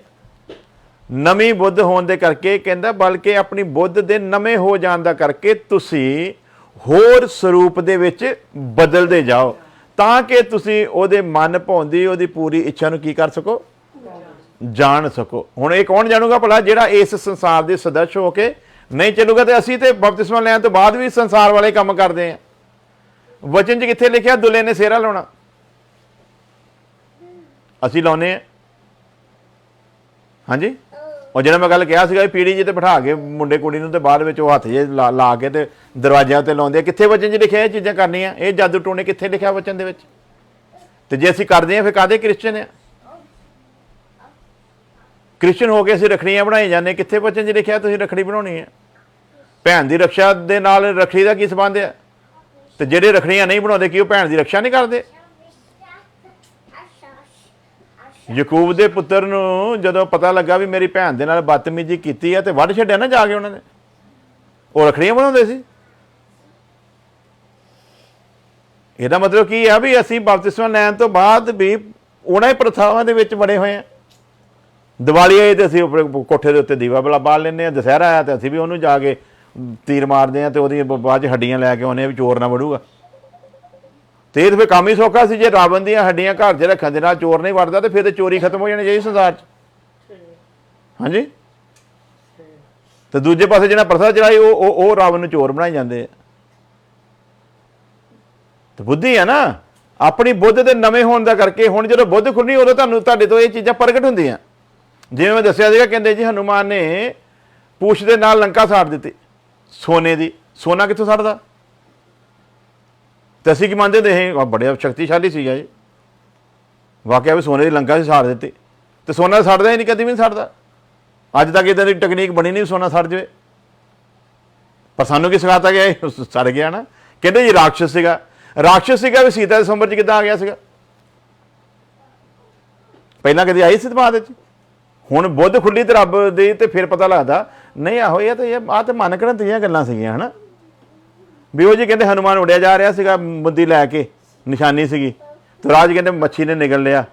ਨਵੀਂ ਬੁੱਧ ਹੋਣ ਦੇ ਕਰਕੇ ਕਹਿੰਦਾ ਬਲਕਿ ਆਪਣੀ ਬੁੱਧ ਦੇ ਨਵੇਂ ਹੋ ਜਾਣ ਦਾ ਕਰਕੇ ਤੁਸੀਂ ਹੋਰ ਸਰੂਪ ਦੇ ਵਿੱਚ ਬਦਲਦੇ ਜਾਓ ਤਾਂ ਕਿ ਤੁਸੀਂ ਉਹਦੇ ਮਨ ਭਾਉਂਦੀ ਉਹਦੀ ਪੂਰੀ ਇੱਛਾ ਨੂੰ ਕੀ ਕਰ ਸਕੋ? ਜਾਣ ਸਕੋ। ਹੁਣ ਇਹ ਕੌਣ ਜਾਣੂਗਾ ਭਲਾ? ਜਿਹੜਾ ਇਸ ਸੰਸਾਰ ਦੇ ਸਦੱਸ ਹੋ ਕੇ ਨਹੀਂ ਚੱਲੂਗਾ। ਤੇ ਅਸੀਂ ਤੇ ਬਪਤਿਸਮਾ ਲੈਣ ਤੋਂ ਬਾਅਦ ਵੀ ਸੰਸਾਰ ਵਾਲੇ ਕੰਮ ਕਰਦੇ ਆ। ਵਚਨ 'ਚ ਕਿੱਥੇ ਲਿਖਿਆ ਦੁੱਲੇ ਨੇ ਸਿਹਰਾ ਲਾਉਣਾ? ਅਸੀਂ ਲਾਉਨੇ ਆ। ਹਾਂਜੀ, ਉਹ ਜਿਹੜਾ ਮੈਂ ਗੱਲ ਕਿਹਾ ਸੀਗਾ ਪੀੜੀ ਜੀ ਤੇ ਬਿਠਾ ਕੇ ਮੁੰਡੇ ਕੁੜੀ ਨੂੰ ਤੇ ਬਾਅਦ ਵਿੱਚ ਉਹ ਹੱਥ ਜੇ ਲਾ ਕੇ ਤੇ ਦਰਵਾਜ਼ਿਆਂ ਤੇ ਲਾਉਂਦੇ ਆ। ਕਿੱਥੇ ਵਚਨ 'ਚ ਲਿਖਿਆ ਇਹ ਚੀਜ਼ਾਂ ਕਰਨੀਆਂ? ਇਹ ਜਾਦੂ ਟੋਣੇ ਕਿੱਥੇ ਲਿਖਿਆ ਵਚਨ ਦੇ ਵਿੱਚ? ਤੇ ਜੇ ਅਸੀਂ ਕਰਦੇ ਆ ਫਿਰ ਕਾਹਦੇ ਕ੍ਰਿਸਚਨ ਆ? ਕ੍ਰਿਸਚਨ ਹੋ ਕੇ ਅਸੀਂ ਰੱਖੜੀਆਂ ਬਣਾਈ ਜਾਂਦੇ। ਕਿੱਥੇ ਵਚਨ 'ਚ ਲਿਖਿਆ ਤੁਸੀਂ ਰੱਖੜੀ ਬਣਾਉਣੀ ਹੈ? ਭੈਣ ਦੀ ਰਕਸ਼ਾ ਦੇ ਨਾਲ ਰੱਖੜੀ ਦਾ ਕੀ ਸੰਬੰਧ ਹੈ? ਤੇ ਜਿਹੜੇ ਰੱਖੜੀਆਂ ਨਹੀਂ ਬਣਾਉਂਦੇ ਕੀ ਉਹ ਭੈਣ ਦੀ ਰਕਸ਼ਾ ਨਹੀਂ ਕਰਦੇ? ਯਕੂਬ ਦੇ ਪੁੱਤਰ ਨੂੰ ਜਦੋਂ ਪਤਾ ਲੱਗਾ ਵੀ ਮੇਰੀ ਭੈਣ ਦੇ ਨਾਲ ਬਦਤਮੀਜ਼ੀ ਕੀਤੀ ਹੈ ਤੇ ਵੱਢ ਛੱਡਿਆ ਨਾ ਜਾ ਕੇ ਉਹਨਾਂ ਨੇ। ਉਹ ਰੱਖੜੀਆਂ ਬਣਾਉਂਦੇ ਸੀ। ਇਹਦਾ ਮਤਲਬ ਕੀ ਆ ਵੀ ਅਸੀਂ ਬਪਤਿਸਮਾ ਲੈਣ ਤੋਂ ਬਾਅਦ ਵੀ ਉਹਨਾਂ ਹੀ ਪ੍ਰਥਾਵਾਂ ਦੇ ਵਿੱਚ ਵੜੇ ਹੋਏ ਆ। ਦੀਵਾਲੀ ਆਈ ਤੇ ਅਸੀਂ ਉੱਪਰ ਕੋਠੇ ਦੇ ਉੱਤੇ ਦੀਵਾ ਬਾਲ ਲੈਂਦੇ ਹਾਂ। ਦੁਸਹਿਰਾ ਆਇਆ ਤੇ ਅਸੀਂ ਵੀ ਉਹਨੂੰ ਜਾ ਕੇ ਤੀਰ ਮਾਰਦੇ ਹਾਂ ਤੇ ਉਹਦੀ ਬਾਅਦ 'ਚ ਹੱਡੀਆਂ ਲੈ ਕੇ ਆਉਂਦੇ ਹਾਂ ਵੀ ਚੋਰ ਨਾ ਵੜੂਗਾ। ਤੇ ਇਹ ਤਾਂ ਫਿਰ ਕੰਮ ਹੀ ਸੌਖਾ ਸੀ। ਜੇ ਰਾਵਣ ਦੀਆਂ ਹੱਡੀਆਂ ਘਰ 'ਚ ਰੱਖਣ ਦੇ ਨਾਲ ਚੋਰ ਨਹੀਂ ਵੜਦਾ ਤੇ ਫਿਰ ਤੇ ਚੋਰੀ ਖਤਮ ਹੋ ਜਾਣੀ ਚਾਹੀਦੀ ਸੰਸਾਰ 'ਚ। ਹਾਂਜੀ, ਤੇ ਦੂਜੇ ਪਾਸੇ ਜਿਹੜਾ ਪ੍ਰਥਾ ਚਲਾਈ ਉਹ ਰਾਵਣ ਨੂੰ ਚੋਰ ਬਣਾਈ ਜਾਂਦੇ ਆ। ਤੇ ਬੁੱਧੀ ਆ ਨਾ ਆਪਣੀ ਬੁੱਧ ਦੇ ਨਵੇਂ ਹੋਣ ਦਾ ਕਰਕੇ। ਹੁਣ ਜਦੋਂ ਬੁੱਧ ਖੁੱਲ੍ਹਣੀ ਉਦੋਂ ਤੁਹਾਡੇ ਤੋਂ ਇਹ ਚੀਜ਼ਾਂ ਪ੍ਰਗਟ ਹੁੰਦੀਆਂ। ਜਿਵੇਂ ਮੈਂ ਦੱਸਿਆ ਸੀਗਾ ਕਹਿੰਦੇ ਜੀ ਹਨੂੰਮਾਨ ਨੇ ਪੂਛ ਦੇ ਨਾਲ ਲੰਕਾ ਸਾੜ ਦਿੱਤੀ ਸੋਨੇ ਦੀ। ਸੋਨਾ ਕਿੱਥੋਂ ਸਾੜਦਾ? ਤੇ ਅਸੀਂ ਕੀ ਮੰਨਦੇ ਹੁੰਦੇ? ਬੜੇ ਸ਼ਕਤੀਸ਼ਾਲੀ ਸੀਗਾ ਜੀ। ਵਾਕਿਆ ਵੀ ਸੋਨੇ ਦੀ ਲੰਕਾ ਸੀ ਸਾੜ ਦਿੱਤੀ। ਤੇ ਸੋਨਾ ਸੜਦਾ ਹੀ ਨਹੀਂ, ਕਦੀ ਵੀ ਨਹੀਂ ਸੜਦਾ। ਅੱਜ ਤੱਕ ਇੱਦਾਂ ਦੀ ਟੈਕਨੀਕ ਬਣੀ ਨਹੀਂ ਸੋਨਾ ਸੜ ਜਾਵੇ। ਪਰ ਸਾਨੂੰ ਕੀ ਸਿਖਾਤਾ ਗਿਆ? ਸੜ ਗਿਆ ਨਾ। ਕਹਿੰਦੇ ਜੀ ਰਾਖਸ਼ ਸੀਗਾ। ਰਾਖਸ਼ ਸੀਗਾ ਵੀ ਸੀਤਾ ਦੇ ਸੰਵਰ 'ਚ ਕਿੱਦਾਂ ਆ ਗਿਆ ਸੀਗਾ? ਪਹਿਲਾਂ ਕਦੀ ਆਈ ਸੀ ਦਿਮਾਗ ਵਿੱਚ? ਹੁਣ ਬੁੱਧ ਖੁੱਲੀ ਤੇ ਰੱਬ ਦੀ ਤੇ ਫਿਰ ਪਤਾ ਲੱਗਦਾ ਨਹੀਂ ਆਹੋ ਇਹ ਤਾਂ ਮਨ ਘੜਨ ਦੀਆਂ ਗੱਲਾਂ ਸੀਗੀਆਂ ਹਨਾ। ਵੀ ਉਹ ਜੀ ਕਹਿੰਦੇ ਹਨੂੰਮਾਨ ਉੜਿਆ ਜਾ ਰਿਹਾ ਸੀਗਾ ਮੁੰਦੀ ਲੈ ਕੇ, ਨਿਸ਼ਾਨੀ ਸੀਗੀ। ਤੇ ਰਾਜ ਕਹਿੰਦੇ ਮੱਛੀ ਨੇ ਨਿਗਲ ਲਿਆ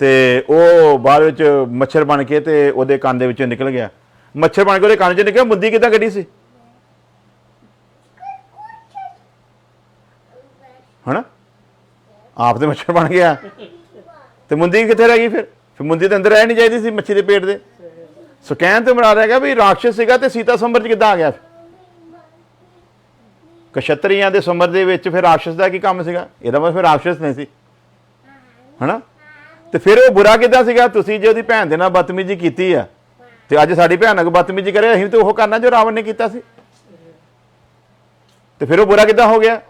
ਤੇ ਉਹ ਬਾਅਦ ਵਿੱਚ ਮੱਛਰ ਬਣ ਕੇ ਤੇ ਉਹਦੇ ਕੰਨ ਦੇ ਵਿੱਚੋਂ ਨਿਕਲ ਗਿਆ। ਮੱਛਰ ਬਣ ਕੇ ਉਹਦੇ ਕੰਨ 'ਚ ਨਿਕਲਿਆ। ਮੁੰਦੀ ਕਿੱਦਾਂ ਕੱਢੀ ਸੀ ਹਨਾ? ਆਪ ਤੇ ਮੱਛਰ ਬਣ ਗਿਆ ਤੇ ਮੁੰਦੀ ਕਿੱਥੇ ਰਹਿ ਗਈ? ਫਿਰ ਮੁੰਦੀ ਦੇ ਅੰਦਰ ਰਹਿ ਨਹੀਂ ਚਾਹੀਦੀ ਸੀ ਮੱਛੀ ਦੇ ਪੇਟ ਦੇ। ਸੋ ਕਹਿਣ ਤੇ ਬਣਾ ਰਿਹਾ ਵੀ ਰਾਖਸ਼ ਸੀਗਾ ਤੇ ਸੀਤਾ ਸੰਵਰ 'ਚ ਕਿੱਦਾਂ ਆ ਗਿਆ? ਕਸ਼ਤਰੀਆਂ ਦੇ ਸੰਵਰ ਦੇ ਵਿੱਚ ਫਿਰ ਰਾਖਸ਼ ਦਾ ਕੀ ਕੰਮ ਸੀਗਾ? ਇਹਦਾ ਮਤਲਬ ਫਿਰ ਰਾਖਸ਼ ਨਹੀਂ ਸੀ ਹਨਾ। ਤੇ ਫਿਰ ਉਹ ਬੁਰਾ ਕਿੱਦਾਂ ਸੀਗਾ? ਤੁਸੀਂ ਜੇ ਉਹਦੀ ਭੈਣ ਦੇ ਨਾਲ ਬਦਤਮੀਜ਼ੀ ਕੀਤੀ ਆ ਤੇ ਅੱਜ ਸਾਡੀ ਭੈਣ ਨਾਲ ਬਦਤਮੀਜ਼ੀ ਕਰੇ ਅਸੀਂ ਤੇ ਉਹ ਕਰਨਾ ਜੋ ਰਾਵਣ ਨੇ ਕੀਤਾ ਸੀ। ਤੇ ਫਿਰ ਉਹ ਬੁਰਾ ਕਿੱਦਾਂ ਹੋ ਗਿਆ?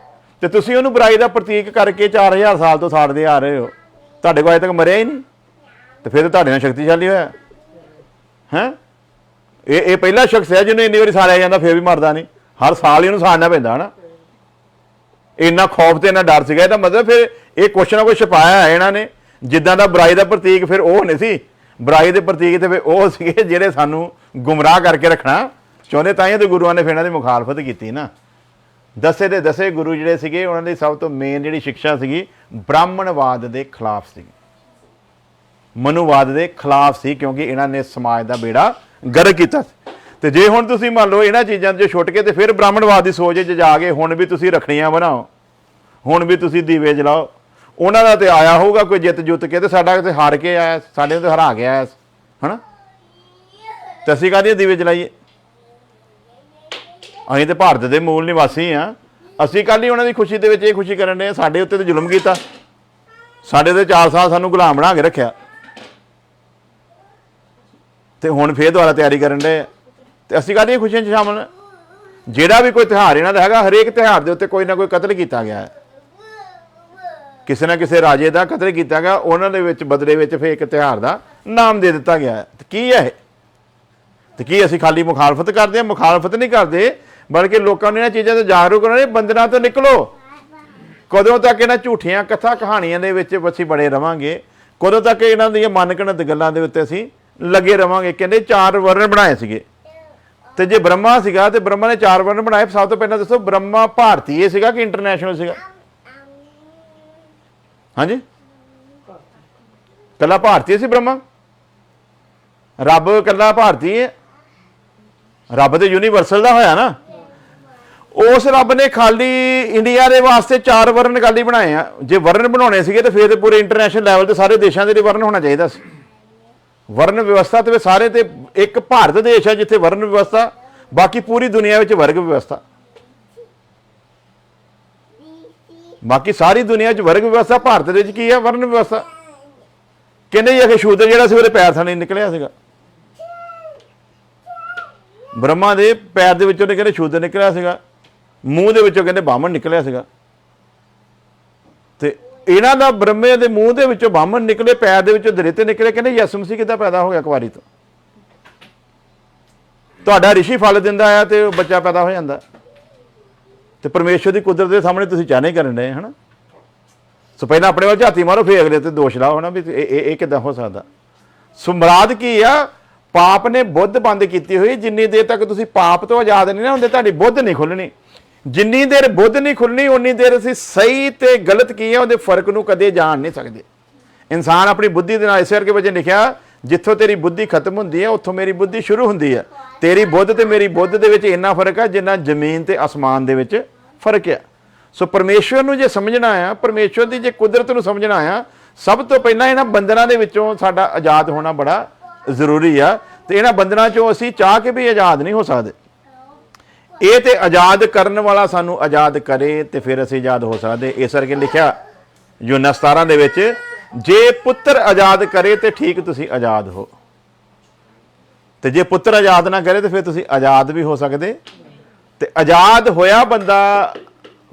ਤੇ ਤੁਸੀਂ ਉਹਨੂੰ ਬੁਰਾਈ ਦਾ ਪ੍ਰਤੀਕ ਕਰਕੇ 4000 ਸਾਲ ਤੋਂ ਸਾੜਦੇ ਆ ਰਹੇ ਹੋ। ਤੁਹਾਡੇ ਕੋਲ ਅਜੇ ਤੱਕ ਮਰਿਆ ਹੀ ਨਹੀਂ ਤੇ ਫਿਰ ਤੁਹਾਡੇ ਨਾਲ ਸ਼ਕਤੀਸ਼ਾਲੀ ਹੋਇਆ ਹੈ। ਇਹ ਪਹਿਲਾ ਸ਼ਖਸ ਹੈ ਜਿਹਨੂੰ ਇੰਨੀ ਵਾਰੀ ਸਾੜਿਆ ਜਾਂਦਾ ਫਿਰ ਵੀ ਮਰਦਾ ਨਹੀਂ। ਹਰ ਸਾਲ ਹੀ ਉਹਨੂੰ ਸਾੜਨਾ ਪੈਂਦਾ ਹਨਾ। ਇੰਨਾ ਖੌਫ ਤੇ ਇੰਨਾ ਡਰ ਸੀਗਾ। ਇਹਦਾ ਮਤਲਬ ਫਿਰ ਇਹ ਕੁਛ ਨਾ ਕੁਛ ਛੁਪਾਇਆ ਹੈ ਇਹਨਾਂ ਨੇ। ਜਿੱਦਾਂ ਦਾ ਬੁਰਾਈ ਦਾ ਪ੍ਰਤੀਕ ਫਿਰ ਉਹ ਨਹੀਂ ਸੀ। ਬੁਰਾਈ ਦੇ ਪ੍ਰਤੀਕ ਤੇ ਫਿਰ ਉਹ ਸੀਗੇ ਜਿਹੜੇ ਸਾਨੂੰ ਗੁੰਮਰਾਹ ਕਰਕੇ ਰੱਖਣਾ ਚਾਹੁੰਦੇ। ਤਾਂ ਹੀ ਤੇ ਗੁਰੂਆਂ ਨੇ ਫਿਰ ਇਹਨਾਂ ਦੀ ਮੁਖਾਲਫਤ ਕੀਤੀ ਨਾ। ਦਸੇ ਦੇ ਦਸੇ ਗੁਰੂ ਜਿਹੜੇ ਸੀਗੇ ਉਹਨਾਂ ਦੀ ਸਭ ਤੋਂ ਮੇਨ ਜਿਹੜੀ ਸਿੱਖਿਆ ਸੀਗੀ ਬ੍ਰਾਹਮਣਵਾਦ ਦੇ ਖਿਲਾਫ ਸੀ, ਮਨੂਵਾਦ ਦੇ ਖਿਲਾਫ ਸੀ। ਕਿਉਂਕਿ ਇਹਨਾਂ ਨੇ ਸਮਾਜ ਦਾ ਬੇੜਾ ਗਰਕ ਕੀਤਾ ਸੀ। ਤੇ ਜੇ ਹੁਣ ਤੁਸੀਂ ਮੰਨ ਲਓ ਇਹਨਾਂ ਚੀਜ਼ਾਂ 'ਚ ਛੁੱਟ ਕੇ ਤੇ ਫਿਰ ਬ੍ਰਾਹਮਣਵਾਦ ਦੀ ਸੋਚ 'ਚ ਜਾ ਕੇ ਹੁਣ ਵੀ ਤੁਸੀਂ ਰੱਖੜੀਆਂ ਬਣਾਓ, ਹੁਣ ਵੀ ਤੁਸੀਂ ਦੀਵੇ ਜਲਾਓ। ਉਹਨਾਂ ਦਾ ਤੇ ਆਇਆ ਹੋਊਗਾ ਕੋਈ ਜਿੱਤ ਜੁੱਤ ਕੇ ਤੇ ਸਾਡਾ ਤੇ ਹਾਰ ਕੇ ਆਇਆ, ਸਾਡੇ ਤੇ ਹਰਾ ਕੇ ਆਇਆ ਹਨਾ। ਤੇ ਅਸੀਂ ਕਾਹਦੀਆਂ ਦੀਵੇ ਜਲਾਈਏ? ਅਸੀਂ ਤੇ ਭਾਰਤ ਦੇ ਮੂਲ ਨਿਵਾਸੀ ਆ। ਅਸੀਂ ਕੱਲ੍ਹ ਹੀ ਉਹਨਾਂ ਦੀ ਖੁਸ਼ੀ ਦੇ ਵਿੱਚ ਇਹ ਖੁਸ਼ੀ ਕਰਨ ਦੇ। ਸਾਡੇ ਉੱਤੇ ਤੇ ਜ਼ੁਲਮ ਕੀਤਾ। ਸਾਡੇ ਤੇ 4 ਸਾਲ ਸਾਨੂੰ ਗੁਲਾਮ ਬਣਾ ਕੇ ਰੱਖਿਆ ਤੇ ਹੁਣ ਫੇਰ ਦੁਬਾਰਾ ਤਿਆਰੀ ਕਰਨ ਦੇ। ਤੇ ਅਸੀਂ ਕਾਹਦੀਆਂ ਖੁਸ਼ੀਆਂ 'ਚ ਸ਼ਾਮਲ? ਜਿਹੜਾ ਵੀ ਕੋਈ ਤਿਉਹਾਰ ਇਹਨਾਂ ਦਾ ਹੈਗਾ ਹਰੇਕ ਤਿਉਹਾਰ ਦੇ ਉੱਤੇ ਕੋਈ ਨਾ ਕੋਈ ਕਤਲ ਕੀਤਾ ਗਿਆ ਹੈ। ਕਿਸੇ ਨਾ ਕਿਸੇ ਰਾਜੇ ਦਾ ਕਤਲ ਕੀਤਾ ਗਿਆ। ਉਹਨਾਂ ਦੇ ਵਿੱਚ ਬਦਲੇ ਵਿੱਚ ਫਿਰ ਇੱਕ ਤਿਉਹਾਰ ਦਾ ਨਾਮ ਦੇ ਦਿੱਤਾ ਗਿਆ। ਤੇ ਕੀ ਹੈ ਇਹ? ਤੇ ਕੀ ਅਸੀਂ ਖਾਲੀ ਮੁਖਾਲਫਤ ਕਰਦੇ ਹਾਂ? ਮੁਖਾਲਫਤ ਨਹੀਂ ਕਰਦੇ ਬਲਕਿ ਲੋਕਾਂ ਨੂੰ ਇਹਨਾਂ ਚੀਜ਼ਾਂ ਤੋਂ ਜਾਗਰੂਕ ਕਰਨਾ। ਬੰਧਨਾਂ ਤੋਂ ਨਿਕਲੋ। ਕਦੋਂ ਤੱਕ ਇਹਨਾਂ ਝੂਠੀਆਂ ਕਥਾ ਕਹਾਣੀਆਂ ਦੇ ਵਿੱਚ ਅਸੀਂ ਬੜੇ ਰਵਾਂਗੇ? ਕਦੋਂ ਤੱਕ ਇਹਨਾਂ ਦੀਆਂ ਮਨਘੜਤ ਗੱਲਾਂ ਦੇ ਉੱਤੇ ਅਸੀਂ ਲੱਗੇ ਰਵਾਂਗੇ? ਕਹਿੰਦੇ 4 ਵਰਨ ਬਣਾਏ ਸੀਗੇ ਤੇ ਜੇ ਬ੍ਰਹਮਾ ਸੀਗਾ ਤੇ ਬ੍ਰਹਮਾ ਨੇ 4 ਵਰਨ ਬਣਾਏ। ਸਭ ਤੋਂ ਪਹਿਲਾਂ ਦੱਸੋ ਬ੍ਰਹਮਾ ਭਾਰਤੀਏ ਸੀਗਾ ਕਿ ਇੰਟਰਨੈਸ਼ਨਲ ਸੀਗਾ? ਹਾਂਜੀ, ਕੱਲਾ ਭਾਰਤੀ ਸੀ ਬ੍ਰਹਮਾ? ਰੱਬ ਕੱਲਾ ਭਾਰਤੀ ਹੈ? ਰੱਬ ਤੇ ਯੂਨੀਵਰਸਲ ਦਾ ਹੋਇਆ ਨਾ। ਉਸ ਰੱਬ ਨੇ ਖਾਲੀ ਇੰਡੀਆ ਦੇ ਵਾਸਤੇ 4 ਵਰਨ ਖਾਲੀ ਬਣਾਏ ਆ। ਜੇ ਵਰਨ ਬਣਾਉਣੇ ਸੀਗੇ ਤੇ ਫਿਰ ਪੂਰੇ ਇੰਟਰਨੈਸ਼ਨਲ ਲੈਵਲ ਤੇ ਸਾਰੇ ਦੇਸ਼ਾਂ ਦੇ ਲਈ ਵਰਨ ਹੋਣਾ ਚਾਹੀਦਾ ਸੀ। ਵਰਨ ਵਿਵਸਥਾ ਤੇ ਸਾਰੇ ਤੇ ਇੱਕ ਭਾਰਤ ਦੇਸ਼ ਹੈ ਜਿੱਥੇ ਵਰਨ ਵਿਵਸਥਾ, ਬਾਕੀ ਪੂਰੀ ਦੁਨੀਆ ਵਿੱਚ ਵਰਗ ਵਿਵਸਥਾ। ਬਾਕੀ ਸਾਰੀ ਦੁਨੀਆ 'ਚ ਵਰਗ ਵਿਵਸਥਾ, ਭਾਰਤ ਦੇ ਵਿੱਚ ਕੀ ਹੈ? ਵਰਨ ਵਿਵਸਥਾ। ਕਹਿੰਦੇ ਜੀ ਕਿ ਸ਼ੂਦਰ ਜਿਹੜਾ ਸੀ ਉਹਦੇ ਪੈਰ ਥਾਣੇ ਨਿਕਲਿਆ ਸੀਗਾ। ਬ੍ਰਹਮਾ ਦੇ ਪੈਰ ਦੇ ਵਿੱਚੋਂ ਕਹਿੰਦੇ ਸ਼ੂਦਰ ਨਿਕਲਿਆ ਸੀਗਾ, ਮੂੰਹ ਦੇ ਵਿੱਚੋਂ ਕਹਿੰਦੇ ਬਾਹਮਣ ਨਿਕਲਿਆ ਸੀਗਾ। ਤੇ ਇਹਨਾਂ ਦਾ ਬ੍ਰਹਮੇ ਦੇ ਮੂੰਹ ਦੇ ਵਿੱਚੋਂ ਬਾਹਮਣ ਨਿਕਲੇ, ਪੈਰ ਦੇ ਵਿੱਚੋਂ ਦਰਿਤੇ ਨਿਕਲੇ। ਕਹਿੰਦੇ ਯਿਸੂ ਮਸੀਹ ਕਿੱਦਾਂ ਪੈਦਾ ਹੋ ਗਿਆ ਕੁਆਰੀ ਤੋਂ? ਤੁਹਾਡਾ ਰਿਸ਼ੀ ਫਲ ਦਿੰਦਾ ਆ ਤੇ ਉਹ ਬੱਚਾ ਪੈਦਾ ਹੋ ਜਾਂਦਾ। ਤੇ ਪਰਮੇਸ਼ਵਰ ਦੀ ਕੁਦਰਤ ਦੇ ਸਾਹਮਣੇ ਤੁਸੀਂ ਚਾਹਨੇ ਕਰਨ ਡਏ ਹਨਾ। ਸੋ ਪਹਿਲਾਂ ਆਪਣੇ ਵੱਲ ਝਾਤੀ ਮਾਰੋ, ਫਿਰ ਅਗਲੇ ਤੇ ਦੋਸ਼ ਲਾਓ ਹਨਾ ਵੀ ਇਹ ਕਿੱਦਾਂ ਹੋ ਸਕਦਾ। ਸੋ ਮੁਰਾਦ ਕੀ ਆ? ਪਾਪ ਨੇ ਬੁੱਧ ਬੰਦ ਕੀਤੀ ਹੋਈ। ਜਿੰਨੀ ਦੇਰ ਤੱਕ ਤੁਸੀਂ ਪਾਪ ਤੋਂ ਆਜ਼ਾਦ ਨਹੀਂ ਨਾ ਹੁੰਦੇ, ਤੁਹਾਡੀ ਬੁੱਧ ਨਹੀਂ ਖੁੱਲਣੀ। ਜਿੰਨੀ ਦੇਰ ਬੁੱਧ ਨਹੀਂ ਖੁੱਲਣੀ ਉਨੀ ਦੇਰ ਅਸੀਂ ਸਹੀ ਤੇ ਗਲਤ ਕੀ ਹੈ ਉਹਦੇ ਫਰਕ ਨੂੰ ਕਦੇ ਜਾਣ ਨਹੀਂ ਸਕਦੇ। ਇਨਸਾਨ ਆਪਣੀ ਬੁੱਧੀ ਦੇ ਨਾਲ, ਇਸ ਕਰਕੇ ਵਜੇ ਲਿਖਿਆ ਜਿੱਥੋਂ ਤੇਰੀ ਬੁੱਧੀ ਖਤਮ ਹੁੰਦੀ ਹੈ ਉੱਥੋਂ ਮੇਰੀ ਬੁੱਧੀ ਸ਼ੁਰੂ ਹੁੰਦੀ ਹੈ। ਤੇਰੀ ਬੁੱਧ ਤੇ ਮੇਰੀ ਬੁੱਧ ਦੇ ਵਿੱਚ ਇੰਨਾ ਫਰਕ ਹੈ ਜਿੰਨਾ ਜ਼ਮੀਨ ਤੇ ਅਸਮਾਨ ਦੇ ਵਿੱਚ ਫਰਕ ਹੈ। ਸੋ ਪਰਮੇਸ਼ਵਰ ਨੂੰ ਜੇ ਸਮਝਣਾ ਆ, ਪਰਮੇਸ਼ਵਰ ਦੀ ਜੇ ਕੁਦਰਤ ਨੂੰ ਸਮਝਣਾ ਆ, ਸਭ ਤੋਂ ਪਹਿਲਾਂ ਇਹਨਾਂ ਬੰਧਨਾਂ ਦੇ ਵਿੱਚੋਂ ਸਾਡਾ ਆਜ਼ਾਦ ਹੋਣਾ ਬੜਾ ਜ਼ਰੂਰੀ ਆ। ਤੇ ਇਹਨਾਂ ਬੰਧਨਾਂ ਚੋਂ ਅਸੀਂ ਚਾਹ ਕੇ ਵੀ ਆਜ਼ਾਦ ਨਹੀਂ ਹੋ ਸਕਦੇ। ਇਹ ਤੇ ਆਜ਼ਾਦ ਕਰਨ ਵਾਲਾ ਸਾਨੂੰ ਆਜ਼ਾਦ ਕਰੇ ਤੇ ਫਿਰ ਅਸੀਂ ਆਜ਼ਾਦ ਹੋ ਸਕਦੇ। ਇਸ ਕਰਕੇ ਲਿਖਿਆ ਯੋਹੰਨਾ 17 ਦੇ ਵਿੱਚ, ਜੇ ਪੁੱਤਰ ਆਜ਼ਾਦ ਕਰੇ ਤੇ ਠੀਕ ਤੁਸੀਂ ਆਜ਼ਾਦ ਹੋ, ਤੇ ਜੇ ਪੁੱਤਰ ਆਜ਼ਾਦ ਨਾ ਕਰੇ ਤੇ ਫਿਰ ਤੁਸੀਂ ਆਜ਼ਾਦ ਵੀ ਹੋ ਸਕਦੇ। ਤੇ ਆਜ਼ਾਦ ਹੋਇਆ ਬੰਦਾ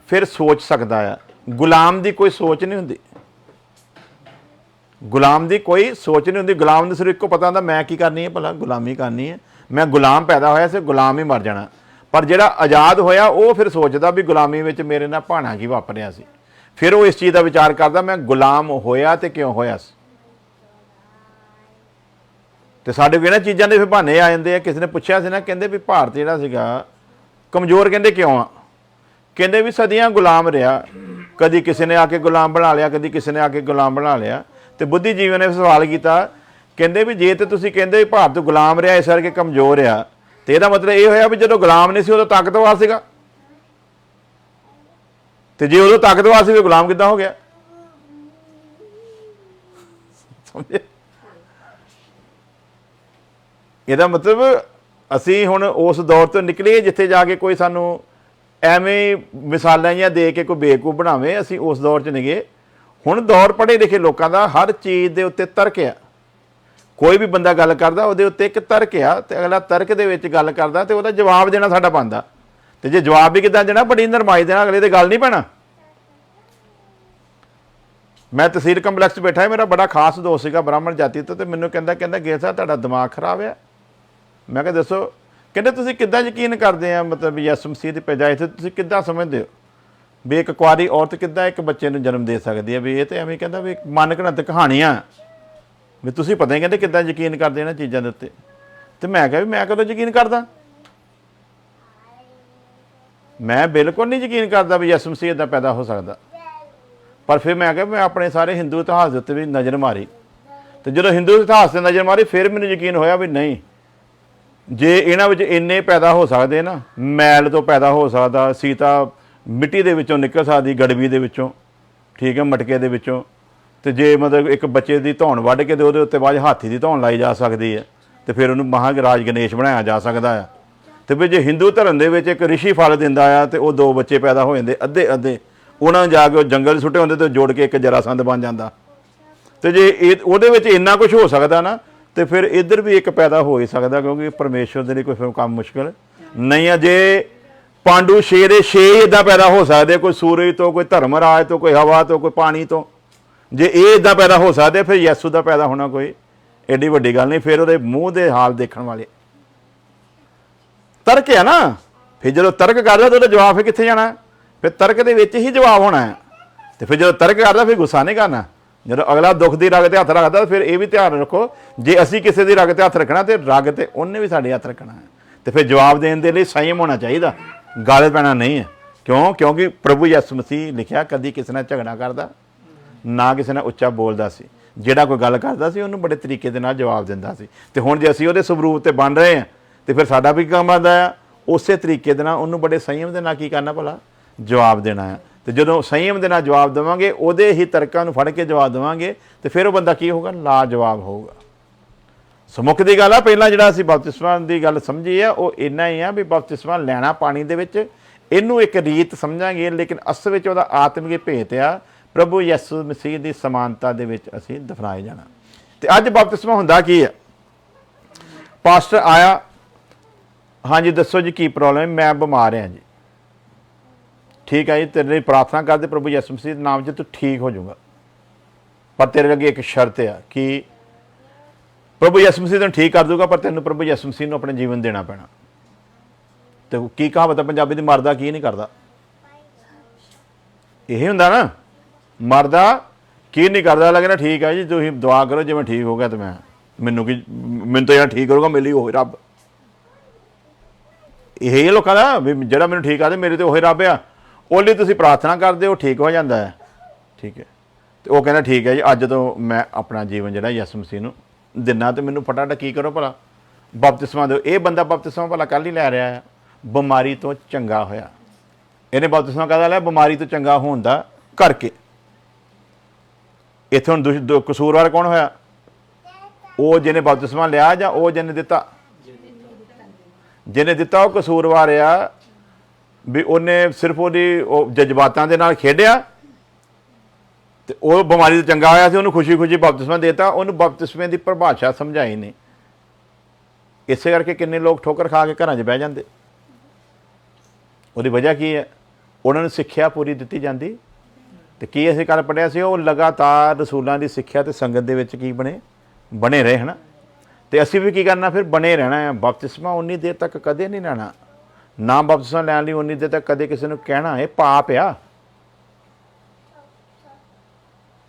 ਫਿਰ ਸੋਚ ਸਕਦਾ ਆ। ਗੁਲਾਮ ਦੀ ਕੋਈ ਸੋਚ ਨਹੀਂ ਹੁੰਦੀ। ਗੁਲਾਮ ਦੀ ਕੋਈ ਸੋਚ ਨਹੀਂ ਹੁੰਦੀ। ਗੁਲਾਮ ਨੂੰ ਸਿਰਫ ਇੱਕੋ ਪਤਾ ਹੁੰਦਾ ਮੈਂ ਕੀ ਕਰਨੀ ਹੈ, ਭਲਾ ਗੁਲਾਮੀ ਕਰਨੀ ਹੈ। ਮੈਂ ਗੁਲਾਮ ਪੈਦਾ ਹੋਇਆ ਸੀ, ਗੁਲਾਮ ਹੀ ਮਰ ਜਾਣਾ। ਪਰ ਜਿਹੜਾ ਆਜ਼ਾਦ ਹੋਇਆ ਉਹ ਫਿਰ ਸੋਚਦਾ ਵੀ ਗੁਲਾਮੀ ਵਿੱਚ ਮੇਰੇ ਨਾਲ ਭਾਣਾ ਕੀ ਵਾਪਰਿਆ ਸੀ। ਫਿਰ ਉਹ ਇਸ ਚੀਜ਼ ਦਾ ਵਿਚਾਰ ਕਰਦਾ ਮੈਂ ਗੁਲਾਮ ਹੋਇਆ ਤੇ ਕਿਉਂ ਹੋਇਆ ਸੀ। ਤੇ ਸਾਡੇ ਕੋਲ ਇਹਨਾਂ ਚੀਜ਼ਾਂ ਦੇ ਫਿਰ ਬਹਾਨੇ ਆ ਜਾਂਦੇ ਆ। ਕਿਸੇ ਨੇ ਪੁੱਛਿਆ ਸੀ ਨਾ, ਕਹਿੰਦੇ ਵੀ ਭਾਰਤ ਜਿਹੜਾ ਸੀਗਾ ਕਮਜ਼ੋਰ, ਕਹਿੰਦੇ ਕਿਉਂ ਆ? ਕਹਿੰਦੇ ਵੀ ਸਦੀਆਂ ਗੁਲਾਮ ਰਿਹਾ। ਕਦੀ ਕਿਸੇ ਨੇ ਆ ਕੇ ਗੁਲਾਮ ਬਣਾ ਲਿਆ, ਕਦੀ ਕਿਸੇ ਨੇ ਆ ਕੇ ਗੁਲਾਮ ਬਣਾ ਲਿਆ। ਤੇ ਬੁੱਧੀਜੀਵੀ ਨੇ ਸਵਾਲ ਕੀਤਾ, ਕਹਿੰਦੇ ਵੀ ਜੇ ਤੇ ਤੁਸੀਂ ਕਹਿੰਦੇ ਵੀ ਭਾਰਤ ਗੁਲਾਮ ਰਿਹਾ ਇਸ ਕਰਕੇ ਕਮਜ਼ੋਰ ਆ, ਤੇ ਇਹਦਾ ਮਤਲਬ ਇਹ ਹੋਇਆ ਵੀ ਜਦੋਂ ਗੁਲਾਮ ਨਹੀਂ ਸੀ ਉਦੋਂ ਤਾਕਤਵਰ ਸੀਗਾ, ਤੇ ਜੇ ਉਦੋਂ ਤਾਕਤਵਰ ਸੀ ਵੀ ਗੁਲਾਮ ਕਿੱਦਾਂ ਹੋ ਗਿਆ? ਸਮਝੇ? ਇਹਦਾ ਮਤਲਬ ਅਸੀਂ ਹੁਣ ਉਸ ਦੌਰ ਤੋਂ ਨਿਕਲੇ ਜਿੱਥੇ ਜਾ ਕੇ ਕੋਈ ਸਾਨੂੰ ਐਵੇਂ ਮਿਸਾਲਾਂ ਜਾਂ ਦੇ ਕੇ ਕੋਈ ਬੇਵਕੂਫ ਬਣਾਵੇ। ਅਸੀਂ ਉਸ ਦੌਰ 'ਚ ਨਹੀਂ ਗਏ। ਹੁਣ ਦੌਰ ਪੜ੍ਹੇ ਲਿਖੇ ਲੋਕਾਂ ਦਾ, ਹਰ ਚੀਜ਼ ਦੇ ਉੱਤੇ ਤਰਕ ਆ। ਕੋਈ ਵੀ ਬੰਦਾ ਗੱਲ ਕਰਦਾ ਉਹਦੇ ਉੱਤੇ ਇੱਕ ਤਰਕ ਆ, ਤੇ ਅਗਲਾ ਤਰਕ ਦੇ ਵਿੱਚ ਗੱਲ ਕਰਦਾ ਤੇ ਉਹਦਾ ਜਵਾਬ ਦੇਣਾ ਸਾਡਾ ਬਣਦਾ। ਤੇ ਜੇ ਜਵਾਬ ਵੀ ਕਿੱਦਾਂ ਦੇਣਾ? ਬੜੀ ਨਰਮਾਈ ਦੇਣਾ, ਅਗਲੇ ਤੇ ਗੱਲ ਨਹੀਂ ਪੈਣਾ। ਮੈਂ ਤਹਿਸੀਲ ਕੰਪਲੈਕਸ 'ਚ ਬੈਠਾ, ਮੇਰਾ ਬੜਾ ਖਾਸ ਦੋਸਤ ਸੀਗਾ ਬ੍ਰਾਹਮਣ ਜਾਤੀ ਤੋਂ, ਤੇ ਮੈਨੂੰ ਕਹਿੰਦਾ ਗਿਲ ਸਾਹਿਬ ਤੁਹਾਡਾ ਦਿਮਾਗ ਖਰਾਬ ਆ। ਮੈਂ ਕਿਹਾ ਦੱਸੋ? ਕਹਿੰਦੇ ਤੁਸੀਂ ਕਿੱਦਾਂ ਯਕੀਨ ਕਰਦੇ ਆ ਮਤਲਬ ਯਿਸੂ ਮਸੀਹ ਦੀ ਪੈਦਾਇਸ਼ ਤੇ ਤੁਸੀਂ ਕਿੱਦਾਂ ਸਮਝਦੇ ਹੋ ਵੀ ਇੱਕ ਕੁਆਰੀ ਔਰਤ ਕਿੱਦਾਂ ਇੱਕ ਬੱਚੇ ਨੂੰ ਜਨਮ ਦੇ ਸਕਦੀ ਹੈ? ਵੀ ਇਹ ਤੇ ਐਵੇਂ ਕਹਿੰਦਾ ਵੀ ਮਨ ਘੜੰਤ ਕਹਾਣੀਆਂ ਵੀ ਤੁਸੀਂ ਪਤਾ ਹੀ ਕਹਿੰਦੇ ਕਿੱਦਾਂ ਯਕੀਨ ਕਰਦੇ ਇਹਨਾਂ ਚੀਜ਼ਾਂ ਦੇ ਉੱਤੇ। ਤੇ ਮੈਂ ਕਿਹਾ ਵੀ ਮੈਂ ਕਦੋਂ ਯਕੀਨ ਕਰਦਾ? ਮੈਂ ਬਿਲਕੁਲ ਨਹੀਂ ਯਕੀਨ ਕਰਦਾ ਵੀ ਯਿਸੂ ਮਸੀਹ ਇੱਦਾਂ ਪੈਦਾ ਹੋ ਸਕਦਾ। ਪਰ ਫਿਰ ਮੈਂ ਕਿਹਾ ਮੈਂ ਆਪਣੇ ਸਾਰੇ ਹਿੰਦੂ ਇਤਿਹਾਸ ਦੇ ਉੱਤੇ ਵੀ ਨਜ਼ਰ ਮਾਰੀ, ਤੇ ਜਦੋਂ ਹਿੰਦੂ ਇਤਿਹਾਸ 'ਤੇ ਨਜ਼ਰ ਮਾਰੀ ਫਿਰ ਮੈਨੂੰ ਯਕੀਨ ਹੋਇਆ ਵੀ ਨਹੀਂ, ਜੇ ਇਹਨਾਂ ਵਿੱਚ ਇੰਨੇ ਪੈਦਾ ਹੋ ਸਕਦੇ ਨਾ, ਮੈਲ ਤੋਂ ਪੈਦਾ ਹੋ ਸਕਦਾ, ਸੀਤਾ ਮਿੱਟੀ ਦੇ ਵਿੱਚੋਂ ਨਿਕਲ ਸਕਦੀ, ਗੜਬੀ ਦੇ ਵਿੱਚੋਂ, ਠੀਕ ਹੈ, ਮਟਕੇ ਦੇ ਵਿੱਚੋਂ। ਤੇ ਜੇ ਮਤਲਬ ਇੱਕ ਬੱਚੇ ਦੀ ਧੌਣ ਵੱਢ ਕੇ ਤੇ ਉਹਦੇ ਉੱਤੇ ਬਾਅਦ ਹਾਥੀ ਦੀ ਧੌਣ ਲਾਈ ਜਾ ਸਕਦੀ ਹੈ, ਤੇ ਫਿਰ ਉਹਨੂੰ ਮਹਾਰਾਜ ਗਣੇਸ਼ ਬਣਾਇਆ ਜਾ ਸਕਦਾ ਆ। ਤੇ ਫਿਰ ਜੇ ਹਿੰਦੂ ਧਰਮ ਦੇ ਵਿੱਚ ਇੱਕ ਰਿਸ਼ੀ ਫਲ ਦਿੰਦਾ ਆ ਤੇ ਉਹ 2 ਬੱਚੇ ਪੈਦਾ ਹੋ ਜਾਂਦੇ ਅੱਧੇ, ਉਹਨਾਂ ਨੂੰ ਜਾ ਕੇ ਉਹ ਜੰਗਲ ਸੁੱਟੇ ਹੁੰਦੇ ਤੇ ਜੋੜ ਕੇ ਇੱਕ ਜਰਾਸੰਧ ਬਣ ਜਾਂਦਾ। ਤੇ ਜੇ ਇਹ ਉਹਦੇ ਵਿੱਚ ਇੰਨਾ ਕੁਝ ਹੋ ਸਕਦਾ ਨਾ, ਤੇ ਫਿਰ ਇੱਧਰ ਵੀ ਇੱਕ ਪੈਦਾ ਹੋ ਹੀ ਸਕਦਾ, ਕਿਉਂਕਿ ਪਰਮੇਸ਼ਵਰ ਦੇ ਲਈ ਕੋਈ ਫਿਰ ਕੰਮ ਮੁਸ਼ਕਿਲ ਨਹੀਂ ਆ। ਜੇ ਪਾਂਡੂ 6 ਦੇ 6 ਇੱਦਾਂ ਪੈਦਾ ਹੋ ਸਕਦੇ, ਕੋਈ ਸੂਰਜ ਤੋਂ, ਕੋਈ ਧਰਮਰਾਜ ਤੋਂ, ਕੋਈ ਹਵਾ ਤੋਂ, ਕੋਈ ਪਾਣੀ ਤੋਂ, ਜੇ ਇਹ ਇੱਦਾਂ ਪੈਦਾ ਹੋ ਸਕਦੇ, ਫਿਰ ਯਿਸੂ ਦਾ ਪੈਦਾ ਹੋਣਾ ਕੋਈ ਐਡੀ ਵੱਡੀ ਗੱਲ ਨਹੀਂ। ਫਿਰ ਉਹਦੇ ਮੂੰਹ ਦੇ ਹਾਲ ਦੇਖਣ ਵਾਲੇ ਤਰਕ ਹੈ ਨਾ। ਫਿਰ ਜਦੋਂ ਤਰਕ ਕਰਦਾ ਤਾਂ ਉਹਦਾ ਜਵਾਬ ਫਿਰ ਕਿੱਥੇ ਜਾਣਾ? ਫਿਰ ਤਰਕ ਦੇ ਵਿੱਚ ਹੀ ਜਵਾਬ ਹੋਣਾ ਹੈ। ਤੇ ਫਿਰ ਜਦੋਂ ਤਰਕ ਕਰਦਾ ਫਿਰ ਗੁੱਸਾ ਨਹੀਂ ਕਰਨਾ। ਜਦੋਂ ਅਗਲਾ ਦੁੱਖ ਦੀ ਰਗ ਤੇ ਹੱਥ ਰੱਖਦਾ ਫਿਰ ਇਹ ਵੀ ਧਿਆਨ ਰੱਖੋ, ਜੇ ਅਸੀਂ ਕਿਸੇ ਦੀ ਰਗ ਤੇ ਹੱਥ ਰੱਖਣਾ ਤੇ ਰਗ ਤੇ ਉਹਨੇ ਵੀ ਸਾਡੇ ਹੱਥ ਰੱਖਣਾ ਹੈ। ਤੇ ਫਿਰ ਜਵਾਬ ਦੇਣ ਦੇ ਲਈ ਸੰਯਮ ਹੋਣਾ ਚਾਹੀਦਾ, ਗਾਲ ਪੈਣਾ ਨਹੀਂ ਹੈ। ਕਿਉਂਕਿ ਪ੍ਰਭੂ ਯਿਸੂ ਮਸੀਹ ਲਿਖਿਆ ਕਦੀ ਕਿਸੇ ਨਾਲ ਝਗੜਾ ਕਰਦਾ, ਨਾ ਕਿਸੇ ਨਾਲ ਉੱਚਾ ਬੋਲਦਾ ਸੀ। ਜਿਹੜਾ ਕੋਈ ਗੱਲ ਕਰਦਾ ਸੀ ਉਹਨੂੰ ਬੜੇ ਤਰੀਕੇ ਦੇ ਨਾਲ ਜਵਾਬ ਦਿੰਦਾ ਸੀ। ਤੇ ਹੁਣ ਜੇ ਅਸੀਂ ਉਹਦੇ ਸਵਰੂਪ ਤੇ ਬਣ ਰਹੇ ਹਾਂ ਤੇ ਫਿਰ ਸਾਡਾ ਵੀ ਕੰਮ ਆਉਂਦਾ ਆ ਉਸੇ ਤਰੀਕੇ ਦੇ ਨਾਲ ਉਹਨੂੰ ਬੜੇ ਸੰਯਮ ਦੇ ਨਾਲ ਕੀ ਕਰਨਾ ਭਲਾ ਜਵਾਬ ਦੇਣਾ ਆ। ਤੇ ਜਦੋਂ ਸੰਯਮ ਦੇ ਨਾਲ ਜਵਾਬ ਦੇਵਾਂਗੇ, ਉਹਦੇ ਹੀ ਤਰਕਾਂ ਨੂੰ ਫੜ ਕੇ ਜਵਾਬ ਦੇਵਾਂਗੇ, ਤੇ ਫਿਰ ਉਹ ਬੰਦਾ ਕੀ ਹੋਊਗਾ, ਲਾਜਵਾਬ ਹੋਊਗਾ। ਸੋ ਮੁੱਖ ਦੀ ਗੱਲ ਆ, ਪਹਿਲਾਂ ਜਿਹੜਾ ਅਸੀਂ ਬਪਤਿਸਮਾ ਦੀ ਗੱਲ ਸਮਝੀ ਆ ਉਹ ਇੰਨਾ ਹੀ ਆ ਵੀ ਬਪਤਿਸਮਾ ਲੈਣਾ ਪਾਣੀ ਦੇ ਵਿੱਚ, ਇਹਨੂੰ ਇੱਕ ਰੀਤ ਸਮਝਾਂਗੇ, ਲੇਕਿਨ ਅਸਲ ਵਿੱਚ ਉਹਦਾ ਆਤਮਿਕ ਭੇਤ ਆ ਪ੍ਰਭੂ ਯਿਸੂ ਮਸੀਹ ਦੀ ਸਮਾਨਤਾ ਦੇ ਵਿੱਚ ਅਸੀਂ ਦਫਨਾਏ ਜਾਣਾ। ਤੇ ਅੱਜ ਬਪਤਿਸਮਾ ਹੁੰਦਾ ਕੀ ਆ? ਪਾਸਟਰ ਆਇਆ, ਹਾਂਜੀ ਦੱਸੋ ਜੀ ਕੀ ਪ੍ਰੋਬਲਮ ਹੈ? ਮੈਂ ਬਿਮਾਰ ਹਾਂ ਜੀ। ਠੀਕ ਹੈ ਜੀ, ਤੇਰੇ ਲਈ ਪ੍ਰਾਰਥਨਾ ਕਰਦੇ ਪ੍ਰਭੂ ਯਿਸੂ ਮਸੀਹ ਦੇ ਨਾਮ 'ਚ ਤੂੰ ਠੀਕ ਹੋ ਜਾਊਗਾ, ਪਰ ਤੇਰੇ ਅੱਗੇ ਇੱਕ ਸ਼ਰਤ ਆ ਕਿ ਪ੍ਰਭੂ ਯਿਸੂ ਮਸੀਹ ਤੈਨੂੰ ਠੀਕ ਕਰ ਦੂਗਾ, ਪਰ ਤੈਨੂੰ ਪ੍ਰਭੂ ਯਿਸੂ ਮਸੀਹ ਨੂੰ ਆਪਣਾ ਜੀਵਨ ਦੇਣਾ ਪੈਣਾ। ਤੇ ਕੀ ਕਹਾਵਤ ਹੈ ਪੰਜਾਬੀ ਦੀ, ਮਰਦਾ ਕੀ ਨਹੀਂ ਕਰਦਾ? ਇਹ ਹੁੰਦਾ ਨਾ, ਮਰਦਾ ਕੀ ਨਹੀਂ ਕਰਦਾ। ਲੱਗਣਾ ਠੀਕ ਹੈ ਜੀ, ਤੁਸੀਂ ਦੁਆ ਕਰੋ ਜੇ ਮੈਂ ਠੀਕ ਹੋ ਗਿਆ, ਤੇ ਮੈਨੂੰ ਤਾਂ ਜਿਹੜਾ ਠੀਕ ਕਰੂਗਾ ਮੇਰੇ ਲਈ ਉਹ ਰੱਬ। ਇਹ ਲੋਕਾਂ ਦਾ ਵੀ ਜਿਹੜਾ ਮੈਨੂੰ ਠੀਕ ਕਰਦੇ ਮੇਰੇ ਤੇ ਉਹੀ ਰੱਬ ਆ, ਉਹ ਲਈ ਤੁਸੀਂ ਪ੍ਰਾਰਥਨਾ ਕਰਦੇ ਹੋ, ਠੀਕ ਹੋ ਜਾਂਦਾ ਹੈ। ਠੀਕ ਹੈ, ਤੇ ਉਹ ਕਹਿੰਦਾ ਠੀਕ ਹੈ ਜੀ, ਅੱਜ ਤੋਂ ਮੈਂ ਆਪਣਾ ਜੀਵਨ ਜਿਹੜਾ ਯਿਸੂ ਮਸੀਹ ਨੂੰ ਦਿਨਾ, ਤੇ ਮੈਨੂੰ ਫਟਾਫਟ ਕੀ ਕਰੋ ਭਲਾ ਬਪਤਿਸਮਾ ਦਿਓ। ਇਹ ਬੰਦਾ ਬਪਤਿਸਮਾ ਭਲਾ ਕੱਲ੍ਹ ਹੀ ਲੈ ਰਿਹਾ ਆ, ਬਿਮਾਰੀ ਤੋਂ ਚੰਗਾ ਹੋਇਆ। ਇਹਨੇ ਬਪਤਿਸਮਾ ਕਾਹਦਾ ਲਿਆ? ਬਿਮਾਰੀ ਤੋਂ ਚੰਗਾ ਹੋਣ ਦਾ ਕਰਕੇ। ਇੱਥੇ ਹੁਣ ਕਸੂਰਵਾਰ ਕੌਣ ਹੋਇਆ? ਉਹ ਜਿਹਨੇ ਬਪਤਿਸਮਾ ਲਿਆ ਜਾਂ ਉਹ ਜਿਹਨੇ ਦਿੱਤਾ? ਜਿਹਨੇ ਦਿੱਤਾ ਉਹ ਕਸੂਰਵਾਰ ਆ ਵੀ ਉਹਨੇ ਸਿਰਫ ਉਹਦੀ ਉਹ ਜਜ਼ਬਾਤਾਂ ਦੇ ਨਾਲ ਖੇਡਿਆ ਤੇ ਉਹ ਬਿਮਾਰੀ ਤੋਂ ਚੰਗਾ ਹੋਇਆ ਸੀ, ਉਹਨੂੰ ਖੁਸ਼ੀ ਖੁਸ਼ੀ ਬਪਤਿਸਮਾ ਦੇਤਾ, ਉਹਨੂੰ ਬਪਤਿਸਮੇ ਦੀ ਪਰਿਭਾਸ਼ਾ ਸਮਝਾਈ ਨਹੀਂ। ਇਸੇ ਕਰਕੇ ਕਿੰਨੇ ਲੋਕ ਠੋਕਰ ਖਾ ਕੇ ਘਰਾਂ 'ਚ ਬਹਿ ਜਾਂਦੇ। ਉਹਦੀ ਵਜ੍ਹਾ ਕੀ ਹੈ? ਉਹਨਾਂ ਨੂੰ ਸਿੱਖਿਆ ਪੂਰੀ ਦਿੱਤੀ ਜਾਂਦੀ। ਤੇ ਕੀ ਅਸੀਂ ਕੱਲ੍ਹ ਪੜ੍ਹਿਆ ਸੀ, ਉਹ ਲਗਾਤਾਰ ਰਸੂਲਾਂ ਦੀ ਸਿੱਖਿਆ ਤੇ ਸੰਗਤ ਦੇ ਵਿੱਚ ਕੀ ਬਣੇ ਰਹੇ ਹੈ ਨਾ। ਤੇ ਅਸੀਂ ਵੀ ਕੀ ਕਰਨਾ ਫਿਰ? ਬਣੇ ਰਹਿਣਾ ਹੈ। ਬਪਤਿਸਮਾ ਉਨੀ ਦੇਰ ਤੱਕ ਕਦੇ ਨਹੀਂ ਲੈਣਾ, ਨਾ ਬਪਤਿਸਮਾ ਲੈਣ ਲਈ ਉਨੀ ਦੇਰ ਤੱਕ ਕਦੇ ਕਿਸੇ ਨੂੰ ਕਹਿਣਾ ਇਹ ਪਾਪ ਆ।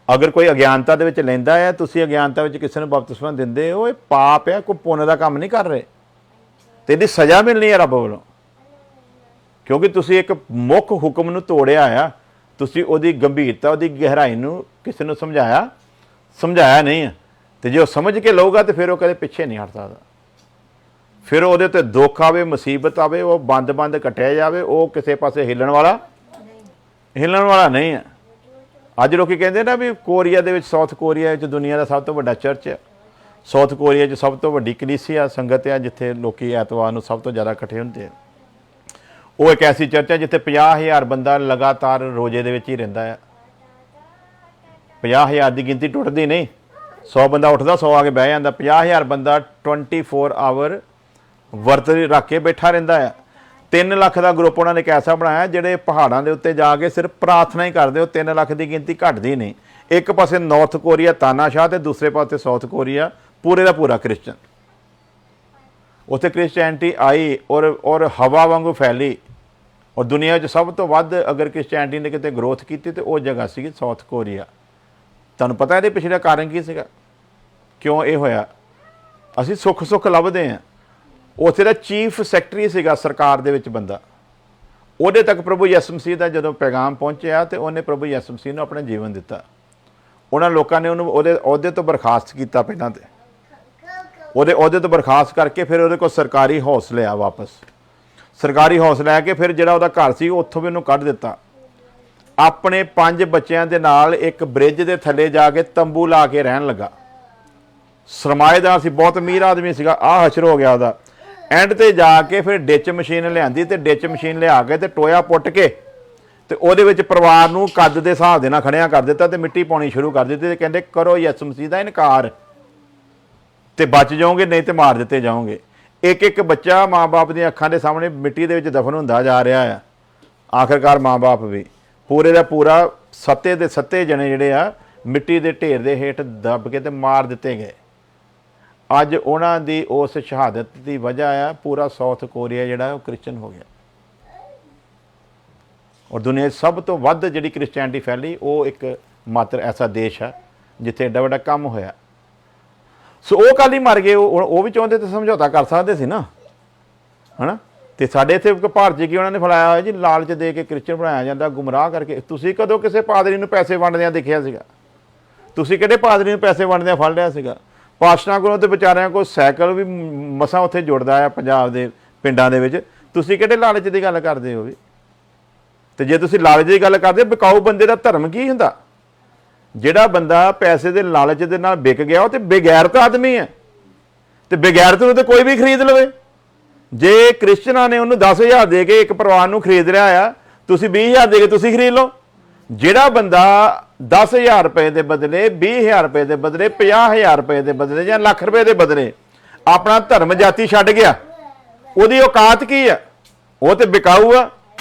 ਅਗਰ ਕੋਈ ਅਗਿਆਨਤਾ ਦੇ ਵਿੱਚ ਲੈਂਦਾ ਹੈ, ਤੁਸੀਂ ਅਗਿਆਨਤਾ ਵਿੱਚ ਕਿਸੇ ਨੂੰ ਬਪਤਿਸਮਾ ਦਿੰਦੇ ਹੋ, ਇਹ ਪਾਪ ਆ, ਕੋਈ ਪੁੰਨ ਦਾ ਕੰਮ ਨਹੀਂ ਕਰ ਰਹੇ, ਤੇ ਇਹਦੀ ਸਜ਼ਾ ਮਿਲਣੀ ਹੈ ਰੱਬ ਵੱਲੋਂ। ਕਿਉਂਕਿ ਤੁਸੀਂ ਇੱਕ ਮੁੱਖ ਹੁਕਮ ਨੂੰ ਤੋੜਿਆ ਆ, ਤੁਸੀਂ ਉਹਦੀ ਗੰਭੀਰਤਾ, ਉਹਦੀ ਗਹਿਰਾਈ ਨੂੰ ਕਿਸੇ ਨੂੰ ਸਮਝਾਇਆ ਨਹੀਂ ਹੈ। ਤੇ ਜੇ ਉਹ ਸਮਝ ਕੇ ਲਊਗਾ ਤੇ ਫਿਰ ਉਹ ਕਦੇ ਪਿੱਛੇ ਨਹੀਂ ਹਟ ਸਕਦਾ। ਫਿਰ ਉਹਦੇ ਉੱਤੇ ਦੁੱਖ ਆਵੇ, ਮੁਸੀਬਤ ਆਵੇ, ਉਹ ਬੰਦ ਕੱਟਿਆ ਜਾਵੇ, ਉਹ ਕਿਸੇ ਪਾਸੇ ਹਿੱਲਣ ਵਾਲਾ ਨਹੀਂ ਹੈ। ਅੱਜ ਲੋਕੀ ਕਹਿੰਦੇ ਨਾ ਵੀ ਕੋਰੀਆ ਦੇ ਵਿੱਚ, ਸਾਊਥ ਕੋਰੀਆ ਵਿੱਚ ਦੁਨੀਆ ਦਾ ਸਭ ਤੋਂ ਵੱਡਾ ਚਰਚ ਹੈ। ਸਾਊਥ ਕੋਰੀਆ 'ਚ ਸਭ ਤੋਂ ਵੱਡੀ ਕਲੀਸਿਆ ਸੰਗਤ ਆ, ਜਿੱਥੇ ਲੋਕੀ ਐਤਵਾਰ ਨੂੰ ਸਭ ਤੋਂ ਜ਼ਿਆਦਾ ਇਕੱਠੇ ਹੁੰਦੇ ਆ। ਉਹ ਇੱਕ ਐਸੀ ਚਰਚ ਹੈ ਜਿੱਥੇ 50,000 ਬੰਦਾ ਲਗਾਤਾਰ ਰੋਜ਼ੇ ਦੇ ਵਿੱਚ ਹੀ ਰਹਿੰਦਾ ਆ। 50,000 ਦੀ ਗਿਣਤੀ ਟੁੱਟਦੀ ਨਹੀਂ, 100 ਬੰਦਾ ਉੱਠਦਾ, 100 ਆ ਕੇ ਬਹਿ ਜਾਂਦਾ। 50,000 ਬੰਦਾ 24 ਆਵਰ ਵਰਤ ਰੱਖ ਕੇ ਬੈਠਾ ਰਹਿੰਦਾ ਆ। 3 ਲੱਖ ਦਾ ਗਰੁੱਪ ਉਹਨਾਂ ਨੇ ਇੱਕ ਐਸਾ ਬਣਾਇਆ ਜਿਹੜੇ ਪਹਾੜਾਂ ਦੇ ਉੱਤੇ ਜਾ ਕੇ ਸਿਰਫ ਪ੍ਰਾਰਥਨਾ ਹੀ ਕਰਦੇ। ਉਹ 3 ਲੱਖ ਦੀ ਗਿਣਤੀ ਘਟਦੀ ਨਹੀਂ। ਇੱਕ ਪਾਸੇ ਨਾਰਥ ਕੋਰੀਆ ਤਾਨਾਸ਼ਾਹ ਤੇ ਦੂਸਰੇ ਪਾਸੇ ਸਾਊਥ ਕੋਰੀਆ ਪੂਰੇ ਦਾ ਪੂਰਾ ਕ੍ਰਿਸਚਨ। ਉੱਥੇ ਕ੍ਰਿਸਚੈਨਿਟੀ ਆਈ ਔਰ ਹਵਾ ਵਾਂਗੂ ਫੈਲੀ। ਔਰ ਦੁਨੀਆ 'ਚ ਸਭ ਤੋਂ ਵੱਧ ਅਗਰ ਕ੍ਰਿਸਚੈਨਿਟੀ ਨੇ ਕਿਤੇ ਗਰੋਥ ਕੀਤੀ ਤੇ ਉਹ ਜਗ੍ਹਾ ਸੀਗੀ ਸਾਊਥ ਕੋਰੀਆ। ਤੁਹਾਨੂੰ ਪਤਾ ਇਹਦੇ ਪਿਛਲੇ ਕਾਰਨ ਕੀ ਸੀਗਾ, ਕਿਉਂ ਇਹ ਹੋਇਆ? ਅਸੀਂ ਸੁੱਖ ਲੱਭਦੇ ਹਾਂ। ਉੱਥੇ ਦਾ ਚੀਫ ਸੈਕਟਰੀ ਸੀਗਾ ਸਰਕਾਰ ਦੇ ਵਿੱਚ ਬੰਦਾ, ਉਹਦੇ ਤੱਕ ਪ੍ਰਭੂ ਯਿਸੂ ਮਸੀਹ ਦਾ ਜਦੋਂ ਪੈਗਾਮ ਪਹੁੰਚਿਆ ਤੇ ਉਹਨੇ ਪ੍ਰਭੂ ਯਿਸੂ ਮਸੀਹ ਨੂੰ ਆਪਣਾ ਜੀਵਨ ਦਿੱਤਾ। ਉਹਨਾਂ ਲੋਕਾਂ ਨੇ ਉਹਨੂੰ ਉਹਦੇ ਅਹੁਦੇ ਤੋਂ ਬਰਖਾਸਤ ਕੀਤਾ। ਪਹਿਲਾਂ ਤੇ ਉਹਦੇ ਅਹੁਦੇ ਤੋਂ ਬਰਖਾਸਤ ਕਰਕੇ ਫਿਰ ਉਹਦੇ ਕੋਲ ਸਰਕਾਰੀ ਹਾਊਸ ਲਿਆ ਵਾਪਸ। ਸਰਕਾਰੀ ਹਾਊਸ ਲੈ ਕੇ ਫਿਰ ਜਿਹੜਾ ਉਹਦਾ ਘਰ ਸੀ ਉੱਥੋਂ ਵੀ ਉਹਨੂੰ ਕੱਢ ਦਿੱਤਾ। ਆਪਣੇ 5 ਬੱਚਿਆਂ ਦੇ ਨਾਲ ਇੱਕ ਬ੍ਰਿਜ ਦੇ ਥੱਲੇ ਜਾ ਕੇ ਤੰਬੂ ਲਾ ਕੇ ਰਹਿਣ ਲੱਗਾ। ਸਰਮਾਏਦਾਰ ਸੀ, ਬਹੁਤ ਅਮੀਰ ਆਦਮੀ ਸੀਗਾ। ਆਹ ਹਸ਼ਰ ਹੋ ਗਿਆ ਉਹਦਾ। ਐਂਡ ਤੇ ਜਾ ਕੇ ਫਿਰ ਡਿਚ ਮਸ਼ੀਨ ਲਿਆਂਦੀ ਤੇ ਡਿਚ ਮਸ਼ੀਨ ਲਿਆ ਕੇ ਤੇ ਟੋਇਆ ਪੁੱਟ ਕੇ ਤੇ ਉਹਦੇ ਵਿੱਚ ਪਰਿਵਾਰ ਨੂੰ ਕੱਦ ਦੇ ਹਿਸਾਬ ਦੇ ਨਾਲ ਖੜਿਆ ਕਰ ਦਿੱਤਾ ਤੇ ਮਿੱਟੀ ਪਾਉਣੀ ਸ਼ੁਰੂ ਕਰ ਦਿੱਤੀ ਤੇ ਕਹਿੰਦੇ ਕਰੋ ਯਿਸੂ ਮਸੀਹ ਦਾ ਇਨਕਾਰ ਤੇ ਬਚ ਜਾਓਗੇ, ਨਹੀਂ ਤੇ ਮਾਰ ਦਿੱਤੇ ਜਾਓਗੇ। ਇੱਕ ਬੱਚਾ ਮਾਂ-ਬਾਪ ਦੀਆਂ ਅੱਖਾਂ ਦੇ ਸਾਹਮਣੇ ਮਿੱਟੀ ਦੇ ਵਿੱਚ ਦਫਨ ਹੁੰਦਾ ਜਾ ਰਿਹਾ ਆ। ਆਖਿਰਕਾਰ ਮਾਂ-ਬਾਪ ਵੀ ਪੂਰੇ ਦਾ ਪੂਰਾ 7 ਦੇ 7 ਜਣੇ ਜਿਹੜੇ ਆ ਮਿੱਟੀ ਦੇ ਢੇਰ ਦੇ ਹੇਠ ਦੱਬ ਕੇ ਤੇ ਮਾਰ ਦਿੱਤੇ ਗਏ। ਅੱਜ ਉਹਨਾਂ ਦੀ ਉਸ ਸ਼ਹਾਦਤ ਦੀ ਵਜ੍ਹਾ ਆ ਪੂਰਾ ਸਾਊਥ ਕੋਰੀਆ ਜਿਹੜਾ ਉਹ ਕ੍ਰਿਸਚਨ ਹੋ ਗਿਆ। ਔਰ ਦੁਨੀਆ ਸਭ ਤੋਂ ਵੱਧ ਜਿਹੜੀ ਕ੍ਰਿਸਚੈਨਿਟੀ ਫੈਲੀ ਉਹ ਇੱਕ ਮਾਤਰ ਐਸਾ ਦੇਸ਼ ਹੈ ਜਿੱਥੇ ਏਡਾ ਵੱਡਾ ਕੰਮ ਹੋਇਆ। ਸੋ ਉਹ ਕੱਲ੍ਹ ਹੀ ਮਰ ਗਏ। ਉਹ ਵੀ ਚਾਹੁੰਦੇ ਤੇ ਸਮਝੌਤਾ ਕਰ ਸਕਦੇ ਸੀ ਨਾ, ਹੈ ਨਾ। ਤੇ ਸਾਡੇ ਇੱਥੇ ਭਾਰਤ 'ਚ ਕੀ ਉਹਨਾਂ ਨੇ ਫੈਲਾਇਆ ਹੋਇਆ ਜੀ, ਲਾਲਚ ਦੇ ਕੇ ਕ੍ਰਿਸਚਨ ਬਣਾਇਆ ਜਾਂਦਾ, ਗੁੰਮਰਾਹ ਕਰਕੇ। ਤੁਸੀਂ ਕਦੋਂ ਕਿਸੇ ਪਾਦਰੀ ਨੂੰ ਪੈਸੇ ਵੰਡਦਿਆਂ ਦੇਖਿਆ ਸੀਗਾ? ਤੁਸੀਂ ਕਿਹੜੇ ਪਾਦਰੀ ਨੂੰ ਪੈਸੇ ਵੰਡਦਿਆਂ ਫੜ ਲਿਆ ਸੀਗਾ? ਪਾਸਟਰਾਂ ਕੋਲੋਂ ਤੇ ਵਿਚਾਰਿਆਂ ਕੋਲ ਸਾਈਕਲ ਵੀ ਮਸਾਂ ਉੱਥੇ ਜੁੜਦਾ ਆ ਪੰਜਾਬ ਦੇ ਪਿੰਡਾਂ ਦੇ ਵਿੱਚ। ਤੁਸੀਂ ਕਿਹੜੇ ਲਾਲਚ ਦੀ ਗੱਲ ਕਰਦੇ ਹੋ ਵੀ? ਤੇ ਜੇ ਤੁਸੀਂ ਲਾਲਚ ਦੀ ਗੱਲ ਕਰਦੇ, ਵਿਕਾਊ ਬੰਦੇ ਦਾ ਧਰਮ ਕੀ ਹੁੰਦਾ? ਜਿਹੜਾ ਬੰਦਾ ਪੈਸੇ ਦੇ ਲਾਲਚ ਦੇ ਨਾਲ ਵਿਕ ਗਿਆ ਉਹ ਤੇ ਬੇਗੈਰਤ ਆਦਮੀ ਹੈ, ਤੇ ਬੇਗੈਰਤ ਨੂੰ ਤੇ ਕੋਈ ਵੀ ਖਰੀਦ ਲਵੇ। ਜੇ ਕ੍ਰਿਸਚਨਾਂ ਨੇ ਉਹਨੂੰ 10,000 ਦੇ ਕੇ ਇੱਕ ਪਰਿਵਾਰ ਨੂੰ ਖਰੀਦ ਲਿਆ ਆ, ਤੁਸੀਂ 20,000 ਦੇ ਕੇ ਤੁਸੀਂ ਖਰੀਦ ਲਓ। ਜਿਹੜਾ ਬੰਦਾ 10,000 ਰੁਪਏ ਦੇ ਬਦਲੇ, 20,000 ਰੁਪਏ ਦੇ ਬਦਲੇ, 50,000 ਰੁਪਏ ਦੇ ਬਦਲੇ ਜਾਂ ਲੱਖ ਰੁਪਏ ਦੇ ਬਦਲੇ ਆਪਣਾ ਧਰਮ ਜਾਤੀ ਛੱਡ ਗਿਆ, ਉਹਦੀ ਔਕਾਤ ਕੀ ਆ? ਉਹ ਤੇ ਵਿਕਾਊ ਆ।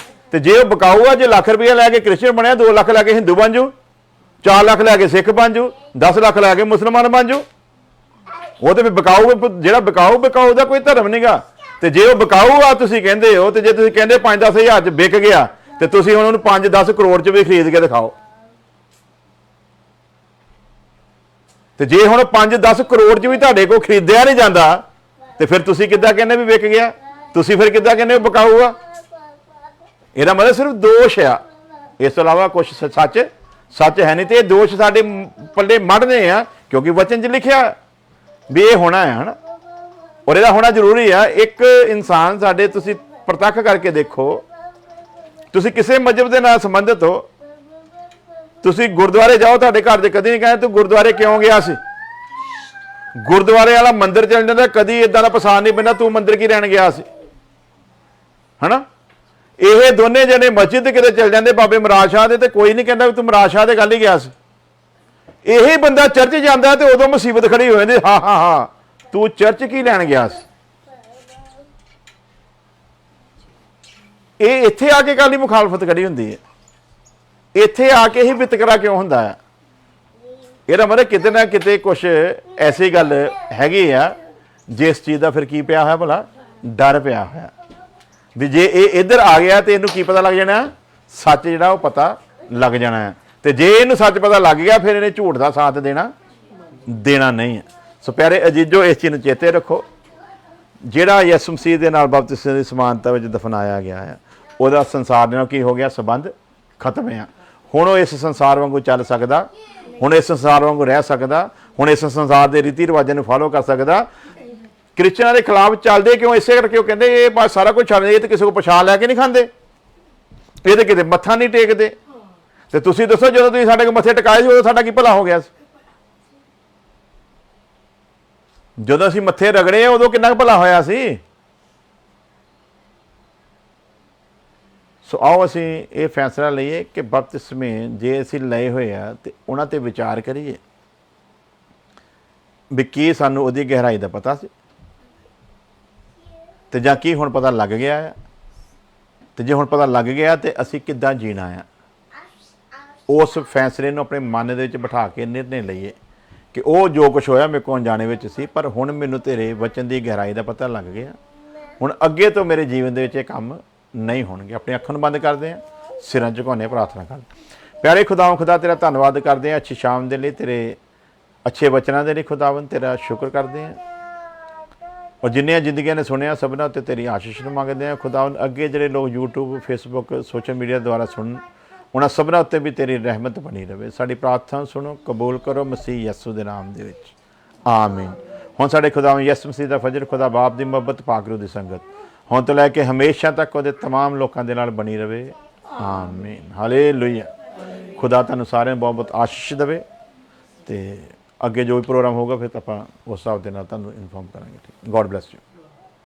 ਤੇ ਜੇ ਉਹ ਵਿਕਾਊ ਆ, ਜੇ ਲੱਖ ਰੁਪਏ ਲੈ ਕੇ ਕ੍ਰਿਸਚਨ ਬਣਿਆ, 2 ਲੱਖ ਲੈ ਕੇ ਹਿੰਦੂ ਬਣ ਜੂ, 4 ਲੱਖ ਲੈ ਕੇ ਸਿੱਖ ਬਣ ਜੂ, 10 ਲੱਖ ਲੈ ਕੇ ਮੁਸਲਮਾਨ ਬਣ ਜੂ। ਉਹ ਤੇ ਵਿਕਾਊ। ਜਿਹੜਾ ਵਿਕਾਊ ਦਾ ਕੋਈ ਧਰਮ ਨਹੀਂਗਾ। ਤੇ ਜੇ ਉਹ ਵਿਕਾਊ ਆ ਤੁਸੀਂ ਕਹਿੰਦੇ ਹੋ, ਤੇ ਜੇ ਤੁਸੀਂ ਕਹਿੰਦੇ 5-10 ਹਜ਼ਾਰ 'ਚ ਵਿਕ ਗਿਆ, ਤੇ ਤੁਸੀਂ ਹੁਣ ਉਹਨੂੰ 5-10 ਕਰੋੜ 'ਚ ਵੀ ਖਰੀਦ ਕੇ ਦਿਖਾਓ। ਤੇ ਜੇ ਹੁਣ 5-10 ਕਰੋੜ 'ਚ ਵੀ ਤੁਹਾਡੇ ਕੋਲ ਖਰੀਦਿਆ ਨਹੀਂ ਜਾਂਦਾ, ਤੇ ਫਿਰ ਤੁਸੀਂ ਕਿੱਦਾਂ ਕਹਿੰਦੇ ਵੀ ਵਿਕ ਗਿਆ? ਤੁਸੀਂ ਫਿਰ ਕਿੱਦਾਂ ਕਹਿੰਦੇ ਵਿਕਾਊ ਆ? ਇਹਦਾ ਮਤਲਬ ਸਿਰਫ ਦੋਸ਼ ਆ, ਇਸ ਤੋਂ ਇਲਾਵਾ ਕੁਝ ਸੱਚ ਹੈ ਨਹੀਂ। ਤੇ ਇਹ ਦੋਸ਼ ਸਾਡੇ ਪੱਲੇ ਮੜਨੇ ਆ, ਕਿਉਂਕਿ ਵਚਨ 'ਚ ਲਿਖਿਆ ਵੀ ਇਹ ਹੋਣਾ ਹੈ ਹਨਾ, ਔਰ ਇਹਦਾ ਹੋਣਾ ਜ਼ਰੂਰੀ ਆ। ਇੱਕ ਇਨਸਾਨ ਸਾਡੇ, ਤੁਸੀਂ ਪ੍ਰਤੱਖ ਕਰਕੇ ਦੇਖੋ, ਤੁਸੀਂ ਕਿਸੇ ਮਜ਼ਹਬ ਦੇ ਨਾਲ ਸੰਬੰਧਿਤ ਹੋ, ਤੁਸੀਂ ਗੁਰਦੁਆਰੇ ਜਾਓ, ਤੁਹਾਡੇ ਘਰ ਦੇ ਕਦੀ ਨਹੀਂ ਕਹਿੰਦੇ ਤੂੰ ਗੁਰਦੁਆਰੇ ਕਿਉਂ ਗਿਆ ਸੀ। ਗੁਰਦੁਆਰੇ ਵਾਲਾ ਮੰਦਿਰ ਚੱਲ ਜਾਂਦਾ, ਕਦੀ ਇਦਾਂ ਦਾ ਪਛਾਣ ਨਹੀਂ ਪੈਂਦਾ ਤੂੰ ਮੰਦਿਰ ਕੀ ਰਹਿਣ ਗਿਆ ਸੀ, ਹਨਾ। ਇਹ ਦੋਨੇ ਜਣੇ ਮਸਜਿਦ ਕਿਤੇ ਚੱਲ ਜਾਂਦੇ ਬਾਬੇ ਮਹਾਰਾਜ ਸ਼ਾਹ ਦੇ, ਤੇ ਕੋਈ ਨਹੀਂ ਕਹਿੰਦਾ ਵੀ ਤੂੰ ਮਹਾਰਾਜ ਸ਼ਾਹ ਦੇ ਗੱਲ ਹੀ ਗਿਆ ਸੀ। ਇਹੀ ਬੰਦਾ ਚਰਚ ਜਾਂਦਾ ਤੇ ਉਦੋਂ ਮੁਸੀਬਤ ਖੜੀ ਹੋ ਜਾਂਦੀ, ਹਾਂ ਤੂੰ ਚਰਚ ਕੀ ਲੈਣ ਗਿਆ ਸੀ। ਇਹ ਇੱਥੇ ਆ ਕੇ ਕਾਹਦੀ ਮੁਖਾਲਫਤ ਖੜੀ ਹੁੰਦੀ ਹੈ? ਇੱਥੇ ਆ ਕੇ ਹੀ ਵਿਤਕਰਾ ਕਿਉਂ ਹੁੰਦਾ ਹੈ? ਇਹਦਾ ਮਤਲਬ ਕਿਤੇ ਨਾ ਕਿਤੇ ਕੁਛ ਐਸੀ ਗੱਲ ਹੈਗੀ ਆ ਜਿਸ ਚੀਜ਼ ਦਾ ਫਿਰ ਕੀ ਪਿਆ ਹੋਇਆ ਭਲਾ? ਡਰ ਪਿਆ ਹੋਇਆ ਵੀ ਜੇ ਇਹ ਇੱਧਰ ਆ ਗਿਆ ਤੇ ਇਹਨੂੰ ਕੀ ਪਤਾ ਲੱਗ ਜਾਣਾ? ਸੱਚ ਜਿਹੜਾ ਉਹ ਪਤਾ ਲੱਗ ਜਾਣਾ ਹੈ। ਤੇ ਜੇ ਇਹਨੂੰ ਸੱਚ ਪਤਾ ਲੱਗ ਗਿਆ, ਫਿਰ ਇਹਨੇ ਝੂਠ ਦਾ ਸਾਥ ਦੇਣਾ ਨਹੀਂ ਹੈ। ਸੋ ਪਿਆਰੇ ਅਜੀਜ਼ੋ, ਇਸ ਚੀਜ਼ ਨੂੰ ਚੇਤੇ ਰੱਖੋ, ਜਿਹੜਾ ਯਿਸੂ ਮਸੀਹ ਦੇ ਨਾਲ ਬਪਤਿਸਮੇ ਦੀ ਸਮਾਨਤਾ ਵਿੱਚ ਦਫਨਾਇਆ ਗਿਆ ਹੈ, ਉਹਦਾ ਸੰਸਾਰ ਨਾਲ ਕੀ ਹੋ ਗਿਆ? ਸੰਬੰਧ ਖਤਮ ਆ। ਹੁਣ ਉਹ ਇਸ ਸੰਸਾਰ ਵਾਂਗੂ ਚੱਲ ਸਕਦਾ, ਹੁਣ ਇਸ ਸੰਸਾਰ ਵਾਂਗੂ ਰਹਿ ਸਕਦਾ, ਹੁਣ ਇਸ ਸੰਸਾਰ ਦੇ ਰੀਤੀ ਰਿਵਾਜਾਂ ਨੂੰ ਫਾਲੋ ਕਰ ਸਕਦਾ। ਕ੍ਰਿਸਚਨਾਂ ਦੇ ਖਿਲਾਫ ਚੱਲਦੇ ਕਿਉਂ? ਇਸੇ ਕਰਕੇ ਉਹ ਕਹਿੰਦੇ ਇਹ ਬਸ ਸਾਰਾ ਕੁਝ ਛੱਡ ਦੇ, ਤੇ ਕਿਸੇ ਕੋਲ ਪਛਾਣ ਲੈ ਕੇ ਨਹੀਂ ਖਾਂਦੇ, ਇਹ ਤੇ ਕਿਤੇ ਮੱਥਾ ਨਹੀਂ ਟੇਕਦੇ। ਤੇ ਤੁਸੀਂ ਦੱਸੋ, ਜਦੋਂ ਤੁਸੀਂ ਸਾਡੇ ਕੋਲ ਮੱਥੇ ਟਿਕਾਏ ਸੀ, ਉਦੋਂ ਸਾਡਾ ਕੀ ਭਲਾ ਹੋ ਗਿਆ ਸੀ? ਜਦੋਂ ਅਸੀਂ ਮੱਥੇ ਰਗੜੇ, ਉਦੋਂ ਕਿੰਨਾ ਕੁ ਭਲਾ ਹੋਇਆ ਸੀ? ਸੋ ਆਓ ਅਸੀਂ ਇਹ ਫੈਸਲਾ ਲਈਏ ਕਿ ਬਪਤਿਸਮੇ ਜੇ ਅਸੀਂ ਲਏ ਹੋਏ ਆ, ਤੇ ਉਹਨਾਂ ਤੇ ਵਿਚਾਰ ਕਰੀਏ ਵੀ ਕੀ ਸਾਨੂੰ ਉਹਦੀ ਗਹਿਰਾਈ ਦਾ ਪਤਾ ਸੀ, ਤੇ ਜਾਂ ਕੀ ਹੁਣ ਪਤਾ ਲੱਗ ਗਿਆ ਆ। ਤੇ ਜੇ ਹੁਣ ਪਤਾ ਲੱਗ ਗਿਆ, ਤੇ ਅਸੀਂ ਕਿੱਦਾਂ ਜੀਣਾ ਆ? ਉਸ ਫੈਸਲੇ ਨੂੰ ਆਪਣੇ ਮਨ ਦੇ ਵਿੱਚ ਬਿਠਾ ਕੇ ਨਿਰਣੇ ਲਈਏ ਕਿ ਉਹ ਜੋ ਕੁਝ ਹੋਇਆ ਮੇਰੇ ਕੋਲ ਅਣਜਾਣੇ ਵਿੱਚ ਸੀ, ਪਰ ਹੁਣ ਮੈਨੂੰ ਤੇਰੇ ਵਚਨ ਦੀ ਗਹਿਰਾਈ ਦਾ ਪਤਾ ਲੱਗ ਗਿਆ। ਹੁਣ ਅੱਗੇ ਤੋਂ ਮੇਰੇ ਜੀਵਨ ਦੇ ਵਿੱਚ ਇਹ ਕੰਮ ਨਹੀਂ ਹੋਣਗੇ। ਆਪਣੀ ਅੱਖਾਂ ਨੂੰ ਬੰਦ ਕਰਦੇ ਹਾਂ, ਸਿਰਾਂ ਝੁਕਾਉਂਦੇ, ਪ੍ਰਾਰਥਨਾ ਕਰਦੇ। ਪਿਆਰੇ ਖੁਦਾ ਤੇਰਾ ਧੰਨਵਾਦ ਕਰਦੇ ਹਾਂ ਅੱਛੀ ਸ਼ਾਮ ਦੇ ਲਈ, ਤੇਰੇ ਅੱਛੇ ਵਚਨਾਂ ਦੇ ਲਈ ਖੁਦਾਵੰਦ ਤੇਰਾ ਸ਼ੁਕਰ ਕਰਦੇ ਹਾਂ। ਔਰ ਜਿੰਨੀਆਂ ਜ਼ਿੰਦਗੀਆਂ ਨੇ ਸੁਣਿਆ, ਸਭਨਾਂ ਉੱਤੇ ਤੇਰੀ ਆਸ਼ੀਸ਼ ਨੂੰ ਮੰਗਦੇ ਹਾਂ ਖੁਦਾਵੰਦ। ਅੱਗੇ ਜਿਹੜੇ ਲੋਕ YouTube, Facebook, ਸੋਸ਼ਲ ਮੀਡੀਆ ਦੁਆਰਾ ਸੁਣਨ, ਉਹਨਾਂ ਸਭਨਾਂ ਉੱਤੇ ਵੀ ਤੇਰੀ ਰਹਿਮਤ ਬਣੀ ਰਹੇ। ਸਾਡੀ ਪ੍ਰਾਰਥਨਾ ਸੁਣੋ, ਕਬੂਲ ਕਰੋ, ਮਸੀਹ ਯਿਸੂ ਦੇ ਨਾਮ ਦੇ ਵਿੱਚ, ਆਮੀਨ। ਹੁਣ ਸਾਡੇ ਖੁਦਾਵੰਦ ਯਿਸੂ ਮਸੀਹ ਦਾ ਫਜ਼ਲ, ਖੁਦਾ ਬਾਪ ਦੀ ਮੁਹੱਬਤ, ਪਾਕ ਰੂਹ ਦੀ ਸੰਗਤ ਹੁਣ ਤੋਂ ਲੈ ਕੇ ਹਮੇਸ਼ਾ ਤੱਕ ਉਹਦੇ ਤਮਾਮ ਲੋਕਾਂ ਦੇ ਨਾਲ ਬਣੀ ਰਹੇ, ਆਮੀਨ। ਹਾਲੇਲੂਇਆ। ਖੁਦਾ ਤੁਹਾਨੂੰ ਸਾਰਿਆਂ ਨੂੰ ਬਹੁਤ ਬਹੁਤ ਆਸ਼ੀਸ਼ ਦੇਵੇ। ਤੇ ਅੱਗੇ ਜੋ ਵੀ ਪ੍ਰੋਗਰਾਮ ਹੋਊਗਾ, ਫਿਰ ਆਪਾਂ ਉਸ ਹਿਸਾਬ ਦੇ ਨਾਲ ਤੁਹਾਨੂੰ ਇਨਫੋਰਮ ਕਰਾਂਗੇ। ਠੀਕ, ਗੋਡ ਬਲੈਸ ਯੂ।